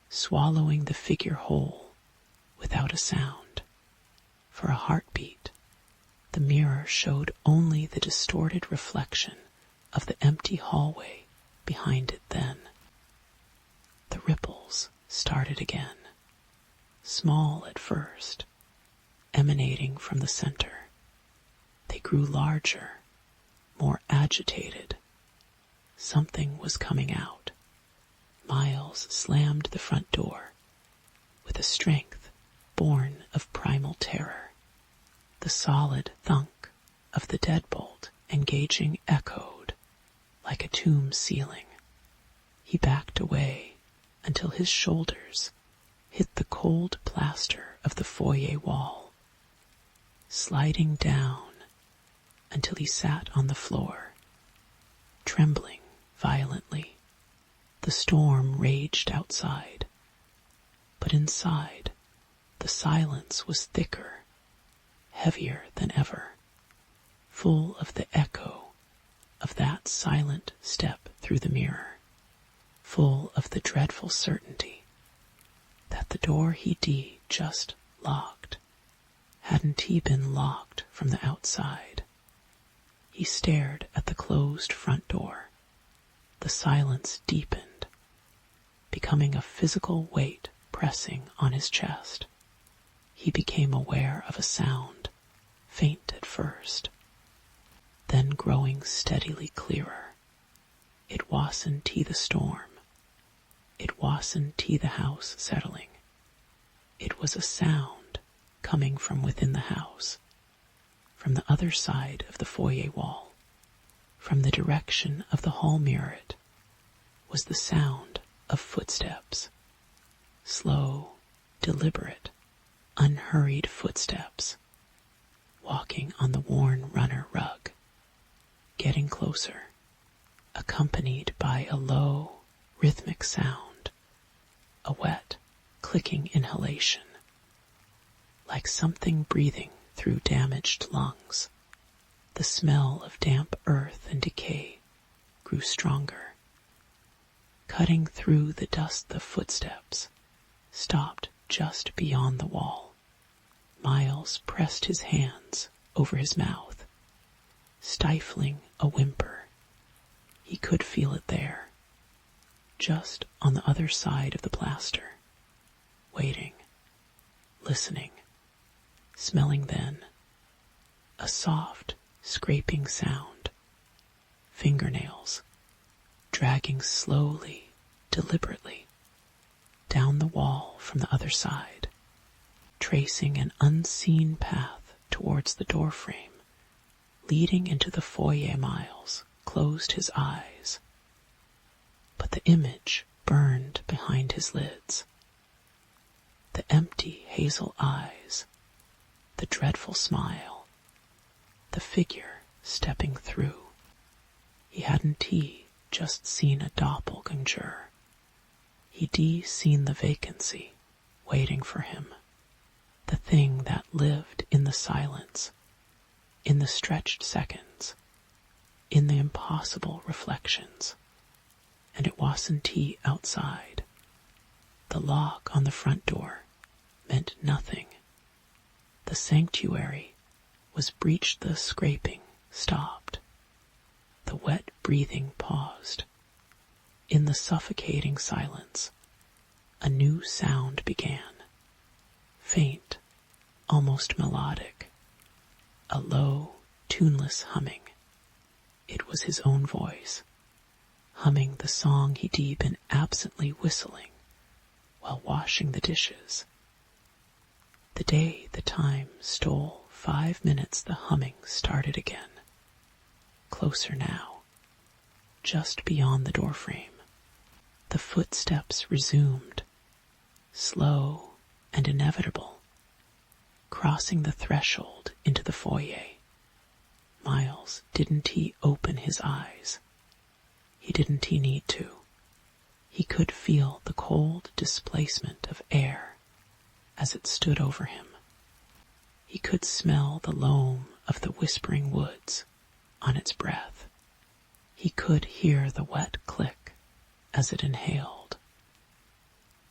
swallowing the figure whole without a sound. For a heartbeat, the mirror showed only the distorted reflection of the empty hallway behind it then. The ripples started again, small at first, emanating from the center. They grew larger, more agitated. Something was coming out. Miles slammed the front door with a strength born of primal terror. The solid thunk of the deadbolt engaging echoed like a tomb ceiling. He backed away until his shoulders hit the cold plaster of the foyer wall, sliding down until he sat on the floor, trembling violently. The storm raged outside, but inside the silence was thicker, heavier than ever, full of the echo of that silent step through the mirror, full of the dreadful certainty that the door he'd just locked hadn't been locked from the outside. He stared at the closed front door. The silence deepened, becoming a physical weight pressing on his chest. He became aware of a sound, faint at first, then growing steadily clearer. It wasn't the storm. It wasn't the house settling. It was a sound coming from within the house, from the other side of the foyer wall, from the direction of the hall mirror. It was the sound of footsteps, slow, deliberate, unhurried footsteps, walking on the worn runner rug, getting closer, accompanied by a low, rhythmic sound, a wet, clicking inhalation, like something breathing through damaged lungs. The smell of damp earth and decay grew stronger. Cutting through the dust, the footsteps stopped just beyond the wall. Miles pressed his hands over his mouth, stifling a whimper. He could feel it there, just on the other side of the plaster, waiting, listening, smelling. Then a soft, scraping sound, fingernails dragging slowly, deliberately, down the wall from the other side, tracing an unseen path towards the doorframe, leading into the foyer. Miles closed his eyes, but the image burned behind his lids. The empty hazel eyes, the dreadful smile, the figure stepping through. He hadn't just seen a doppelganger. He'd seen the vacancy waiting for him, the thing that lived in the silence, in the stretched seconds, in the impossible reflections. And it wasn't outside. The lock on the front door meant nothing. The sanctuary was breached. The scraping stopped. The wet breathing paused. In the suffocating silence, a new sound began. Faint, almost melodic. A low, tuneless humming. It was his own voice, humming the song he'd been absently whistling while washing the dishes. The day the time stole 5 minutes, the humming started again. Closer now, just beyond the doorframe. The footsteps resumed, slow and inevitable, crossing the threshold into the foyer. Miles, didn't he open his eyes? Didn't he need to? He could feel the cold displacement of air as it stood over him. He could smell the loam of the whispering woods on its breath. He could hear the wet click as it inhaled.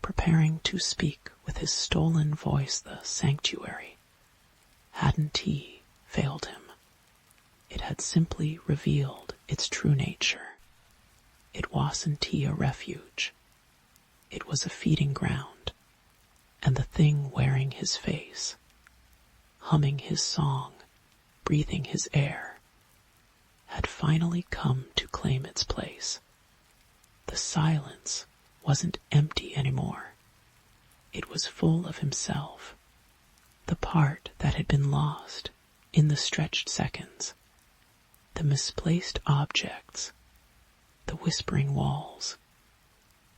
Preparing to speak with his stolen voice the sanctuary, hadn't he failed him? It had simply revealed its true nature. It wasn't he a refuge. It was a feeding ground, and the thing wearing his face, humming his song, breathing his air, had finally come to claim its place. The silence wasn't empty anymore. It was full of himself, the part that had been lost in the stretched seconds, the misplaced objects, the whispering walls,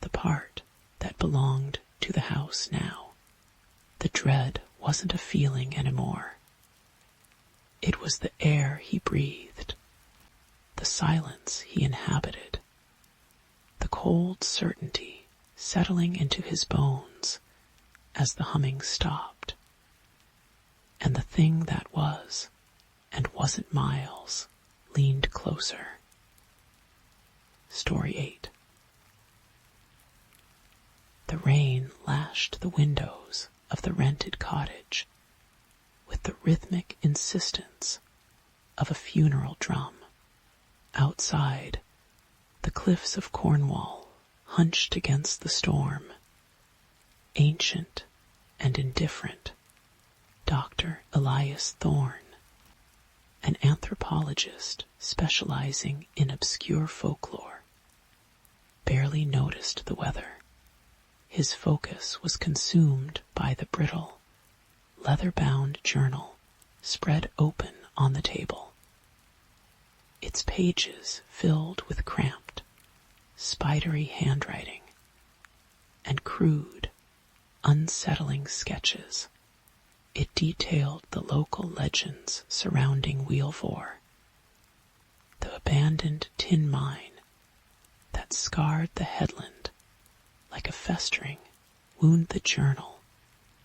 the part that belonged to the house now. The dread wasn't a feeling anymore. It was the air he breathed, the silence he inhabited, the cold certainty settling into his bones as the humming stopped, and the thing that was and wasn't Miles leaned closer. Story 8. The rain lashed the windows of the rented cottage with the rhythmic insistence of a funeral drum. Outside, the cliffs of Cornwall hunched against the storm. Ancient and indifferent, Dr. Elias Thorne, an anthropologist specializing in obscure folklore, barely noticed the weather. His focus was consumed by the brittle, leather-bound journal spread open on the table, its pages filled with cramped, spidery handwriting and crude, unsettling sketches. It detailed the local legends surrounding Wheelvore, the abandoned tin mine that scarred the headland like a festering wound. The journal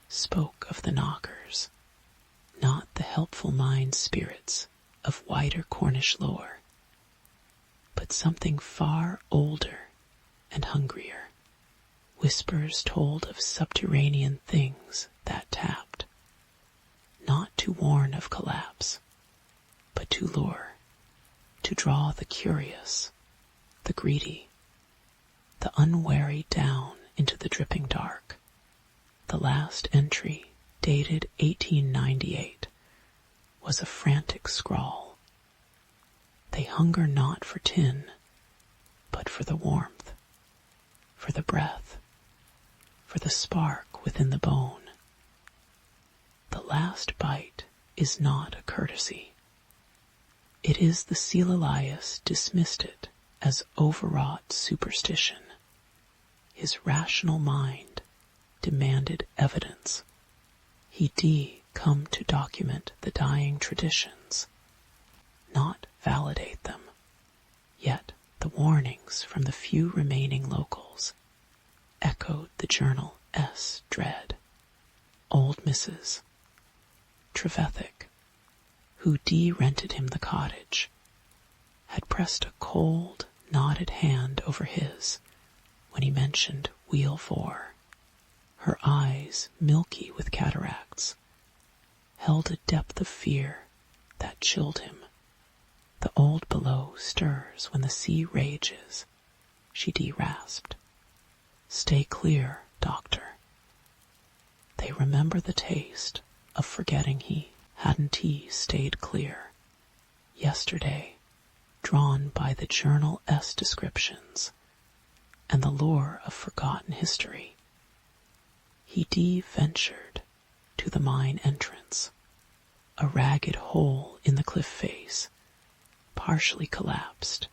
spoke of the knockers, not the helpful mind spirits of wider Cornish lore, but something far older and hungrier. Whispers told of subterranean things that tapped, not to warn of collapse, but to lure, to draw the curious, the greedy, the unwary down into the dripping dark. The last entry, dated 1898, was a frantic scrawl. They hunger not for tin, but for the warmth, for the breath, for the spark within the bone. The last bite is not a courtesy. It is the Seal Elias dismissed it as overwrought superstition. His rational mind demanded evidence. He come to document the dying traditions, not validate them. Yet the warnings from the few remaining locals echoed the Journal S. dread. Old Mrs. Trevethick, who rented him the cottage, had pressed a cold, knotted hand over his when he mentioned Wheelvore. Her eyes, milky with cataracts, held a depth of fear that chilled him. The old below stirs when the sea rages, she rasped. Stay clear, doctor. They remember the taste of forgetting hadn't he stayed clear. Yesterday, drawn by the Journal S descriptions and the lore of forgotten history, he ventured to the mine entrance, a ragged hole in the cliff face, partially collapsed,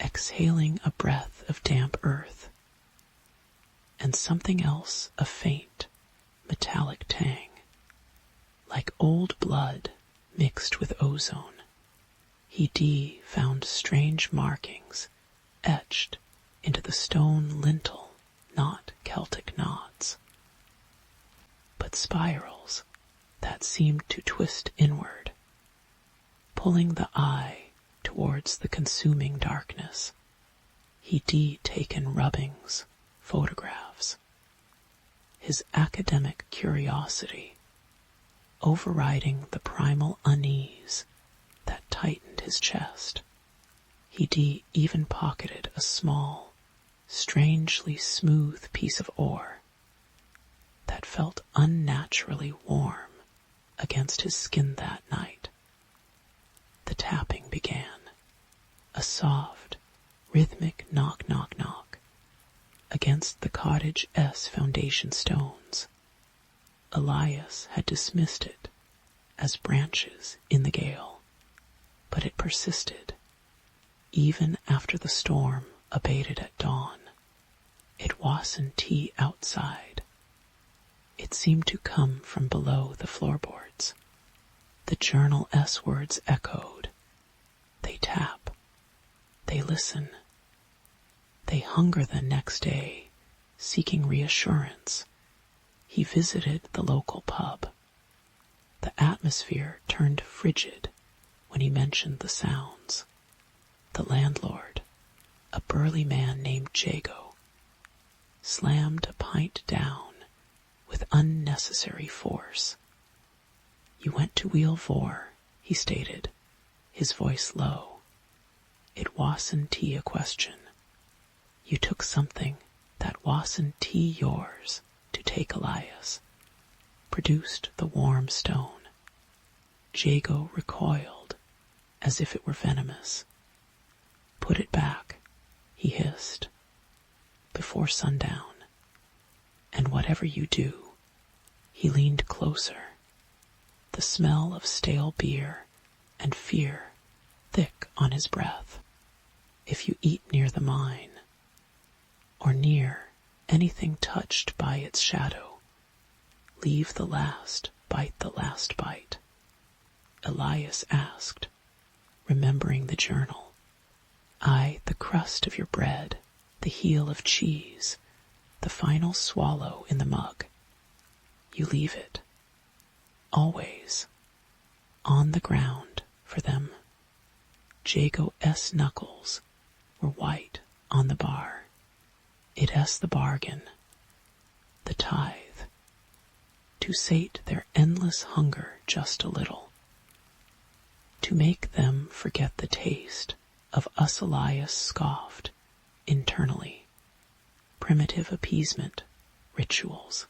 exhaling a breath of damp earth, and something else, a faint, metallic tang, like old blood mixed with ozone. He found strange markings etched into the stone lintel, not Celtic knots, but spirals that seemed to twist inward, pulling the eye towards the consuming darkness. He taken rubbings, photographs. His academic curiosity overriding the primal unease that tightened his chest. He even pocketed a small, strangely smooth piece of ore that felt unnaturally warm against his skin that night. The tapping began, a soft, rhythmic knock, knock, knock, against the cottage S foundation stones. Elias had dismissed it as branches in the gale, but it persisted, even after the storm abated at dawn. It wasn't tea outside. It seemed to come from below the floorboards. The journal S words echoed. They tap. They listen. They hunger the next day, seeking reassurance. He visited the local pub. The atmosphere turned frigid when he mentioned the sounds. The landlord, a burly man named Jago, slammed a pint down with unnecessary force. "You went to Wheel Vor," he stated, his voice low. "It wasn't a question. You took something that wasn't yours to take, Elias." Produced the warm stone. Jago recoiled as if it were venomous. "Put it back," he hissed, "before sundown. And whatever you do," he leaned closer, the smell of stale beer and fear thick on his breath. "If you eat near the mine, or near anything touched by its shadow, leave the last bite." Elias asked, remembering the journal. "The crust of your bread, the heel of cheese, the final swallow in the mug. You leave it. Always. On the ground for them." Jago S. knuckles were white on the bar. It S. the bargain, the tithe, to sate their endless hunger just a little, to make them forget the taste of us. Elias scoffed internally. Primitive appeasement, rituals.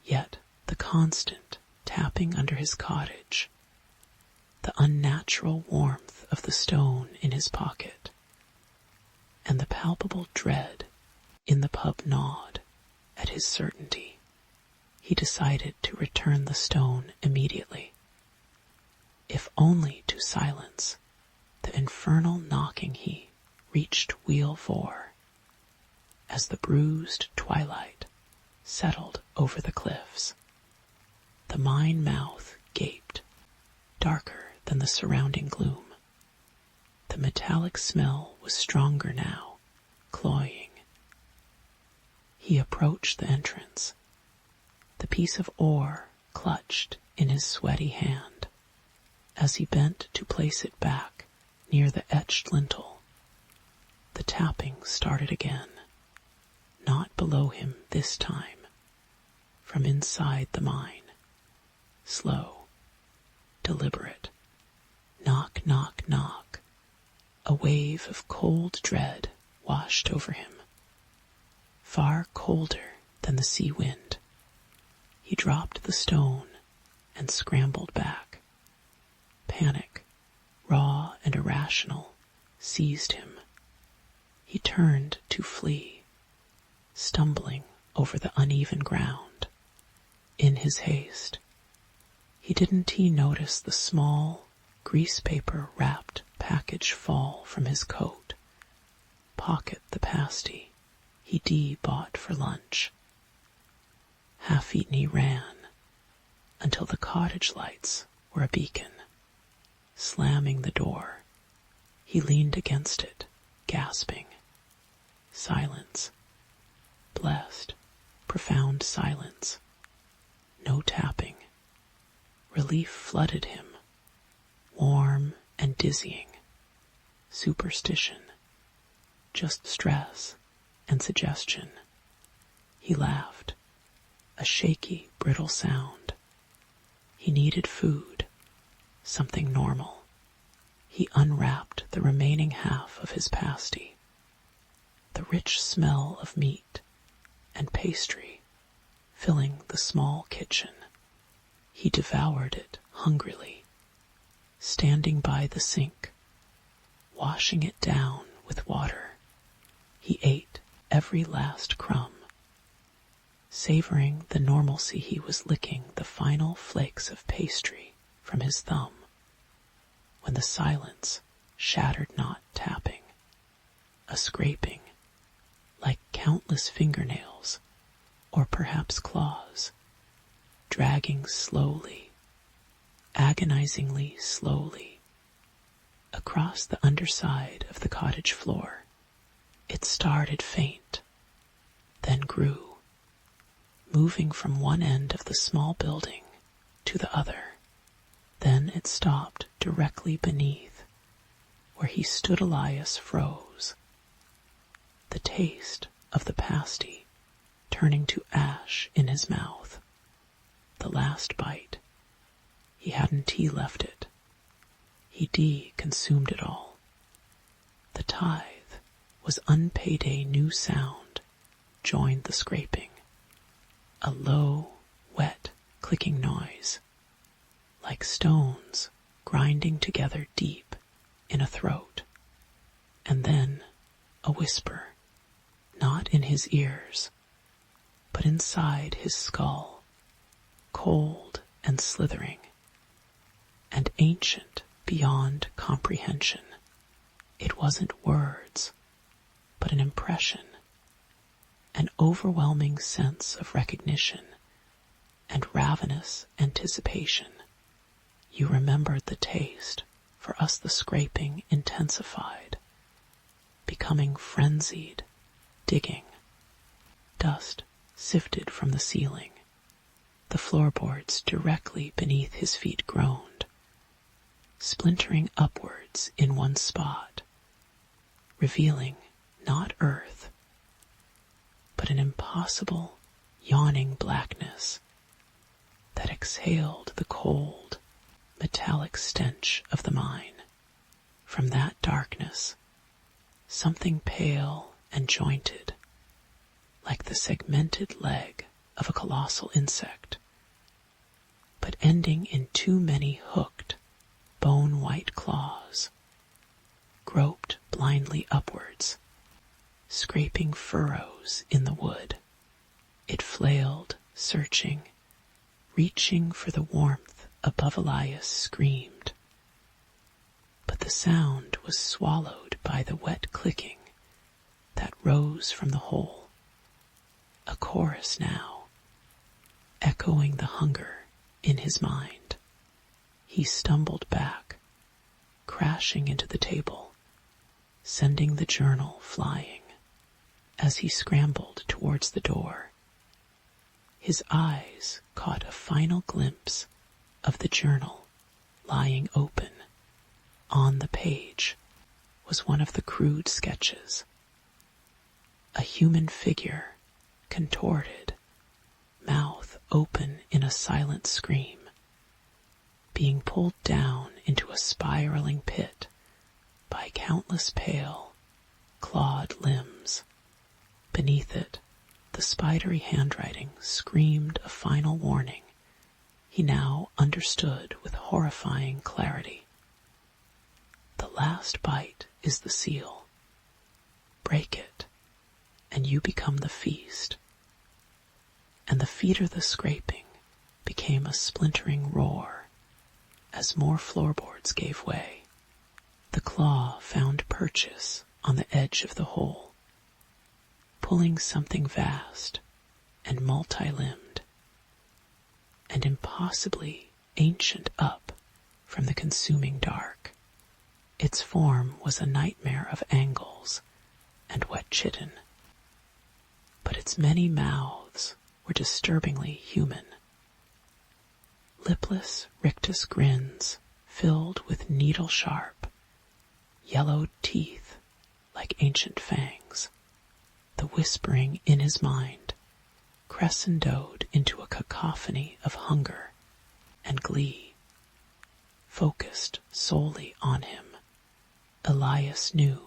Yet the constant tapping under his cottage, the unnatural warmth of the stone in his pocket, and the palpable dread in the pub gnawed at his certainty. He decided to return the stone immediately, if only to silence the infernal knocking. He reached Wheel Vor as the bruised twilight settled over the cliffs. The mine mouth gaped, darker than the surrounding gloom. The metallic smell was stronger now, cloying. He approached the entrance, the piece of ore clutched in his sweaty hand. As he bent to place it back near the etched lintel, the tapping started again, not below him this time, from inside the mine. Slow, deliberate. Knock, knock, knock. A wave of cold dread washed over him, far colder than the sea wind. He dropped the stone and scrambled back. Panic, raw and irrational, seized him. He turned to flee, stumbling over the uneven ground. In his haste, he didn't notice the small, grease paper-wrapped package fall from his coat pocket the pasty he bought for lunch. Half-eaten he ran until the cottage lights were a beacon. Slamming the door, he leaned against it, gasping. Silence. Blessed, profound silence. No tapping. Relief flooded him, warm and dizzying. Superstition. Just stress and suggestion. He laughed. A shaky, brittle sound. He needed food, something normal. He unwrapped the remaining half of his pasty. The rich smell of meat and pastry filling the small kitchen. He devoured it hungrily, standing by the sink, washing it down with water. He ate every last crumb, savoring the normalcy he was licking the final flakes of pastry from his thumb, when the silence shattered not tapping, a scraping, like countless fingernails, or perhaps claws, dragging slowly, agonizingly slowly, across the underside of the cottage floor. It started faint, then grew, moving from one end of the small building to the other. Then it stopped directly beneath, where he stood. Elias froze. The taste of the pasty turning to ash in his mouth. The last bite. He hadn't left it. He consumed it all. The tithe was unpaid. A new sound joined the scraping. A low, wet, clicking noise, like stones grinding together deep in a throat. And then a whisper, not in his ears, but inside his skull, cold and slithering, and ancient beyond comprehension. It wasn't words, but an impression, an overwhelming sense of recognition and ravenous anticipation. You remembered the taste. For us the scraping intensified, becoming frenzied, digging. Dust sifted from the ceiling. The floorboards directly beneath his feet groaned, splintering upwards in one spot, revealing not earth, but an impossible, yawning blackness that exhaled the cold, metallic stench of the mine. From that darkness, something pale and jointed, like the segmented leg of a colossal insect, but ending in too many hooked, bone-white claws, groped blindly upwards, scraping furrows in the wood. It flailed, searching, reaching for the warmth above. Elias screamed, but the sound was swallowed by the wet clicking that rose from the hole, a chorus now, echoing the hunger in his mind. He stumbled back, crashing into the table, sending the journal flying. As he scrambled towards the door, his eyes caught a final glimpse of the journal lying open. On the page was one of the crude sketches. A human figure, contorted, mouth open in a silent scream, being pulled down into a spiraling pit by countless pale, clawed limbs. Beneath it, the spidery handwriting screamed a final warning. He now understood with horrifying clarity. The last bite is the seal. Break it, and you become the feast. And the feeder the scraping became a splintering roar as more floorboards gave way. The claw found purchase on the edge of the hole, pulling something vast and multi-limbed and impossibly ancient up from the consuming dark. Its form was a nightmare of angles and wet chitin, but its many mouths were disturbingly human. Lipless rictus grins filled with needle-sharp, yellowed teeth like ancient fangs. The whispering in his mind crescendoed into a cacophony of hunger and glee. Focused solely on him, Elias knew,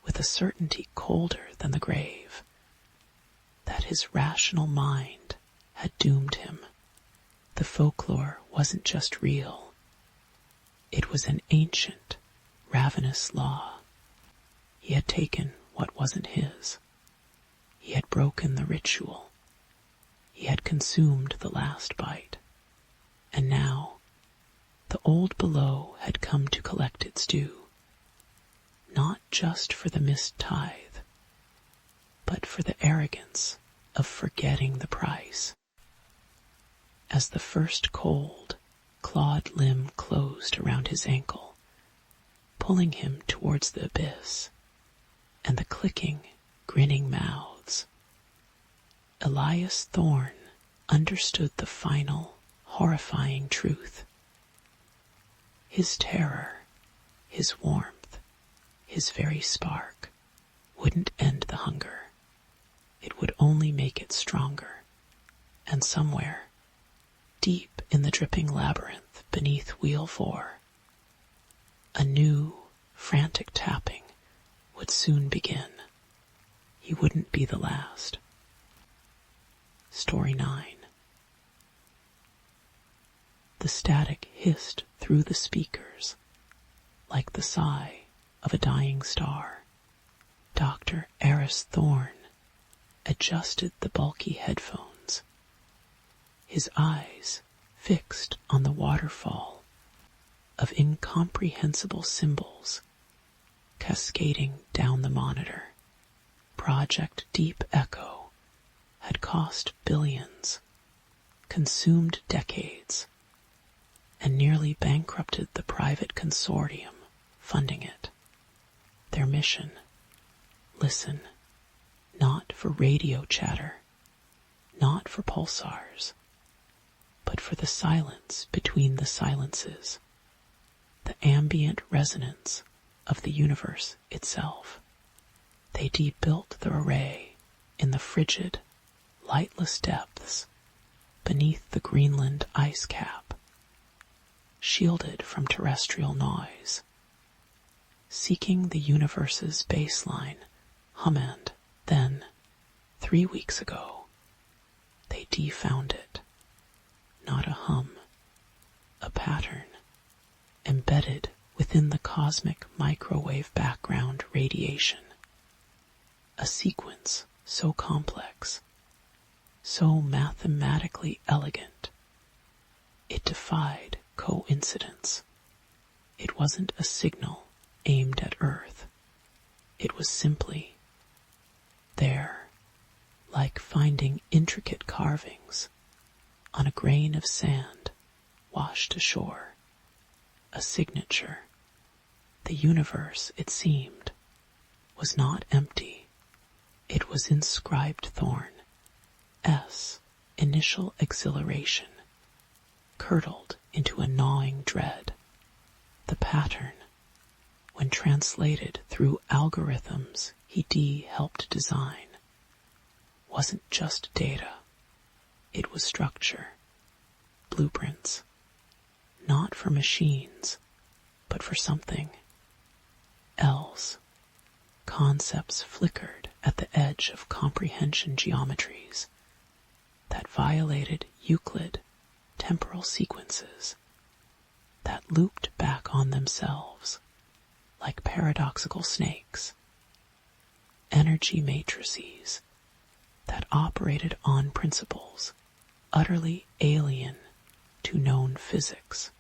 with a certainty colder than the grave, that his rational mind had doomed him. The folklore wasn't just real. It was an ancient, ravenous law. He had taken what wasn't his. He had broken the ritual. He had consumed the last bite. And now, the old below had come to collect its due. Not just for the missed tithe, but for the arrogance of forgetting the price. As the first cold, clawed limb closed around his ankle, pulling him towards the abyss, and the clicking, grinning mouths, Elias Thorne understood the final, horrifying truth. His terror, his warmth, his very spark wouldn't end the hunger. It would only make it stronger, and somewhere, deep in the dripping labyrinth beneath Wheel 4, a new, frantic tapping would soon begin. He wouldn't be the last. Story 9. The static hissed through the speakers like the sigh of a dying star. Dr. Eris Thorne adjusted the bulky headphones, his eyes fixed on the waterfall of incomprehensible symbols cascading down the monitor. Project Deep Echo had cost billions, consumed decades, and nearly bankrupted the private consortium funding it. Their mission: listen, not for radio chatter, not for pulsars, but for the silence between the silences, the ambient resonance of the universe itself. They debuilt the array in the frigid, lightless depths beneath the Greenland ice cap, shielded from terrestrial noise, seeking the universe's baseline hummand. Then, 3 weeks ago, they defound it. Not a hum, a pattern, embedded within the cosmic microwave background radiation. A sequence so complex, so mathematically elegant, it defied coincidence. It wasn't a signal aimed at Earth. It was simply there, like finding intricate carvings on a grain of sand washed ashore. A signature. The universe, it seemed, was not empty. It was inscribed Thorn. S, initial exhilaration, curdled into a gnawing dread. The pattern, when translated through algorithms he helped design, wasn't just data. It was structure, blueprints, not for machines, but for something else. Concepts flickered at the edge of comprehension geometries that violated Euclid temporal sequences, that looped back on themselves like paradoxical snakes, energy matrices that operated on principles utterly alien to known physics.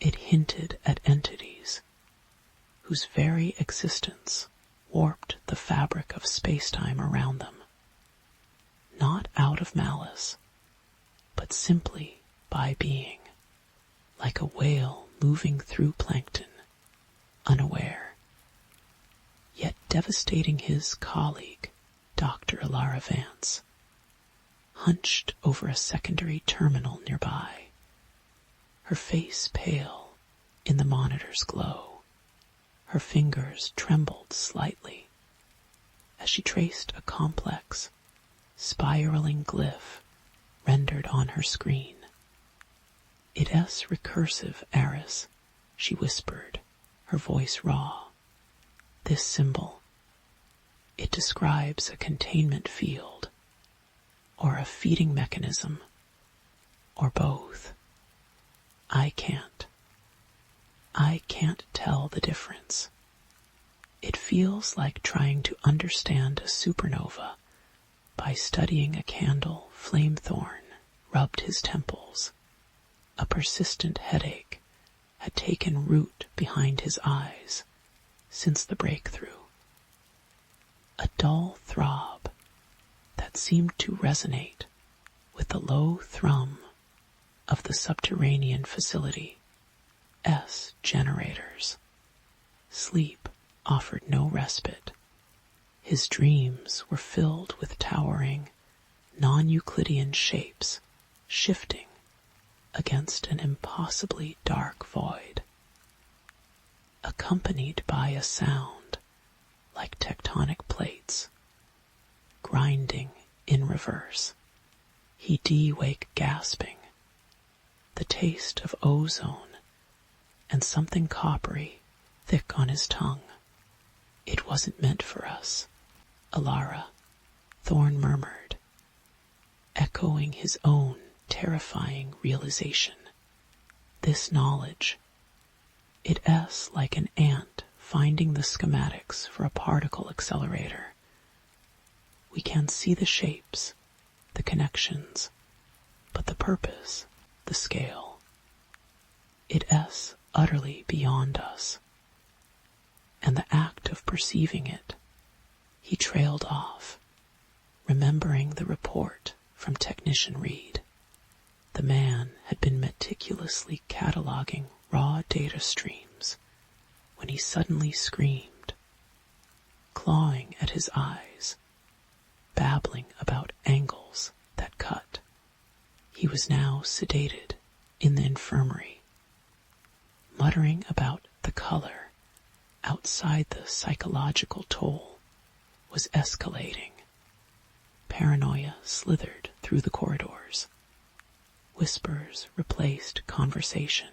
It hinted at entities whose very existence warped the fabric of space-time around them, not out of malice, but simply by being, like a whale moving through plankton, unaware, yet devastating his colleague, Dr. Alara Vance, hunched over a secondary terminal nearby, her face pale in the monitor's glow. Her fingers trembled slightly as she traced a complex, spiraling glyph rendered on her screen. "It is recursive, Eris," she whispered, her voice raw. "This symbol, it describes a containment field, or a feeding mechanism, or both. I can't tell the difference. It feels like trying to understand a supernova by studying a candle. Flamethorn rubbed his temples. A persistent headache had taken root behind his eyes since the breakthrough. A dull throb that seemed to resonate with the low thrum of the subterranean facility, S generators. Sleep offered no respite. His dreams were filled with towering, non-Euclidean shapes shifting against an impossibly dark void, accompanied by a sound like tectonic plates grinding in reverse. He de-wake gasping, the taste of ozone and something coppery thick on his tongue. "It wasn't meant for us, Alara," Thorn murmured, echoing his own terrifying realization. This knowledge, it is like an ant finding the schematics for a particle accelerator. We can see the shapes, the connections, but the purpose, the scale, it is utterly beyond us. And the act of perceiving it, he trailed off, remembering the report from Technician Reed. The man had been meticulously cataloging raw data streams when he suddenly screamed, clawing at his eyes, babbling about angles that cut. He was now sedated in the infirmary, muttering about the color outside the psychological toll was escalating. Paranoia slithered through the corridors. Whispers replaced conversation.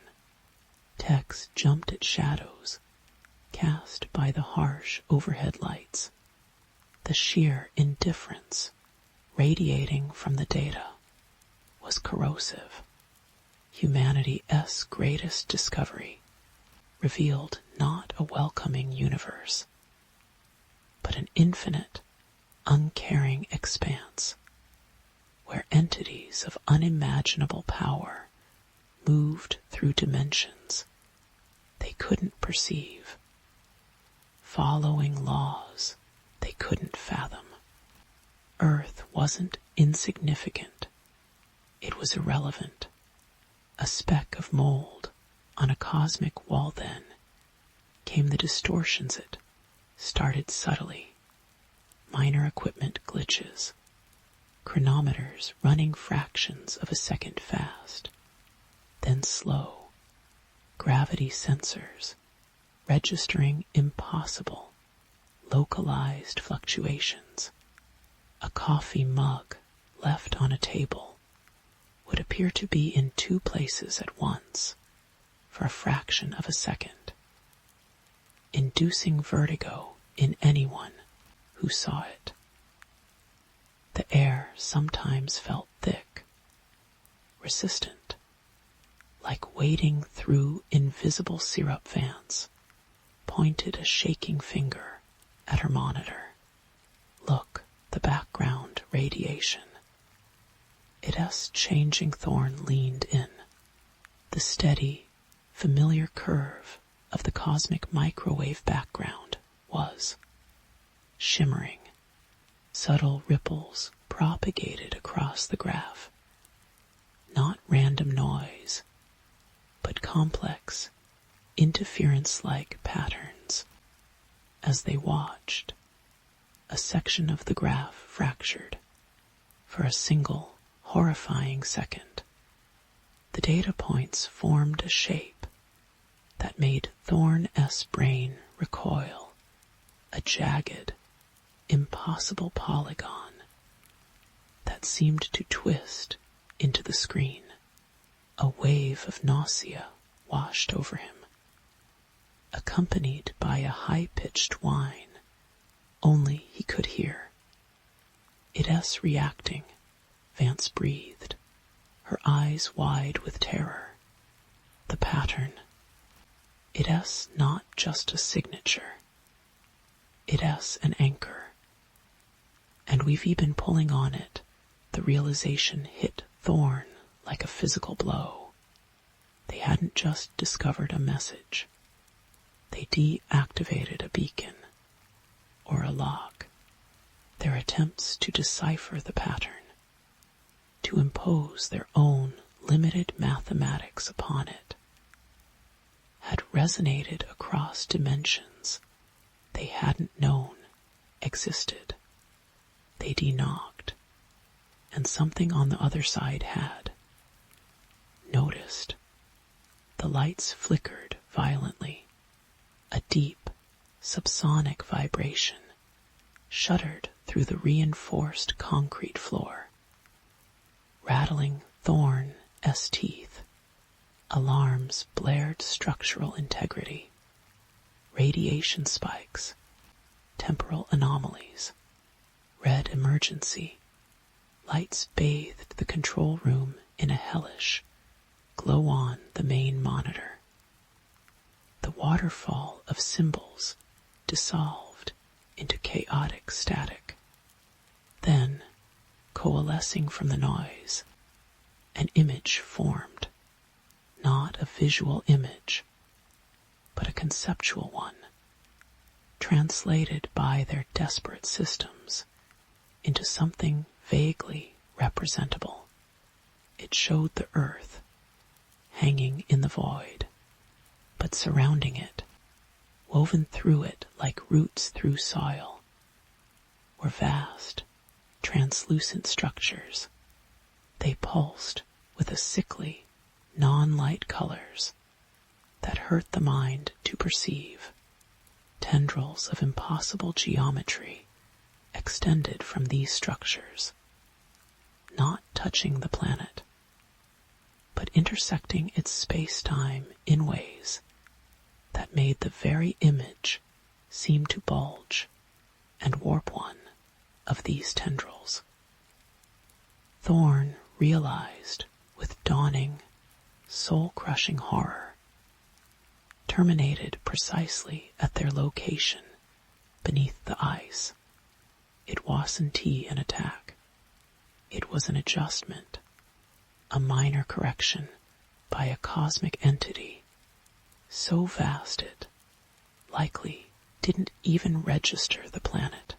Techs jumped at shadows cast by the harsh overhead lights. The sheer indifference radiating from the data was corrosive. Humanity's greatest discovery revealed not a welcoming universe, but an infinite, uncaring expanse where entities of unimaginable power moved through dimensions they couldn't perceive, following laws they couldn't fathom. Earth wasn't insignificant. It was irrelevant. A speck of mold on a cosmic wall. Then came the distortions. It started subtly. Minor equipment glitches, chronometers running fractions of a second fast, then slow, gravity sensors registering impossible, localized fluctuations. A coffee mug left on a table would appear to be in two places at once for a fraction of a second, inducing vertigo in anyone who saw it. The air sometimes felt thick, resistant, like wading through invisible syrup vents. Pointed a shaking finger at her monitor. "Look, the background radiation." It is changing. Thorn leaned in. The steady, familiar curve of the cosmic microwave background was shimmering. Subtle ripples propagated across the graph. Not random noise, but complex, interference-like patterns. As they watched, a section of the graph fractured. For a single, horrifying second, the data points formed a shape that made Thorne's brain recoil, a jagged, impossible polygon that seemed to twist into the screen. A wave of nausea washed over him, accompanied by a high-pitched whine only he could hear. "It's reacting," Vance breathed, her eyes wide with terror. "The pattern. It's not just a signature. It's an anchor. And we've been pulling on it." The realization hit Thorne like a physical blow. They hadn't just discovered a message. They deactivated a beacon, or a log. Their attempts to decipher the pattern, to impose their own limited mathematics upon it, had resonated across dimensions they hadn't known existed. They knocked, and something on the other side had noticed. The lights flickered violently. A deep, subsonic vibration shuddered through the reinforced concrete floor, rattling Thorne's teeth. Alarms blared structural integrity, radiation spikes, temporal anomalies, red emergency. Lights bathed the control room in a hellish glow on the main monitor. The waterfall of symbols dissolved into chaotic static. Then, coalescing from the noise, an image formed. Not a visual image, but a conceptual one, translated by their desperate systems into something vaguely representable. It showed the earth, hanging in the void, but surrounding it, woven through it like roots through soil, were vast, translucent structures. They pulsed with a sickly, non-light colors that hurt the mind to perceive. Tendrils of impossible geometry extended from these structures, not touching the planet, but intersecting its space-time in ways that made the very image seem to bulge and warp one of these tendrils. Thorne realized with dawning, soul-crushing horror, terminated precisely at their location beneath the ice. It wasn't an attack. It was an adjustment, a minor correction by a cosmic entity so vast it likely didn't even register the planet.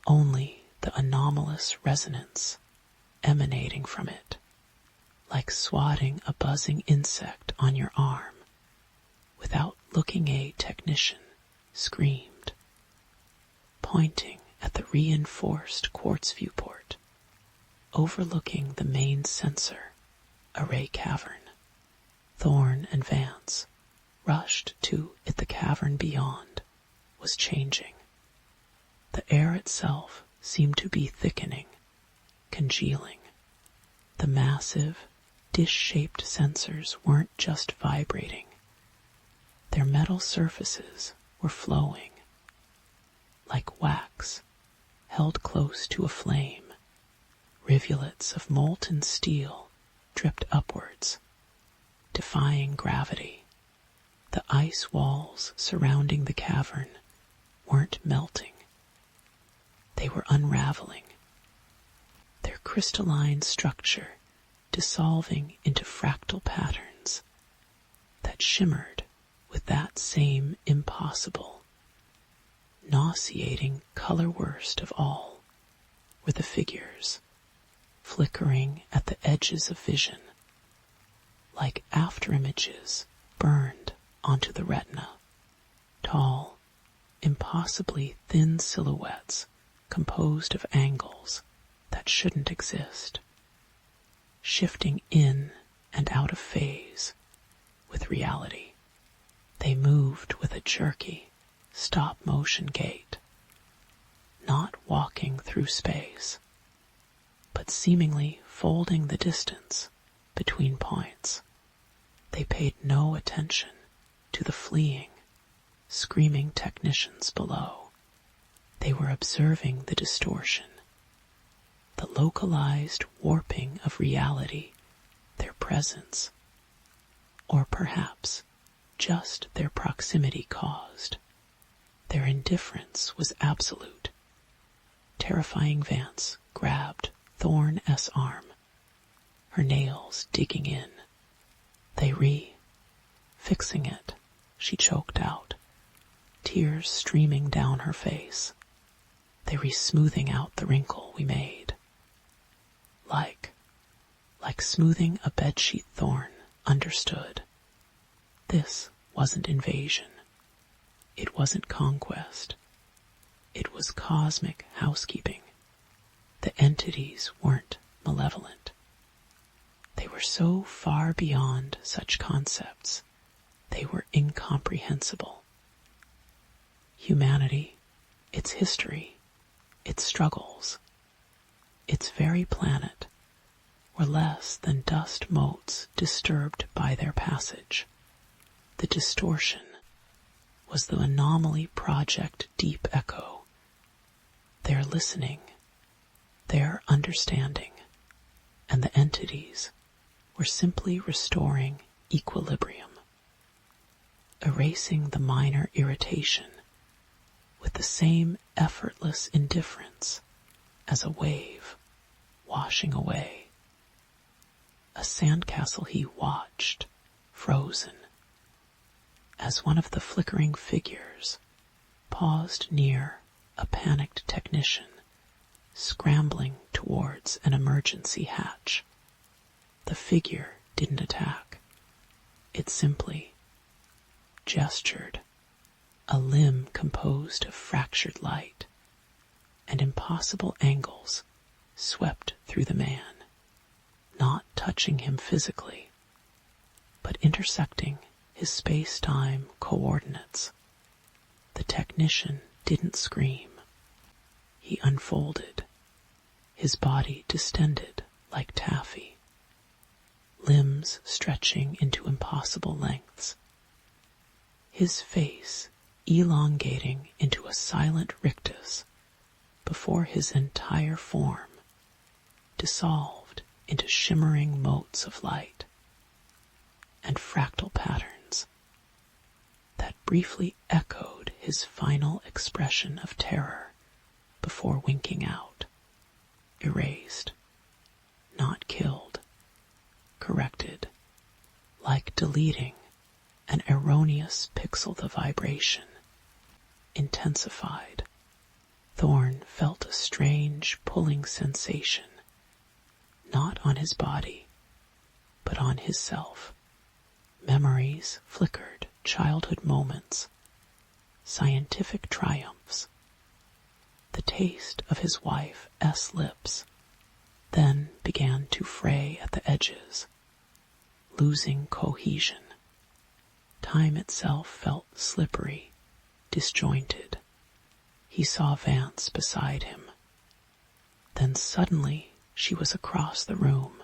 Only the anomalous resonance emanating from it, like swatting a buzzing insect on your arm without looking, a technician screamed, pointing at the reinforced quartz viewport overlooking the main sensor array cavern. Thorne and Vance rushed to it. The cavern beyond was changing. The air itself seemed to be thickening, congealing. The massive, dish-shaped sensors weren't just vibrating. Their metal surfaces were flowing, like wax held close to a flame. Rivulets of molten steel dripped upwards, defying gravity. The ice walls surrounding the cavern weren't melting. They were unraveling, their crystalline structure dissolving into fractal patterns that shimmered with that same impossible, nauseating color worst of all were the figures flickering at the edges of vision, like afterimages burned onto the retina, tall, impossibly thin silhouettes composed of angles that shouldn't exist, shifting in and out of phase with reality. They moved with a jerky, stop-motion gait, not walking through space, but seemingly folding the distance between points. They paid no attention to the fleeing, screaming technicians below. They were observing the distortion, the localized warping of reality, their presence, or perhaps just their proximity caused. Their indifference was absolute. Terrifying Vance grabbed Thorn's arm, her nails digging in. They fixing it, she choked out, tears streaming down her face. They smoothing out the wrinkle we made. Like smoothing a bedsheet. Thorn understood. This wasn't invasion. It wasn't conquest. It was cosmic housekeeping. The entities weren't malevolent. They were so far beyond such concepts, they were incomprehensible. Humanity, its history, its struggles, its very planet, were less than dust motes disturbed by their passage. The distortion was the anomaly project deep echo. Their listening, their understanding, and the entities were simply restoring equilibrium, erasing the minor irritation with the same effortless indifference as a wave washing away. A sandcastle he watched, frozen, as one of the flickering figures paused near a panicked technician scrambling towards an emergency hatch. The figure didn't attack. It simply gestured, a limb composed of fractured light and impossible angles swept through the man, not touching him physically, but intersecting his space-time coordinates. The technician didn't scream. He unfolded, his body distended like taffy, limbs stretching into impossible lengths, his face elongating into a silent rictus before his entire form dissolved into shimmering motes of light and fractal patterns that briefly echoed his final expression of terror before winking out, erased, not killed, corrected, like deleting an erroneous pixel. The vibration intensified. Thorn felt a strange pulling sensation, not on his body, but on his self. Memories flickered, childhood moments, scientific triumphs, the taste of his wife's lips, then began to fray at the edges, losing cohesion. Time itself felt slippery, disjointed. He saw Vance beside him. Then suddenly she was across the room,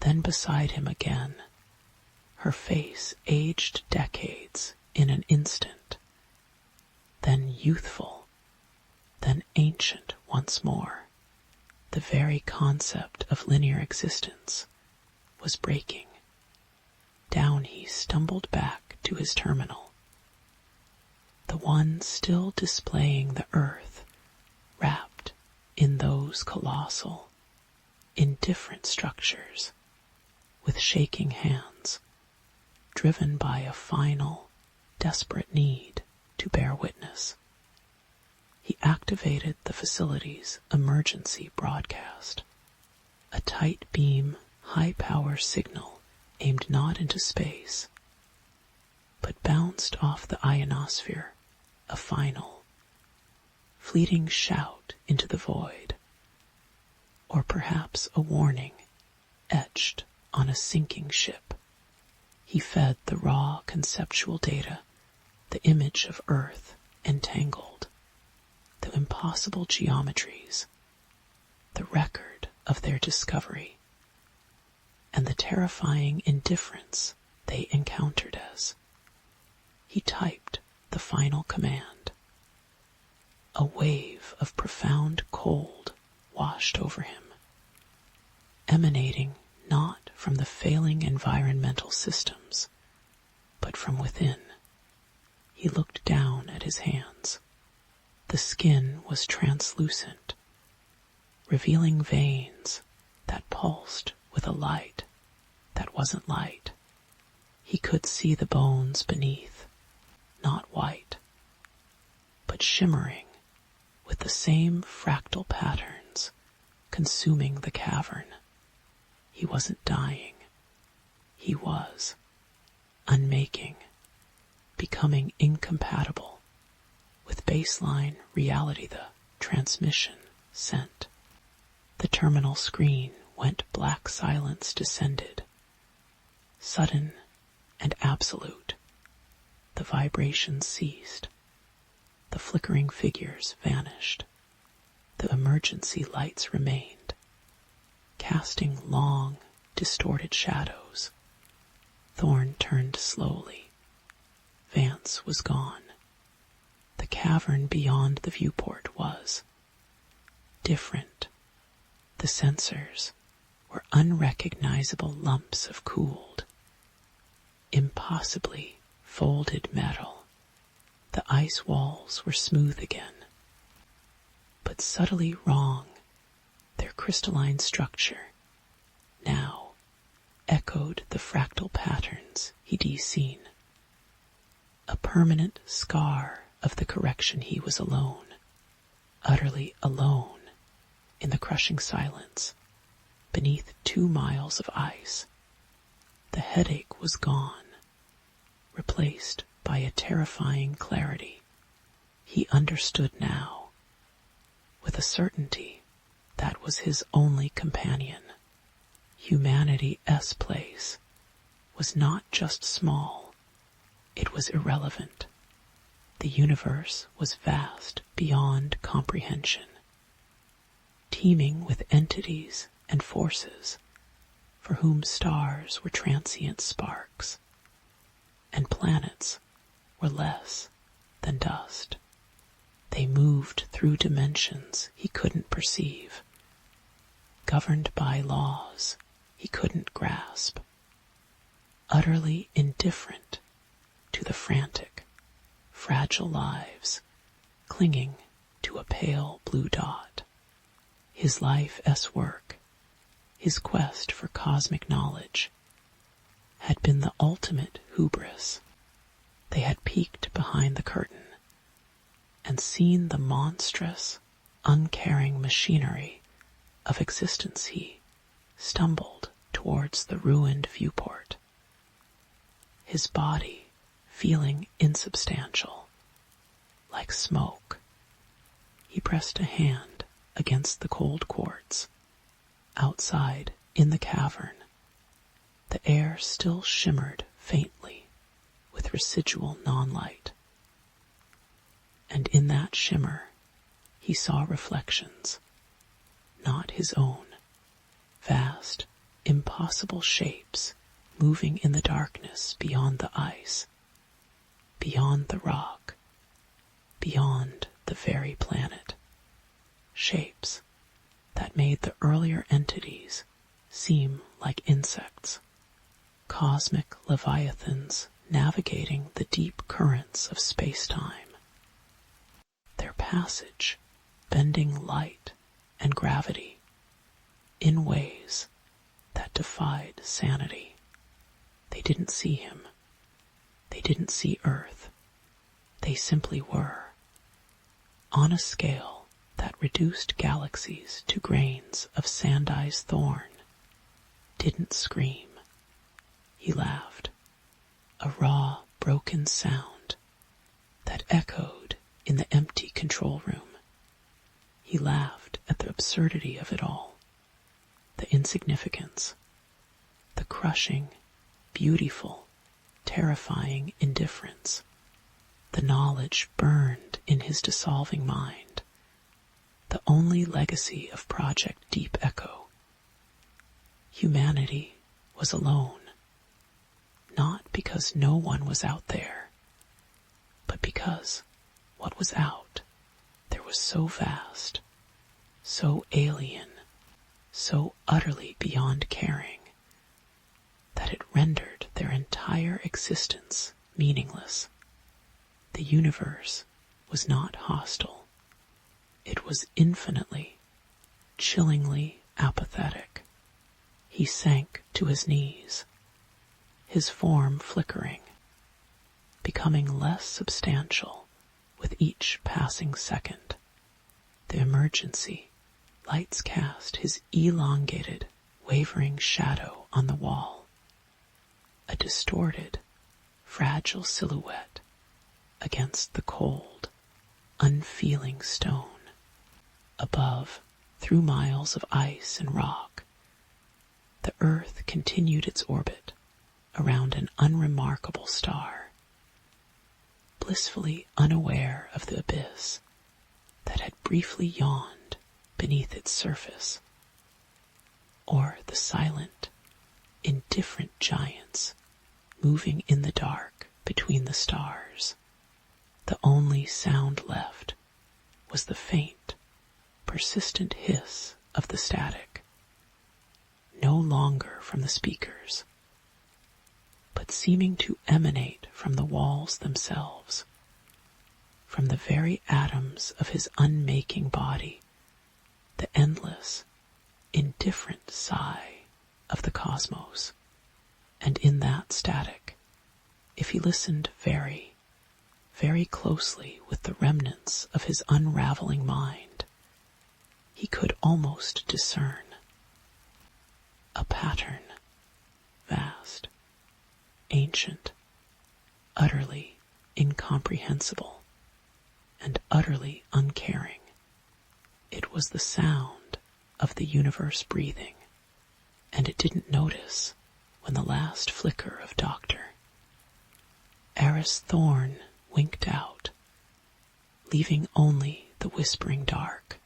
then beside him again, her face aged decades in an instant, then youthful, then ancient once more. The very concept of linear existence was breaking. Down he stumbled back to his terminal, the one still displaying the earth wrapped in those colossal, indifferent structures, with shaking hands, driven by a final, desperate need to bear witness. He activated the facility's emergency broadcast, a tight beam, high-power signal aimed not into space, but bounced off the ionosphere, a final, fleeting shout into the void, or perhaps a warning etched on a sinking ship. He fed the raw conceptual data, the image of Earth entangled, the impossible geometries, the record of their discovery, and the terrifying indifference they encountered as. He typed the final command. A wave of profound cold washed over him, emanating not from the failing environmental systems, but from within. He looked down at his hands. The skin was translucent, revealing veins that pulsed with a light that wasn't light. He could see the bones beneath, not white, but shimmering with the same fractal patterns consuming the cavern. He wasn't dying. He was unmaking, becoming incompatible with baseline reality. The transmission sent. The terminal screen went black. Silence descended, sudden and absolute. The vibrations ceased. The flickering figures vanished. The emergency lights remained, casting long, distorted shadows. Thorne turned slowly. Vance was gone. The cavern beyond the viewport was different. The sensors were unrecognizable lumps of cooled, impossibly folded metal. The ice walls were smooth again, but subtly wrong. Their crystalline structure now echoed the fractal patterns he'd seen. A permanent scar of the correction. He was alone, utterly alone, in the crushing silence, beneath 2 miles of ice. The headache was gone, replaced by a terrifying clarity. He understood now, with a certainty that was his only companion. Humanity's place was not just small, it was irrelevant. The universe was vast beyond comprehension, teeming with entities and forces for whom stars were transient sparks, and planets were less than dust. They moved through dimensions he couldn't perceive, governed by laws he couldn't grasp, utterly indifferent to the frantic, fragile lives clinging to a pale blue dot. His life's work, his quest for cosmic knowledge, had been the ultimate hubris. They had peeked behind the curtain and seen the monstrous, uncaring machinery of existence. He stumbled towards the ruined viewport, his body feeling insubstantial, like smoke. He pressed a hand against the cold quartz. Outside, in the cavern, the air still shimmered faintly with residual non-light. And in that shimmer, he saw reflections, not his own, vast, impossible shapes moving in the darkness beyond the ice, beyond the rock, beyond the very planet. Shapes that made the earlier entities seem like insects, cosmic leviathans navigating the deep currents of space-time. Their passage bending light and gravity in ways that defied sanity. They didn't see him. They didn't see Earth. They simply were. On a scale that reduced galaxies to grains of Sandai's thorn, didn't scream. He laughed, a raw, broken sound that echoed in the empty control room. He laughed at the absurdity of it all, the insignificance, the crushing, beautiful, terrifying indifference. The knowledge burned in his dissolving mind, the only legacy of Project Deep Echo. Humanity was alone, not because no one was out there, but because what was out there was so vast, so alien, so utterly beyond caring, that it rendered their entire existence meaningless. The universe was not hostile. It was infinitely, chillingly apathetic. He sank to his knees, his form flickering, becoming less substantial with each passing second. The emergency lights cast his elongated, wavering shadow on the wall, a distorted, fragile silhouette against the cold, unfeeling stone. Above, through miles of ice and rock, the earth continued its orbit around an unremarkable star, blissfully unaware of the abyss that had briefly yawned beneath its surface, or the silent, indifferent giants moving in the dark between the stars. The only sound left was the faint, persistent hiss of the static, no longer from the speakers, but seeming to emanate from the walls themselves, from the very atoms of his unmaking body, the endless, indifferent sigh of the cosmos. And in that static, if he listened very closely with the remnants of his unraveling mind, he could almost discern a pattern, vast, ancient, utterly incomprehensible, and utterly uncaring. It was the sound of the universe breathing, and it didn't notice when the last flicker of Dr. Eris Thorn winked out, leaving only the whispering dark,